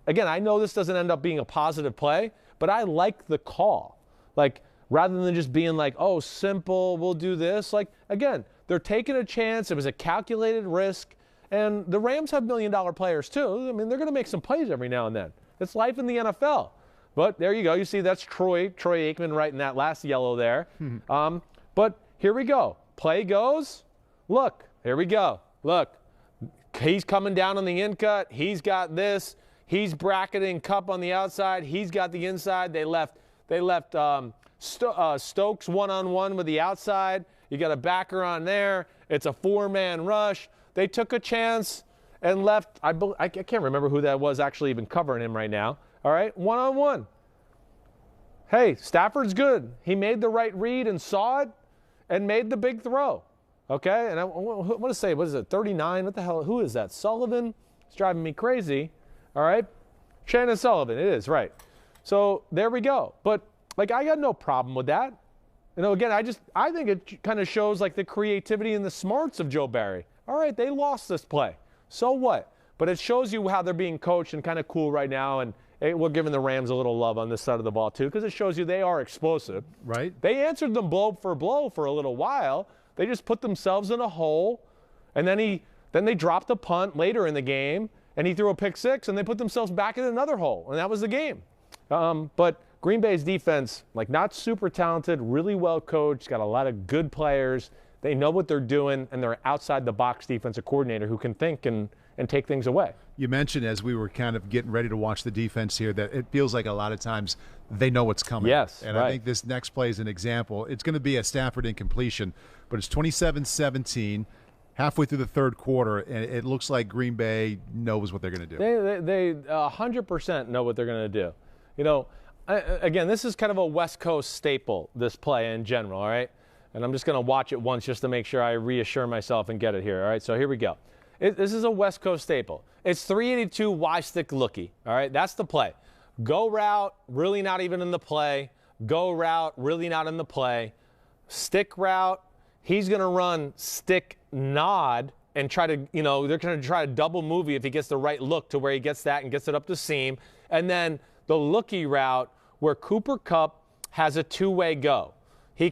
Again, I know this doesn't end up being a positive play, but I like the call. Like, rather than just being like, oh, simple, we'll do this. Like, again, they're taking a chance. It was a calculated risk. And the Rams have $1 million players, too. They're going to make some plays every now and then. It's life in the NFL. But there you go. You see, that's Troy Aikman right in that last yellow there. But here we go. Play goes. Look, here we go. Look, he's coming down on the in-cut. He's got this. He's bracketing Kupp on the outside. He's got the inside. They left Stokes one-on-one with the outside. You got a backer on there. It's a 4-man rush. They took a chance and left. I can't remember who that was actually even covering him right now. All right, one-on-one. Hey, Stafford's good. He made the right read and saw it and made the big throw. Okay, and I want to say, what is it, 39? What the hell? Who is that? Sullivan? It's driving me crazy. All right, Shannon Sullivan. It is, right. So there we go. But, like, I got no problem with that. Again, I think it kind of shows, like, the creativity and the smarts of Joe Barry. All right, they lost this play. So what? But it shows you how they're being coached and kind of cool right now, and we're giving the Rams a little love on this side of the ball, too, because it shows you they are explosive. Right. They answered them blow for a little while. They just put themselves in a hole, and then they dropped a punt later in the game, and he threw a pick six, and they put themselves back in another hole, and that was the game. But Green Bay's defense, like, not super talented, really well coached, got a lot of good players. They know what they're doing, and they're outside-the-box defensive coordinator who can think and take things away. You mentioned, as we were kind of getting ready to watch the defense here, that it feels like a lot of times they know what's coming. Yes, and right. I think this next play is an example. It's going to be a Stafford incompletion, but it's 27-17, halfway through the third quarter, and it looks like Green Bay knows what they're going to do. They 100% know what they're going to do. Again, this is kind of a West Coast staple, this play in general, all right? And I'm just going to watch it once just to make sure I reassure myself and get it here, all right? So here we go. This is a West Coast staple. It's 382 Y-stick lookie, all right? That's the play. Go route, really not even in the play. Go route, really not in the play. Stick route, he's going to run stick nod and try to, they're going to try to double move you if he gets the right look to where he gets that and gets it up the seam. And then the lookie route where Cooper Kupp has a two-way go. He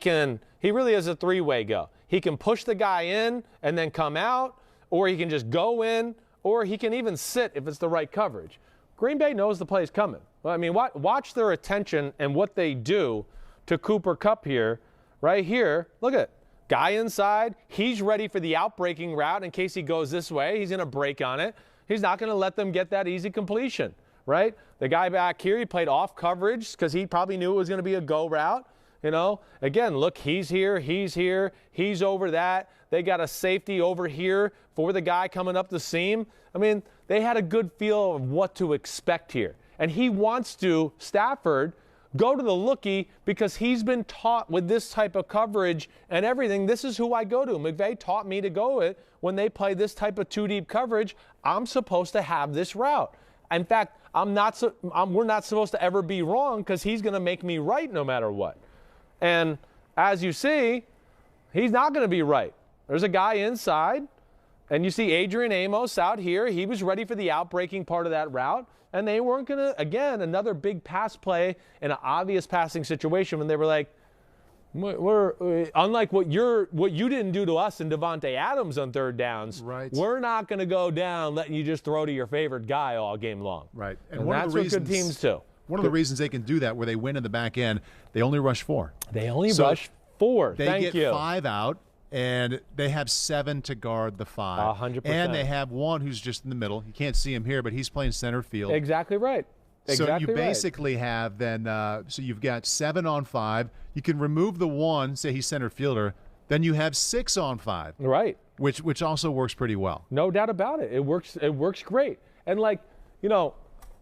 really has a three-way go. He can push the guy in and then come out, or he can just go in, or he can even sit if it's the right coverage. Green Bay knows the play's coming. I mean, watch their attention and what they do to Cooper Kupp here. Right here, look at it. Guy inside. He's ready for the outbreaking route in case he goes this way. He's going to break on it. He's not going to let them get that easy completion, right? The guy back here, he played off coverage because he probably knew it was going to be a go route. You know, again, look, he's here, he's over that. They got a safety over here for the guy coming up the seam. I mean, they had a good feel of what to expect here. And he wants to, Stafford, go to the lookie because he's been taught with this type of coverage and everything. This is who I go to. McVay taught me to go it when they play this type of two-deep coverage. I'm supposed to have this route. In fact, we're not supposed to ever be wrong because he's going to make me right no matter what. And as you see, he's not going to be right. There's a guy inside, and you see Adrian Amos out here. He was ready for the outbreaking part of that route, and they weren't going to, again, another big pass play in an obvious passing situation when they were like, we're unlike what you didn't do to us and Devontae Adams on third downs. Right. We're not going to go down letting you just throw to your favorite guy all game long. Right. And that's what good teams do. One of the reasons they can do that, where they win in the back end, they only rush 4. They only rush 4. They get 5 out, and they have 7 to guard the 5. 100%. And they have 1 who's just in the middle. You can't see him here, but he's playing center field. Exactly right. So you basically have then, so you've got 7 on 5. You can remove the 1, say he's center fielder. Then you have 6 on 5. Right. Which also works pretty well. No doubt about it. It works great. And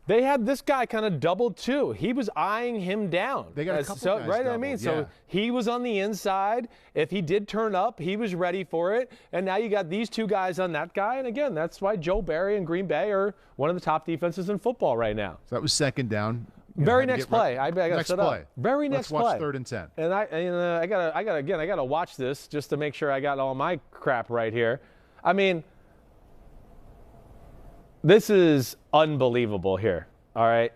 they had this guy kind of doubled too. He was eyeing him down. They got a couple guys right. doubled, I mean, yeah. So he was on the inside. If he did turn up, he was ready for it. And now you got these 2 guys on that guy. And again, that's why Joe Barry and Green Bay are one of the top defenses in football right now. So that was second down. Very next play. I got next set play. up. Very next play. Let's watch 3rd and 10. And I gotta watch this just to make sure I got all my crap right here. I mean, this is unbelievable here. All right.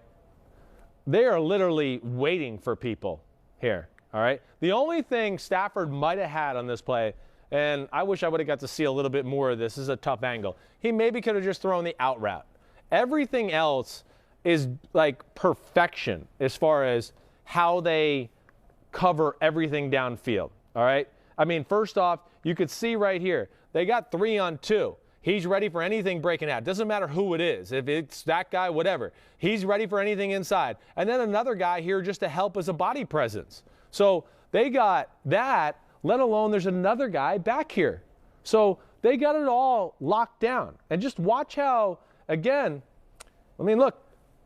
They are literally waiting for people here. All right. The only thing Stafford might have had on this play, and I wish I would have got to see a little bit more of this. This is a tough angle. He maybe could have just thrown the out route. Everything else is like perfection as far as how they cover everything downfield. All right. I mean, first off, you could see right here, they got 3 on 2. He's ready for anything breaking out. Doesn't matter who it is. If it's that guy, whatever. He's ready for anything inside. And then another guy here just to help as a body presence. So they got that, let alone there's another guy back here. So they got it all locked down. And just watch how, again, I mean, look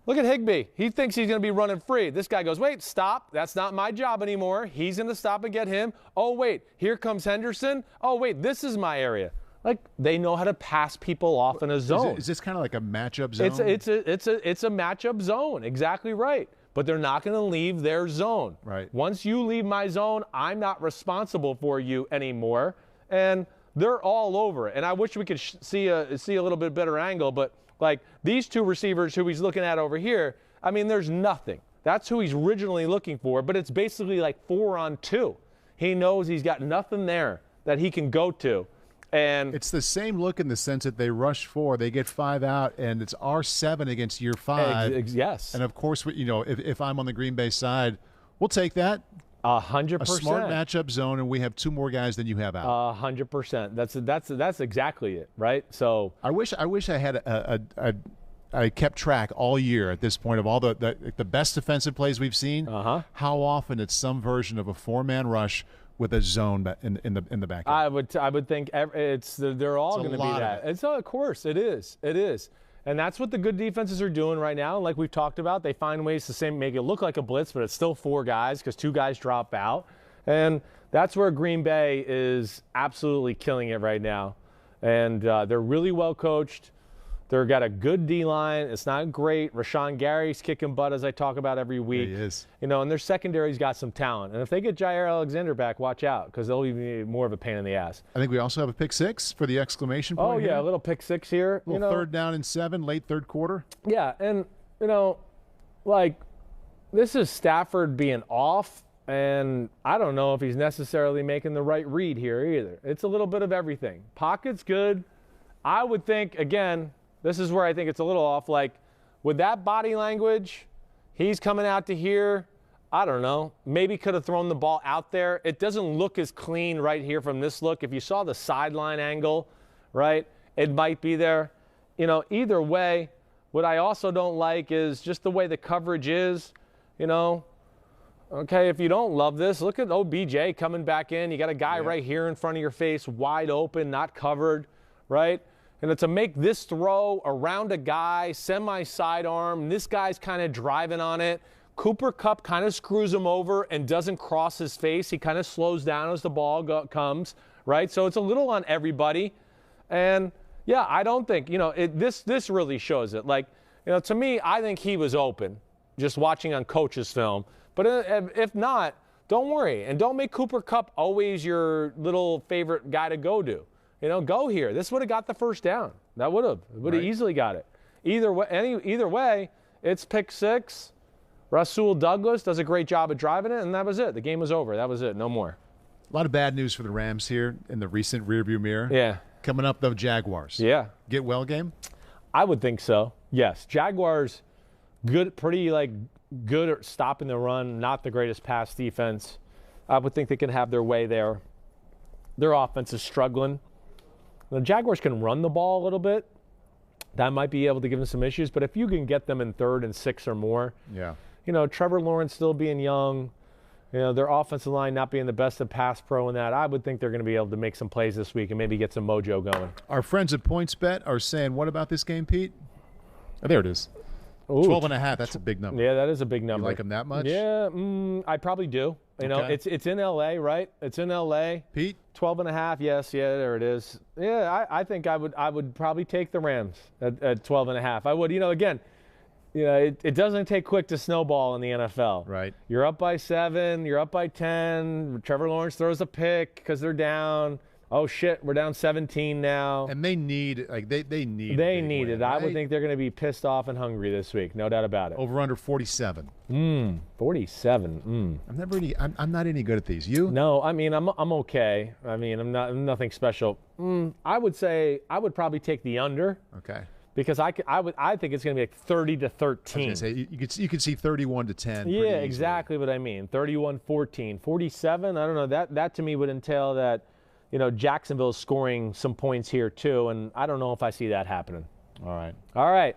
at Higbee. He thinks he's going to be running free. This guy goes, wait, stop. That's not my job anymore. He's going to stop and get him. Oh, wait, here comes Henderson. Oh, wait, this is my area. Like, they know how to pass people off in a zone. Is this kind of like a matchup zone? It's a matchup zone. Exactly right. But they're not going to leave their zone. Right. Once you leave my zone, I'm not responsible for you anymore. And they're all over it. And I wish we could see a little bit better angle. But, like, these 2 receivers who he's looking at over here, I mean, there's nothing. That's who he's originally looking for. But it's basically like 4 on 2. He knows he's got nothing there that he can go to. And it's the same look in the sense that they rush 4, they get 5 out, and it's R7 against year 5. Yes. And of course, if I'm on the Green Bay side, we'll take that. 100%. A smart matchup zone, and we have 2 more guys than you have out. 100%. That's exactly it, right? So I wish I had I kept track all year at this point of all the best defensive plays we've seen. How often it's some version of a 4-man rush with a zone in the back end. I would think they're all going to be that. Of course, it is. It is. And that's what the good defenses are doing right now. Like we've talked about, they find ways to make it look like a blitz, but it's still 4 guys because 2 guys drop out. And that's where Green Bay is absolutely killing it right now. And they're really well coached. They've got a good D-line. It's not great. Rashawn Gary's kicking butt, as I talk about every week. He is. And their secondary's got some talent. And if they get Jair Alexander back, watch out, because they'll be more of a pain in the ass. I think we also have a pick 6 for the exclamation point. Oh, yeah, here. a little pick 6 here. A little 3rd down and 7, late 3rd quarter. Yeah, and, this is Stafford being off, and I don't know if he's necessarily making the right read here either. It's a little bit of everything. Pocket's good. I would think, again, this is where I think it's a little off. Like, with that body language, he's coming out to here. I don't know. Maybe could have thrown the ball out there. It doesn't look as clean right here from this look. If you saw the sideline angle, right, it might be there. You know, either way, what I also don't like is just the way the coverage is, you know. Okay, if you don't love this, look at OBJ coming back in. You got a guy right here in front of your face, wide open, not covered, right? And to make this throw around a guy, semi-sidearm, this guy's kind of driving on it. Cooper Kupp kind of screws him over and doesn't cross his face. He kind of slows down as the ball comes, right? So it's a little on everybody. And, yeah, I don't think, you know, this really shows it. Like, you know, to me, I think he was open just watching on coach's film. But if not, don't worry. And don't make Cooper Kupp always your little favorite guy to go to. You know, go here. This would have got the first down. That would have. Would have easily got it. Either way, it's pick 6. Rasul Douglas does a great job of driving it, and that was it. The game was over. That was it. No more. A lot of bad news for the Rams here in the recent rearview mirror. Yeah. Coming up, though, Jaguars. Yeah. Get well game? I would think so. Yes. Jaguars, good, pretty good at stopping the run. Not the greatest pass defense. I would think they can have their way there. Their offense is struggling. The Jaguars can run the ball a little bit. That might be able to give them some issues. But if you can get them in 3rd and 6 or more, yeah. You know, Trevor Lawrence still being young, you know, their offensive line not being the best of pass pro and that, I would think they're going to be able to make some plays this week and maybe get some mojo going. Our friends at PointsBet are saying, what about this game, Pete? Oh, there it is. Ooh, 12.5, that's a big number. Yeah, that is a big number. You like them that much? Yeah, I probably do. You know, it's in L.A., right? It's in L.A. Pete? 12.5, yes, yeah, there it is. Yeah, I think I would probably take the Rams at 12.5. I would, you know, again, you know, it doesn't take quick to snowball in the NFL. Right. You're up by 7, you're up by 10. Trevor Lawrence throws a pick because they're down. Oh, shit, we're down 17 now. And they need, they need it. Right? I would think they're going to be pissed off and hungry this week, no doubt about it. Over under 47. 47. I'm not any good at these. You? No, I mean, I'm okay. I mean, I'm nothing special. I would say I would probably take the under. Okay. Because I think it's going to be like 30-13. I was going to say, you could see 31-10. Yeah, exactly what I mean. 31-14. 47, I don't know. That to me would entail that, you know, Jacksonville's scoring some points here too, and I don't know if I see that happening. All right.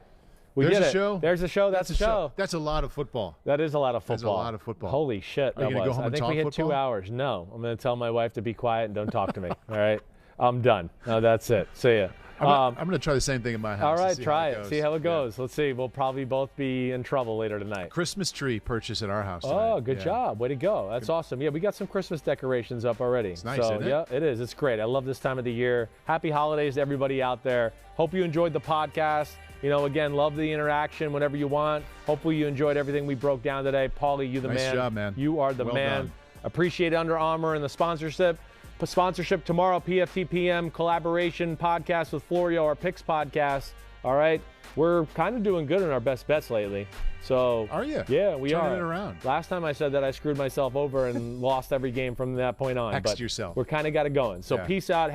We There's did a it. show. There's a show. That's a show. That's a lot of football. That is a lot of football. That's a lot of football. Holy shit, Are you going to go home I and think talk we hit football? 2 hours. No, I'm going to tell my wife to be quiet and don't talk to me. All right? I'm done. No, that's it. See ya. I'm going to try the same thing in my house. All right, try it. See how it goes. Let's see. We'll probably both be in trouble later tonight. Christmas tree purchase at our house tonight. Oh, good job. Way to go. That's awesome. Yeah, we got some Christmas decorations up already. It's nice, isn't it? Yeah, it is. It's great. I love this time of the year. Happy holidays to everybody out there. Hope you enjoyed the podcast. You know, again, love the interaction whenever you want. Hopefully you enjoyed everything we broke down today. Paulie, you the man. Nice job, man. You are the well man. Done. Appreciate Under Armour and the sponsorship. Sponsorship tomorrow, PFT PM collaboration podcast with Florio, our picks podcast. All right, we're kind of doing good in our best bets lately. So are you? Yeah, we are. Turning it around. Last time I said that I screwed myself over and lost every game from that point on. Hexed yourself. We're kind of got it going. So peace out.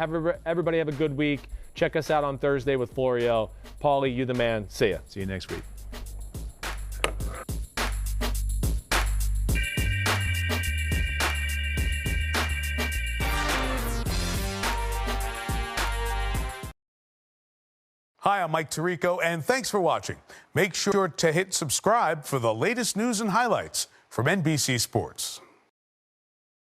Everybody have a good week. Check us out on Thursday with Florio. Paulie, you the man. See ya. See you next week. Hi, I'm Mike Tirico, and thanks for watching. Make sure to hit subscribe for the latest news and highlights from NBC Sports.